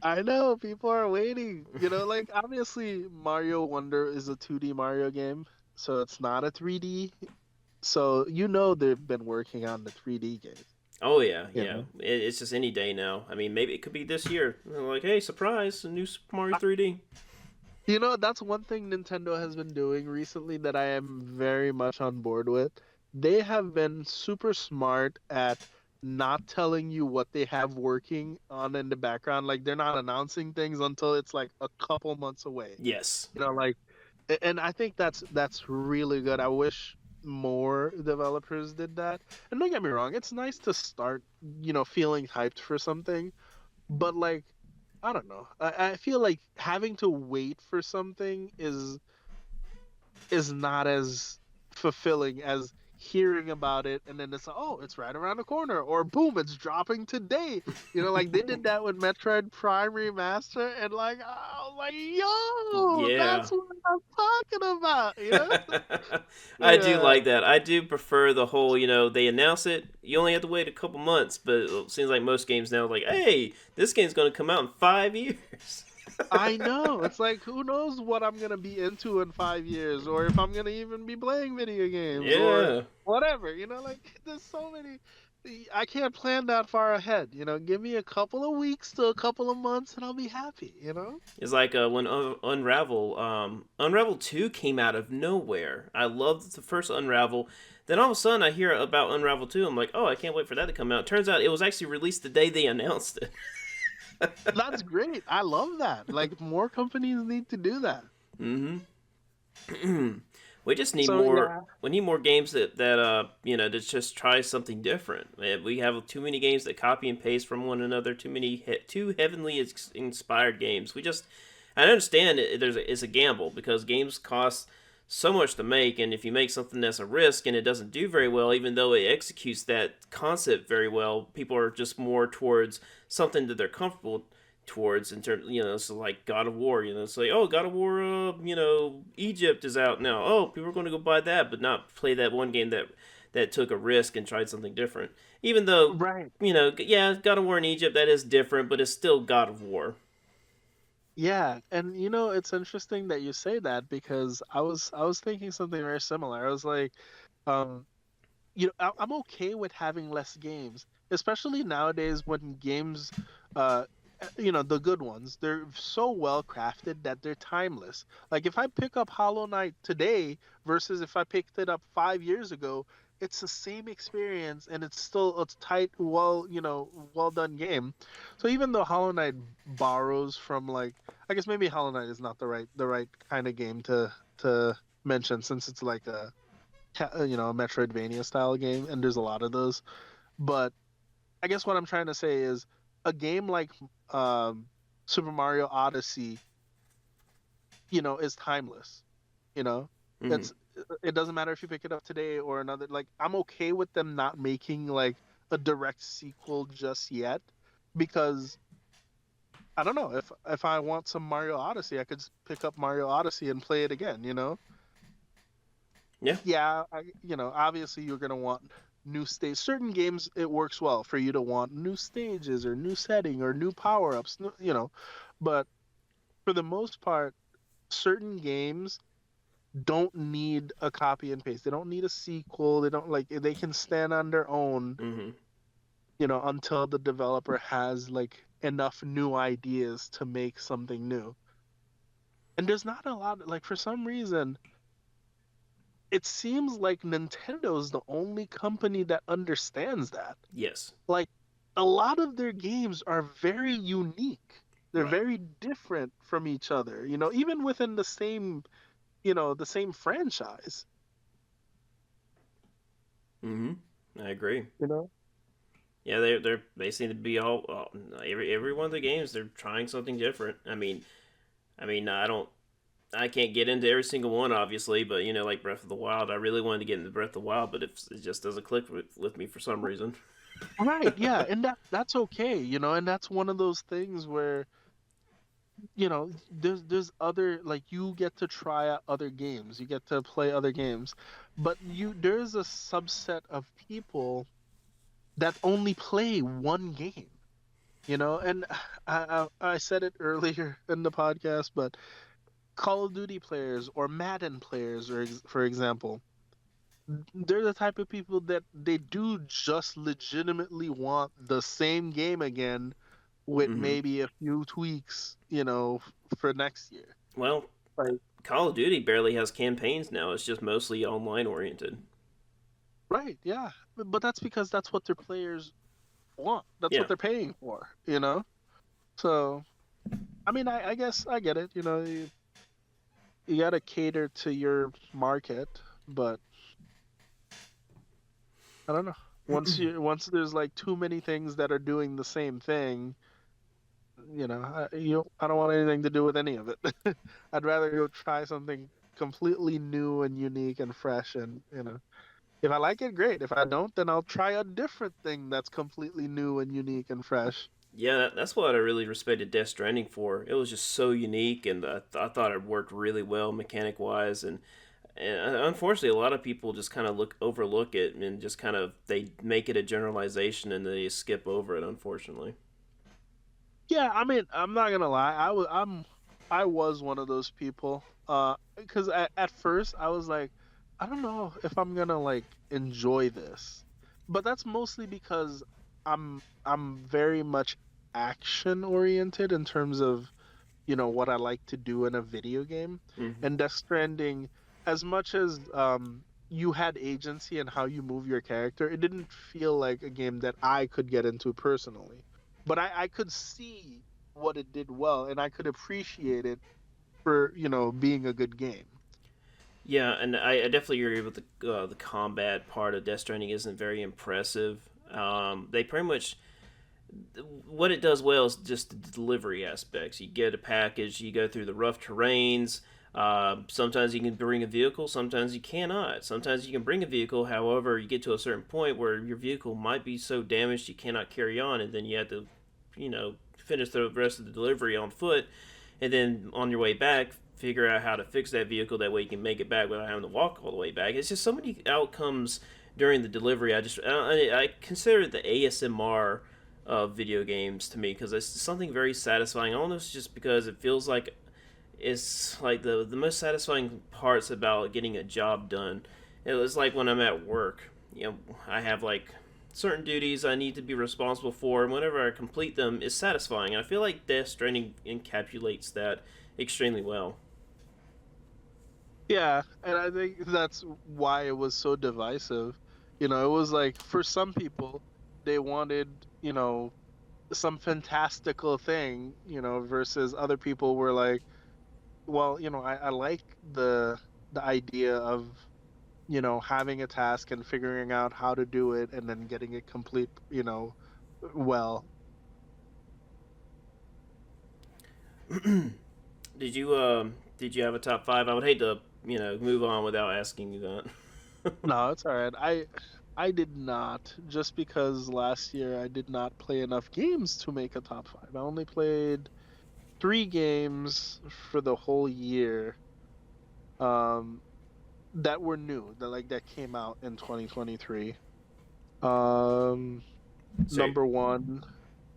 I know people are waiting. Like obviously Mario Wonder is a 2D Mario game, so it's not a 3D. So they've been working on the 3D game, Oh yeah, you yeah. know. It's just any day now. I mean, maybe it could be this year. Like, hey, surprise, a new Super Mario 3D. You know, that's one thing Nintendo has been doing recently that I am very much on board with. They have been super smart at not telling you what they have working on in the background. Like they're not announcing things until it's like a couple months away. Yes. You know, like and I think that's really good. I wish more developers did that. And don't get me wrong, it's nice to start, feeling hyped for something, but like I don't know. I feel like having to wait for something is not as fulfilling as hearing about it and then it's like, oh, it's right around the corner, or boom, it's dropping today. Like they did that with Metroid Prime Remaster, and like I was like, yo, Yeah. that's what I'm talking about. I do Yeah, like that. I do prefer the whole, they announce it, you only have to wait a couple months, but it seems like most games now, like, hey, this game's going to come out in 5 years. I know. It's like who knows what I'm gonna be into in 5 years, or if I'm gonna even be playing video games, or Yeah. whatever. Like there's so many. I can't plan that far ahead. Give me a couple of weeks to a couple of months, and I'll be happy. It's like when Unravel 2 came out of nowhere. I loved the first Unravel. Then all of a sudden I hear about Unravel 2. I'm like, oh, I can't wait for that to come out. Turns out it was actually released the day they announced it. That's great. I love that. Like more companies need to do that. Mm-hmm. We just need So more. yeah. We need more games that just try something different. We have too many games that copy and paste from one another. Too heavily inspired games. I understand it's a gamble because games cost so much to make, and if you make something that's a risk and it doesn't do very well, even though it executes that concept very well, people are just more towards something that they're comfortable towards in terms, so like God of War, it's like, oh, God of War, Egypt is out now. Oh, people are going to go buy that, but not play that one game that took a risk and tried something different. Even though, Right. yeah, God of War in Egypt, that is different, but it's still God of War. Yeah, and it's interesting that you say that because I was thinking something very similar. I was like, um, I'm okay with having less games, especially nowadays when games, uh, the good ones, they're so well crafted that they're timeless. Like if I pick up Hollow Knight today versus if I picked it up 5 years ago, it's the same experience and it's still a tight, well done game. So even though Hollow Knight borrows from like, I guess maybe Hollow Knight is not the right kind of game to mention since it's like a Metroidvania style game, and there's a lot of those. But I guess what I'm trying to say is a game like um, Super Mario Odyssey, is timeless. You know, Hmm. it's it doesn't matter if you pick it up today or another. Like I'm okay with them not making like a direct sequel just yet because I don't know if I want some Mario Odyssey, I could just pick up Mario Odyssey and play it again. Yeah. Yeah, obviously you're gonna want new stage. Certain games it works well for you to want new stages or new setting or new power ups. But for the most part, certain games don't need a copy and paste. They don't need a sequel. They don't like they can stand on their own. Hmm. Until the developer has like enough new ideas to make something new. And there's not a lot like for some reason it seems like Nintendo's the only company that understands that. Yes. Like a lot of their games are very unique. They're Right. very different from each other, even within the same franchise, Hmm. I agree. you know? Yeah, they seem to be every one of the games they're trying something different. I can't get into every single one obviously, but like Breath of the Wild, I really wanted to get into Breath of the Wild, but it just doesn't click with me for some reason. Right, yeah, and that's okay, and that's one of those things where, there's other like you get to try out other games, you get to play other games, but there's a subset of people that only play one game. And I said it earlier in the podcast, but Call of Duty players or Madden players, or for example, they're the type of people that they do just legitimately want the same game again with Hmm. maybe a few tweaks, for next year. Well, Like, Call of Duty barely has campaigns now. It's just mostly online oriented. right, yeah, but that's because that's what their players want. That's Yeah. what they're paying for, you know. So, I mean, I guess I get it. You got to cater to your market, but I don't know. Once there's like too many things that are doing the same thing, I don't want anything to do with any of it. I'd rather go try something completely new and unique and fresh, and if I like it, great. If I don't, then I'll try a different thing that's completely new and unique and fresh. Yeah, that's what I really respected Death Stranding for. It was just so unique, and I thought it worked really well mechanic wise. And unfortunately, a lot of people just kind of overlook it and just kind of they make it a generalization and they skip over it. Unfortunately. Yeah, I mean, I'm not gonna lie. I was one of those people. Because at first I was like, I don't know if I'm gonna like enjoy this, but that's mostly because I'm very much action oriented in terms of what I like to do in a video game. Hmm. And Death Stranding, as much as you had agency in how you move your character, it didn't feel like a game that I could get into personally. But I could see what it did well, and I could appreciate it for being a good game. Yeah, and I definitely agree with the combat part of Death Stranding isn't very impressive. They pretty much what it does well is just the delivery aspects. You get a package, you go through the rough terrains. Sometimes you can bring a vehicle, sometimes you cannot. Sometimes you can bring a vehicle, however, you get to a certain point where your vehicle might be so damaged you cannot carry on, and then you have to, finish the rest of the delivery on foot, and then on your way back, figure out how to fix that vehicle. That way you can make it back without having to walk all the way back. It's just so many outcomes during the delivery. I consider the ASMR of video games to me because it's something very satisfying. I don't know if it's just because it feels like it's like the most satisfying parts about getting a job done. It was like when I'm at work. I have like certain duties I need to be responsible for, and whenever I complete them, it's satisfying. I feel like Death Stranding encapsulates that extremely well. Yeah, and I think that's why it was so divisive. It was like for some people, they wanted, some fantastical thing, versus other people were like, well, I like the idea of, having a task and figuring out how to do it and then getting it complete, well. Did you have a top five? I would hate to move on without asking you that. No, it's all right. I did not, just because last year I did not play enough games to make a top five. I only played 3 games for the whole year, um, that were new, that came out in 2023. Um, So Number one,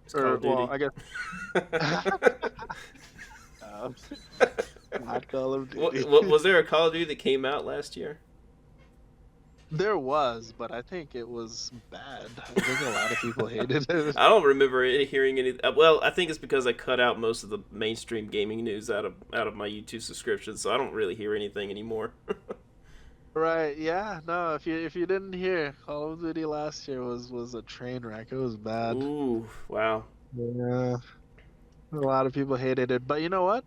it's Call or of well, Duty. I guess um, not Call of Duty. Was there a Call of Duty that came out last year? There was, but I think it was bad. I think a lot of people hated it. I don't remember hearing any. Well, I think it's because I cut out most of the mainstream gaming news out of my YouTube subscription, so I don't really hear anything anymore. Right, yeah, no, if you didn't hear, Call of Duty last year was a train wreck. It was bad. Ooh, wow. Yeah, a lot of people hated it, but you know what?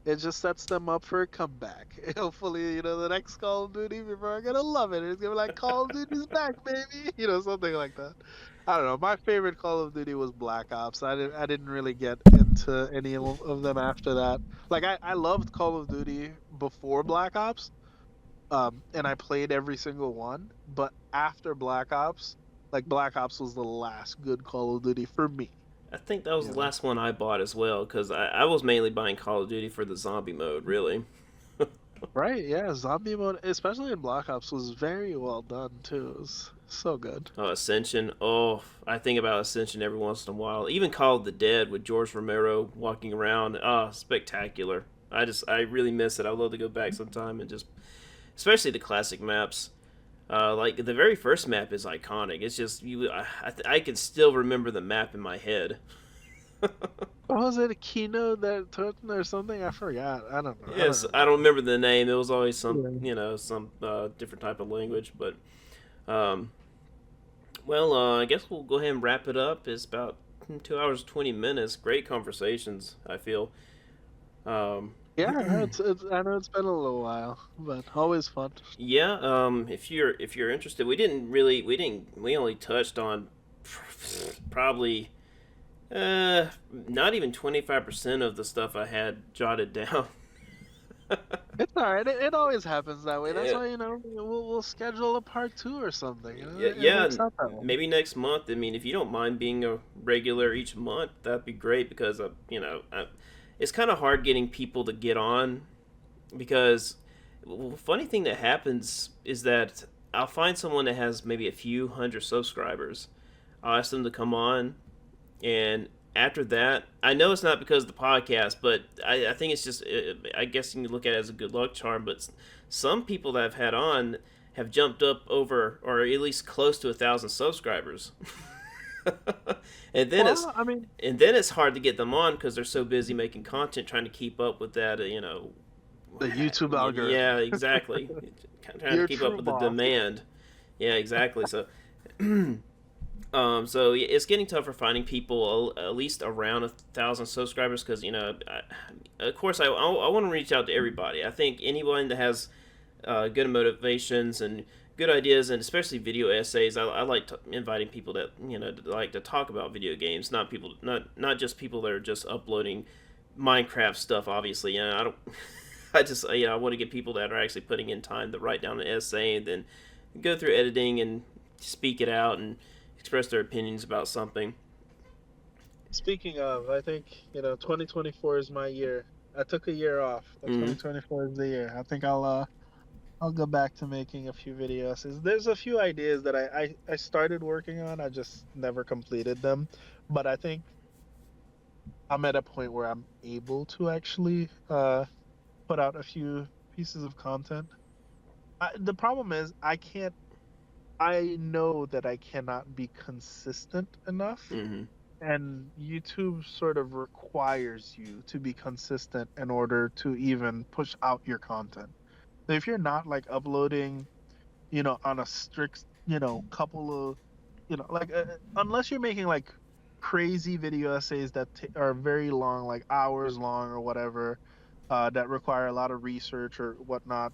It just sets them up for a comeback. Hopefully, the next Call of Duty, people are gonna love it. It's gonna be like Call of Duty's back, baby. Something like that. I don't know. My favorite Call of Duty was Black Ops. I didn't really get into any of them after that. Like I loved Call of Duty before Black Ops, and I played every single one. But after Black Ops, like Black Ops was the last good Call of Duty for me. I think that was You the know. last one I bought as well because I was mainly buying Call of Duty for the zombie mode, really. Right, yeah, zombie mode, especially in Black Ops, was very well done too. It was so good. Oh, Ascension. Oh, I think about Ascension every once in a while. Even Call of the Dead with George Romero walking around. Ah, spectacular. I really miss it. I'd love to go back sometime and just, especially the classic maps. Like the very first map is iconic. It's just I can still remember the map in my head. What was it, a keynote that Toten or something? I forgot. I don't know. I don't Yes, I don't remember. remember the name. It was always some, Yeah. some different type of language. But um, well, I guess we'll go ahead and wrap it up. It's about 2 hours 20 minutes. Great conversations. I feel. Um, Yeah, it's I know it's been a little while, but always fun. yeah. If you're interested, we only touched on probably not even 25% of the stuff I had jotted down. It's all right. It always happens that way. That's Yeah, why, we'll schedule a part two or something. yeah, It yeah. works out that way. Maybe next month. I mean, if you don't mind being a regular each month, that'd be great because it's kind of hard getting people to get on because funny thing that happens is that I'll find someone that has maybe a few hundred subscribers. I'll ask them to come on, and after that, I know it's not because of the podcast, but I think it's just, I guess you can look at it as a good luck charm. But some people that I've had on have jumped up over, or at least close to 1,000 subscribers. and then it's Well, I mean, and then it's hard to get them on because they're so busy making content, trying to keep up with that. the YouTube Yeah, algorithm. exactly. Trying to Your keep up true with the boss. demand. Yeah, exactly. So, so yeah, it's getting tougher finding people at least around 1,000 subscribers because of course, I want to reach out to everybody. I think anyone that has good motivations and good ideas, and especially video essays. I like inviting people that like to talk about video games, not just people that are just uploading Minecraft stuff. Obviously, I don't. I just I want to get people that are actually putting in time to write down an essay and then go through editing and speak it out and express their opinions about something. Speaking of, I think, 2024 is my year. I took a year off, but Mm-hmm. 2024 is the year. I think I'll go back to making a few video essays. There's a few ideas that I started working on. I just never completed them. But I think I'm at a point where I'm able to actually put out a few pieces of content. The problem is I know that I cannot be consistent enough, Mm-hmm. and YouTube sort of requires you to be consistent in order to even push out your content. So if you're not like uploading, on a strict, couple of, like unless you're making like crazy video essays that are very long, like hours long or whatever, that require a lot of research or whatnot.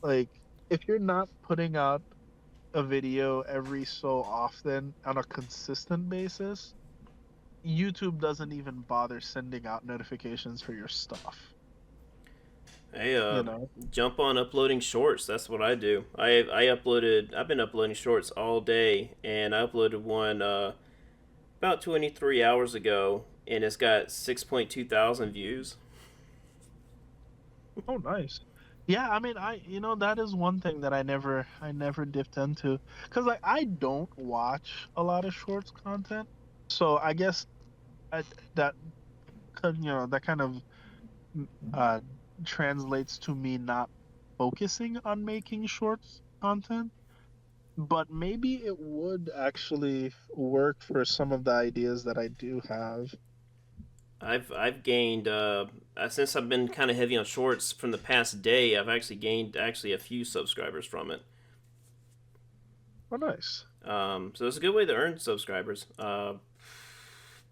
Like if you're not putting out a video every so often on a consistent basis, YouTube doesn't even bother sending out notifications for your stuff, Hey, you know? jump on uploading shorts. That's what I do. I uploaded. I've been uploading shorts all day, and I uploaded one about 23 hours ago, and it's got 6.2 thousand views. Oh, nice. Yeah, I mean, that is one thing that I never dipped into, because like I don't watch a lot of shorts content, so I guess I, that that kind of uh translates to me not focusing on making shorts content. But maybe it would actually work for some of the ideas that I do have. I've gained since I've been kind of heavy on shorts from the past day. I've actually gained a few subscribers from it. Oh, nice. So it's a good way to earn subscribers.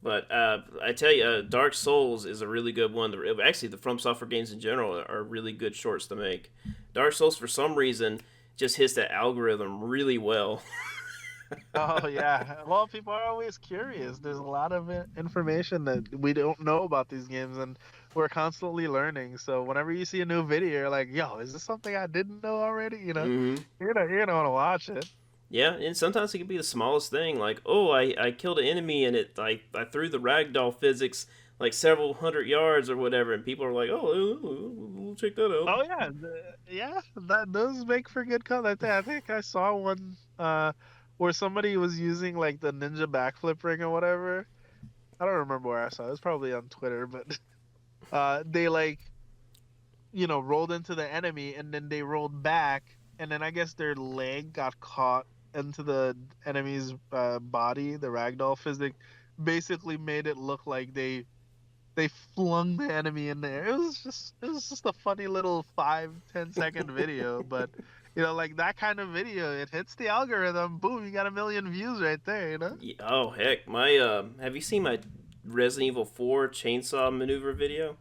But I tell you, Dark Souls is a really good one. Actually, the From Software games in general are really good shorts to make. Dark Souls, for some reason, just hits that algorithm really well. Oh, yeah. Well, people are always curious. There's a lot of information that we don't know about these games, and we're constantly learning. So whenever you see a new video, you're like, "Yo, is this something I didn't know already?" hmm You're gonna want to watch it. Yeah, and sometimes it can be the smallest thing, like, oh, I killed an enemy and I threw the ragdoll physics like several hundred yards or whatever, and people are like, oh, we'll check that out. Oh yeah, yeah, that does make for good content. I think I saw one where somebody was using like the ninja backflip ring or whatever. I don't remember where I saw it. It was probably on Twitter, but they like, rolled into the enemy and then they rolled back, and then I guess their leg got caught into the enemy's body. The ragdoll physics basically made it look like they they flung the enemy in there. It was just a funny little 5-10 second video, but like that kind of video, it hits the algorithm. Boom, you got 1 million views right there. Oh heck, my have you seen my Resident Evil 4 chainsaw maneuver video?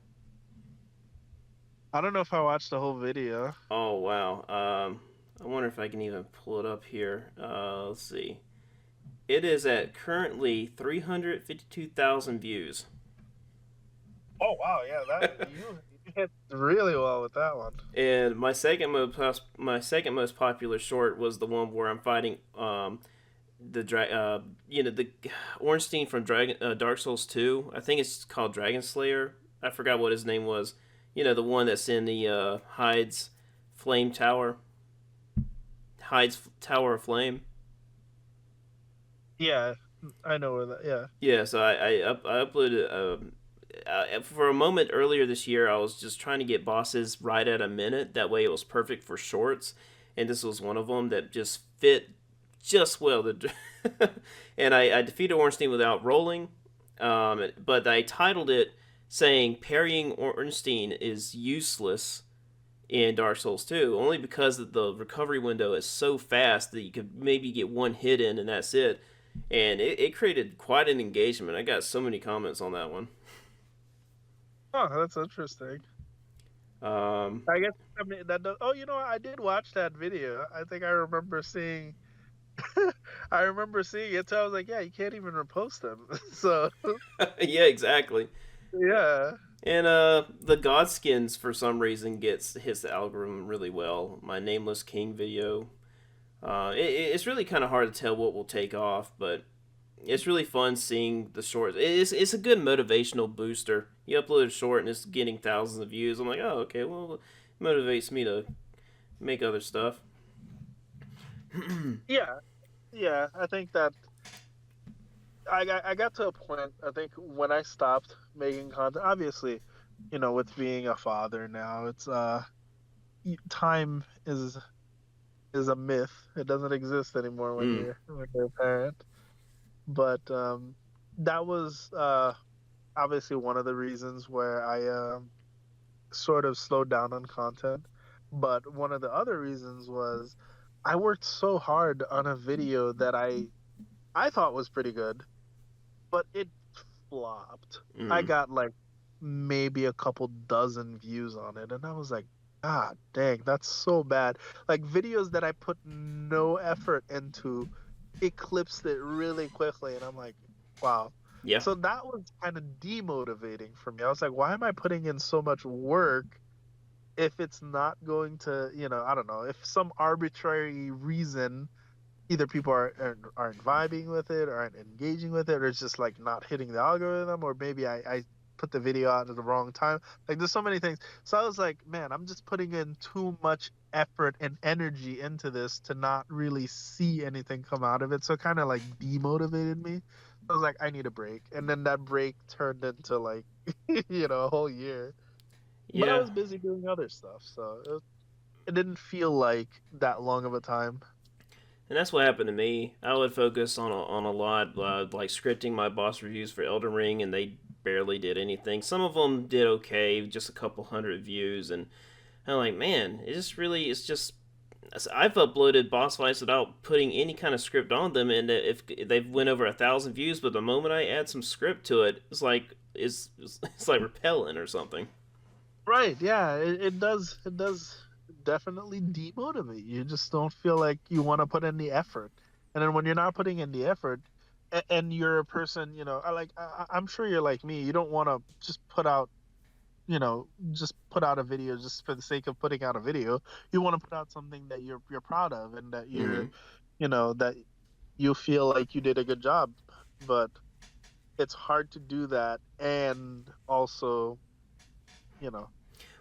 I don't know if I watched the whole video. Oh wow. I wonder if I can even pull it up here. Let's see. It is at currently 352,000 views. Oh wow, yeah, that you hit really well with that one. And my second most popular short was the one where I'm fighting the Ornstein from Dark Souls 2. I think it's called Dragon Slayer. I forgot what his name was. The one that's in the Flame Tower. Hyde's Tower of Flame. Yeah, I know where that. Yeah. Yeah, so I uploaded for a moment earlier this year. I was just trying to get bosses right at a minute. That way, it was perfect for shorts, and this was one of them that just fit just well. And I defeated Ornstein without rolling, but I titled it saying parrying Ornstein is useless in Dark Souls 2, only because the recovery window is so fast that you could maybe get one hit in and that's it. And it created quite an engagement. I got so many comments on that one. Oh, that's interesting. I guess I mean that. Oh, I did watch that video. I think I remember seeing. I remember seeing it. So I was like, yeah, you can't even repost them. So Yeah, exactly. yeah. And the Godskins for some reason hits the algorithm really well. My Nameless King video. It's really kind of hard to tell what will take off, but it's really fun seeing the shorts. It's a good motivational booster. You upload a short and it's getting thousands of views. I'm like, oh, okay, well, it motivates me to make other stuff. Yeah, yeah. I think that I got to a point. I think when I stopped making content, obviously, with being a father now, it's time is a myth. It doesn't exist anymore when you're a parent. But that was obviously one of the reasons where I sort of slowed down on content. But one of the other reasons was I worked so hard on a video that I thought was pretty good, but it flopped. I got like maybe a couple dozen views on it, and I was like, ah, dang, that's so bad. Like videos that I put no effort into eclipsed it really quickly, and I'm like, wow. Yeah. So that was kind of demotivating for me. I was like, why am I putting in so much work if it's not going to, I don't know, if some arbitrary reason either people aren't vibing with it or aren't engaging with it, or it's just like not hitting the algorithm, or maybe I put the video out at the wrong time. Like there's so many things. So I was like, man, I'm just putting in too much effort and energy into this to not really see anything come out of it. So it kind of like demotivated me. I was like, I need a break. And then that break turned into like, a whole year. But I Yeah. was busy doing other stuff. So it didn't feel like that long of a time. And that's what happened to me. I would focus on a lot, like scripting my boss reviews for Elden Ring, and they barely did anything. Some of them did okay, just a couple hundred views, and I'm like, man, it's just. I've uploaded boss fights without putting any kind of script on them, and if they've went over 1,000 views, but the moment I add some script to it, it's like repellent or something. Right, yeah, it does definitely demotivate you. You just don't feel like you want to put in the effort. And then when you're not putting in the effort, and you're a person, I'm sure you're like me. You don't want to just put out a video just for the sake of putting out a video. You want to put out something that you're proud of, and that Mm-hmm. that you feel like you did a good job. But it's hard to do that and also, hit the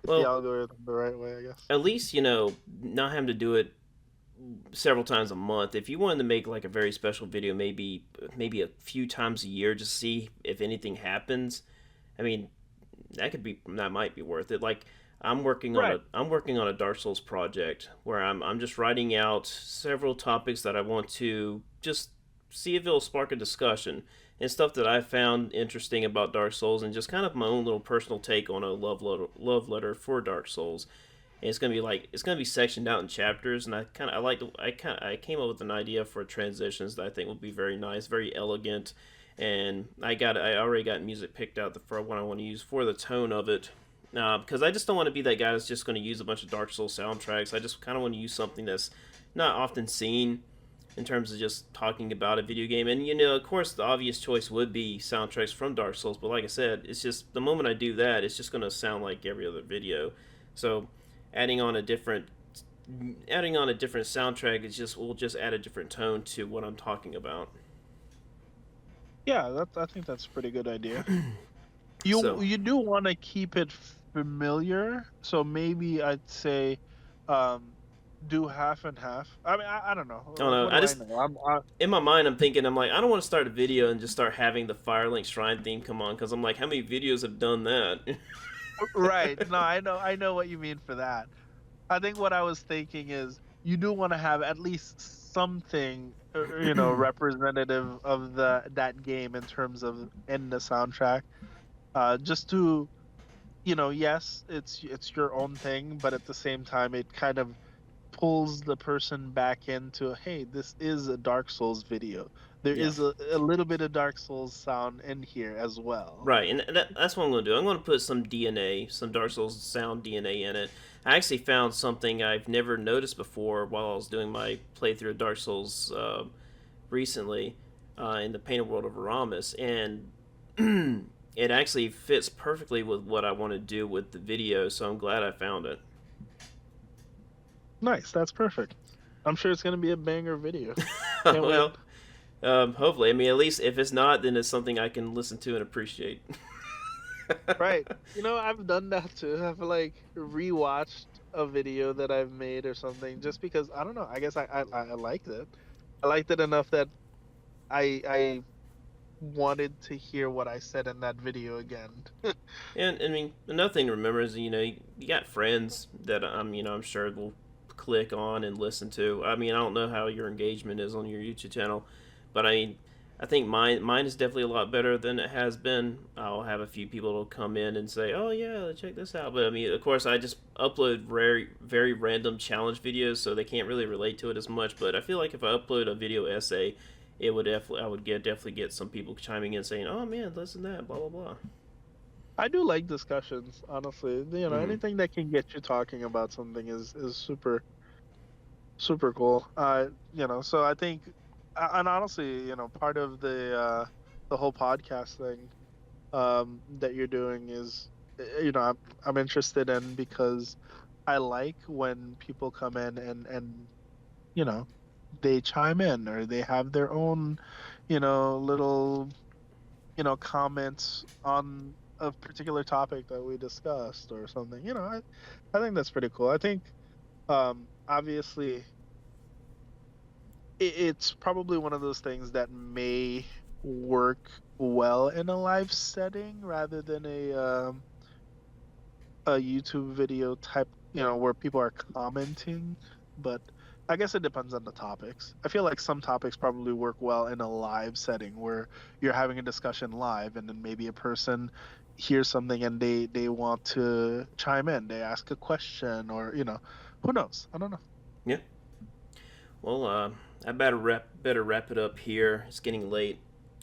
Well, algorithm the right way, I guess. at least not having to do it several times a month. If you wanted to make like a very special video, maybe a few times a year, just see if anything happens. I mean, that might be worth it. Like Right. I'm working on a Dark Souls project where I'm just writing out several topics that I want to just see if it'll spark a discussion. and stuff that I found interesting about Dark Souls, and just kind of my own little personal take on a love letter for Dark Souls. And it's gonna be like it's gonna be sectioned out in chapters, and I came up with an idea for transitions that I think will be very nice, very elegant, and I already got music picked out for what I want to use for the tone of it. Because I just don't want to be that guy that's just going to use a bunch of Dark Souls soundtracks. I just kind of want to use something that's not often seen in terms of just talking about a video game. And of course, the obvious choice would be soundtracks from Dark Souls. But like I said, it's just the moment I do that, it's just going to sound like every other video. So adding on a different soundtrack is just will just add a different tone to what I'm talking about. Yeah, I think that's a pretty good idea. You So you do want to keep it familiar, so maybe I'd say, um, do half and half. I mean, I don't know. I don't know. What I do I just know? I, in my mind, I'm like, I don't want to start a video and just start having the Firelink Shrine theme come on, because I'm like, how many videos have done that? right. No, I know what you mean for that. I think what I was thinking is you do want to have at least something, representative of that game in terms of in the soundtrack. Just to, yes, it's your own thing, but at the same time, it kind of pulls the person back into, hey, this is a Dark Souls video. There Yeah, is a little bit of Dark Souls sound in here as well. right, and that's what I'm going to do. I'm going to put some DNA, some Dark Souls sound DNA in it. I actually found something I've never noticed before while I was doing my playthrough of Dark Souls recently in the Painted World of Aramis, and it actually fits perfectly with what I want to do with the video. So I'm glad I found it. Nice, that's perfect. I'm sure it's gonna be a banger video. Can't wait. Well, hopefully. I mean, at least if it's not, then it's something I can listen to and appreciate. Right. I've done that too. I've like rewatched a video that I've made or something just because I don't know. I guess I liked it. I liked it enough that I wanted to hear what I said in that video again. And I mean, another thing to remember is you got friends that I'm sure will click on and listen to. I mean, I don't know how your engagement is on your YouTube channel, but I think mine is definitely a lot better than it has been. I'll have a few people that'll come in and say, "Oh yeah, check this out." But I mean, of course, I just upload very very random challenge videos, so they can't really relate to it as much. But I feel like if I upload a video essay, it would definitely get some people chiming in saying, "Oh man, listen to that, blah blah blah." I do like discussions, honestly. Hmm. Anything that can get you talking about something is super super cool. So I think, and honestly, part of the whole podcast thing that you're doing is, I'm interested in because I like when people come in and you know they chime in or they have their own, little, comments on a particular topic that we discussed or something. I think that's pretty cool. I think, obviously, it's probably one of those things that may work well in a live setting rather than a YouTube video type, where people are commenting. But I guess it depends on the topics. I feel like some topics probably work well in a live setting where you're having a discussion live, and then maybe a person hears something and they want to chime in. They ask a question, or who knows? I don't know. Yeah. Well, I better wrap it up here. It's getting late.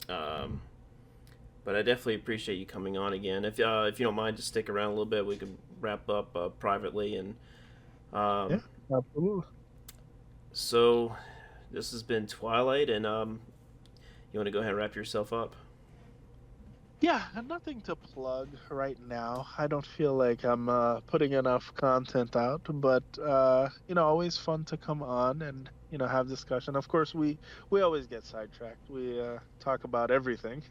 Um, but I definitely appreciate you coming on again. If you don't mind, just stick around a little bit. We can wrap up privately. And Yeah, um, absolutely. so this has been Twilight, and you want to go ahead and wrap yourself up? Yeah, and nothing to plug right now. I don't feel like I'm putting enough content out, but always fun to come on and have discussion. Of course, we always get sidetracked. We talk about everything,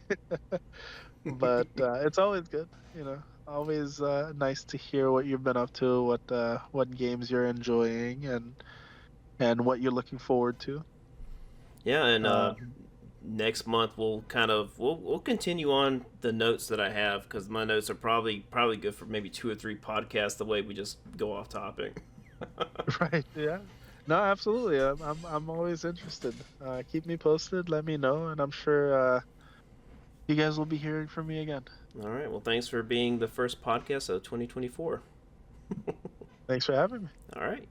but it's always good. Always nice to hear what you've been up to, what games you're enjoying, and what you're looking forward to. Yeah, and Uh, next month we'll continue on the notes that I have, because my notes are probably good for maybe 2 or 3 podcasts. The way we just go off topic. right? Yeah. No, absolutely. I'm always interested. Keep me posted. Let me know, and I'm sure. you guys will be hearing from me again. All right. Well, thanks for being the first podcast of 2024. Thanks for having me. All right.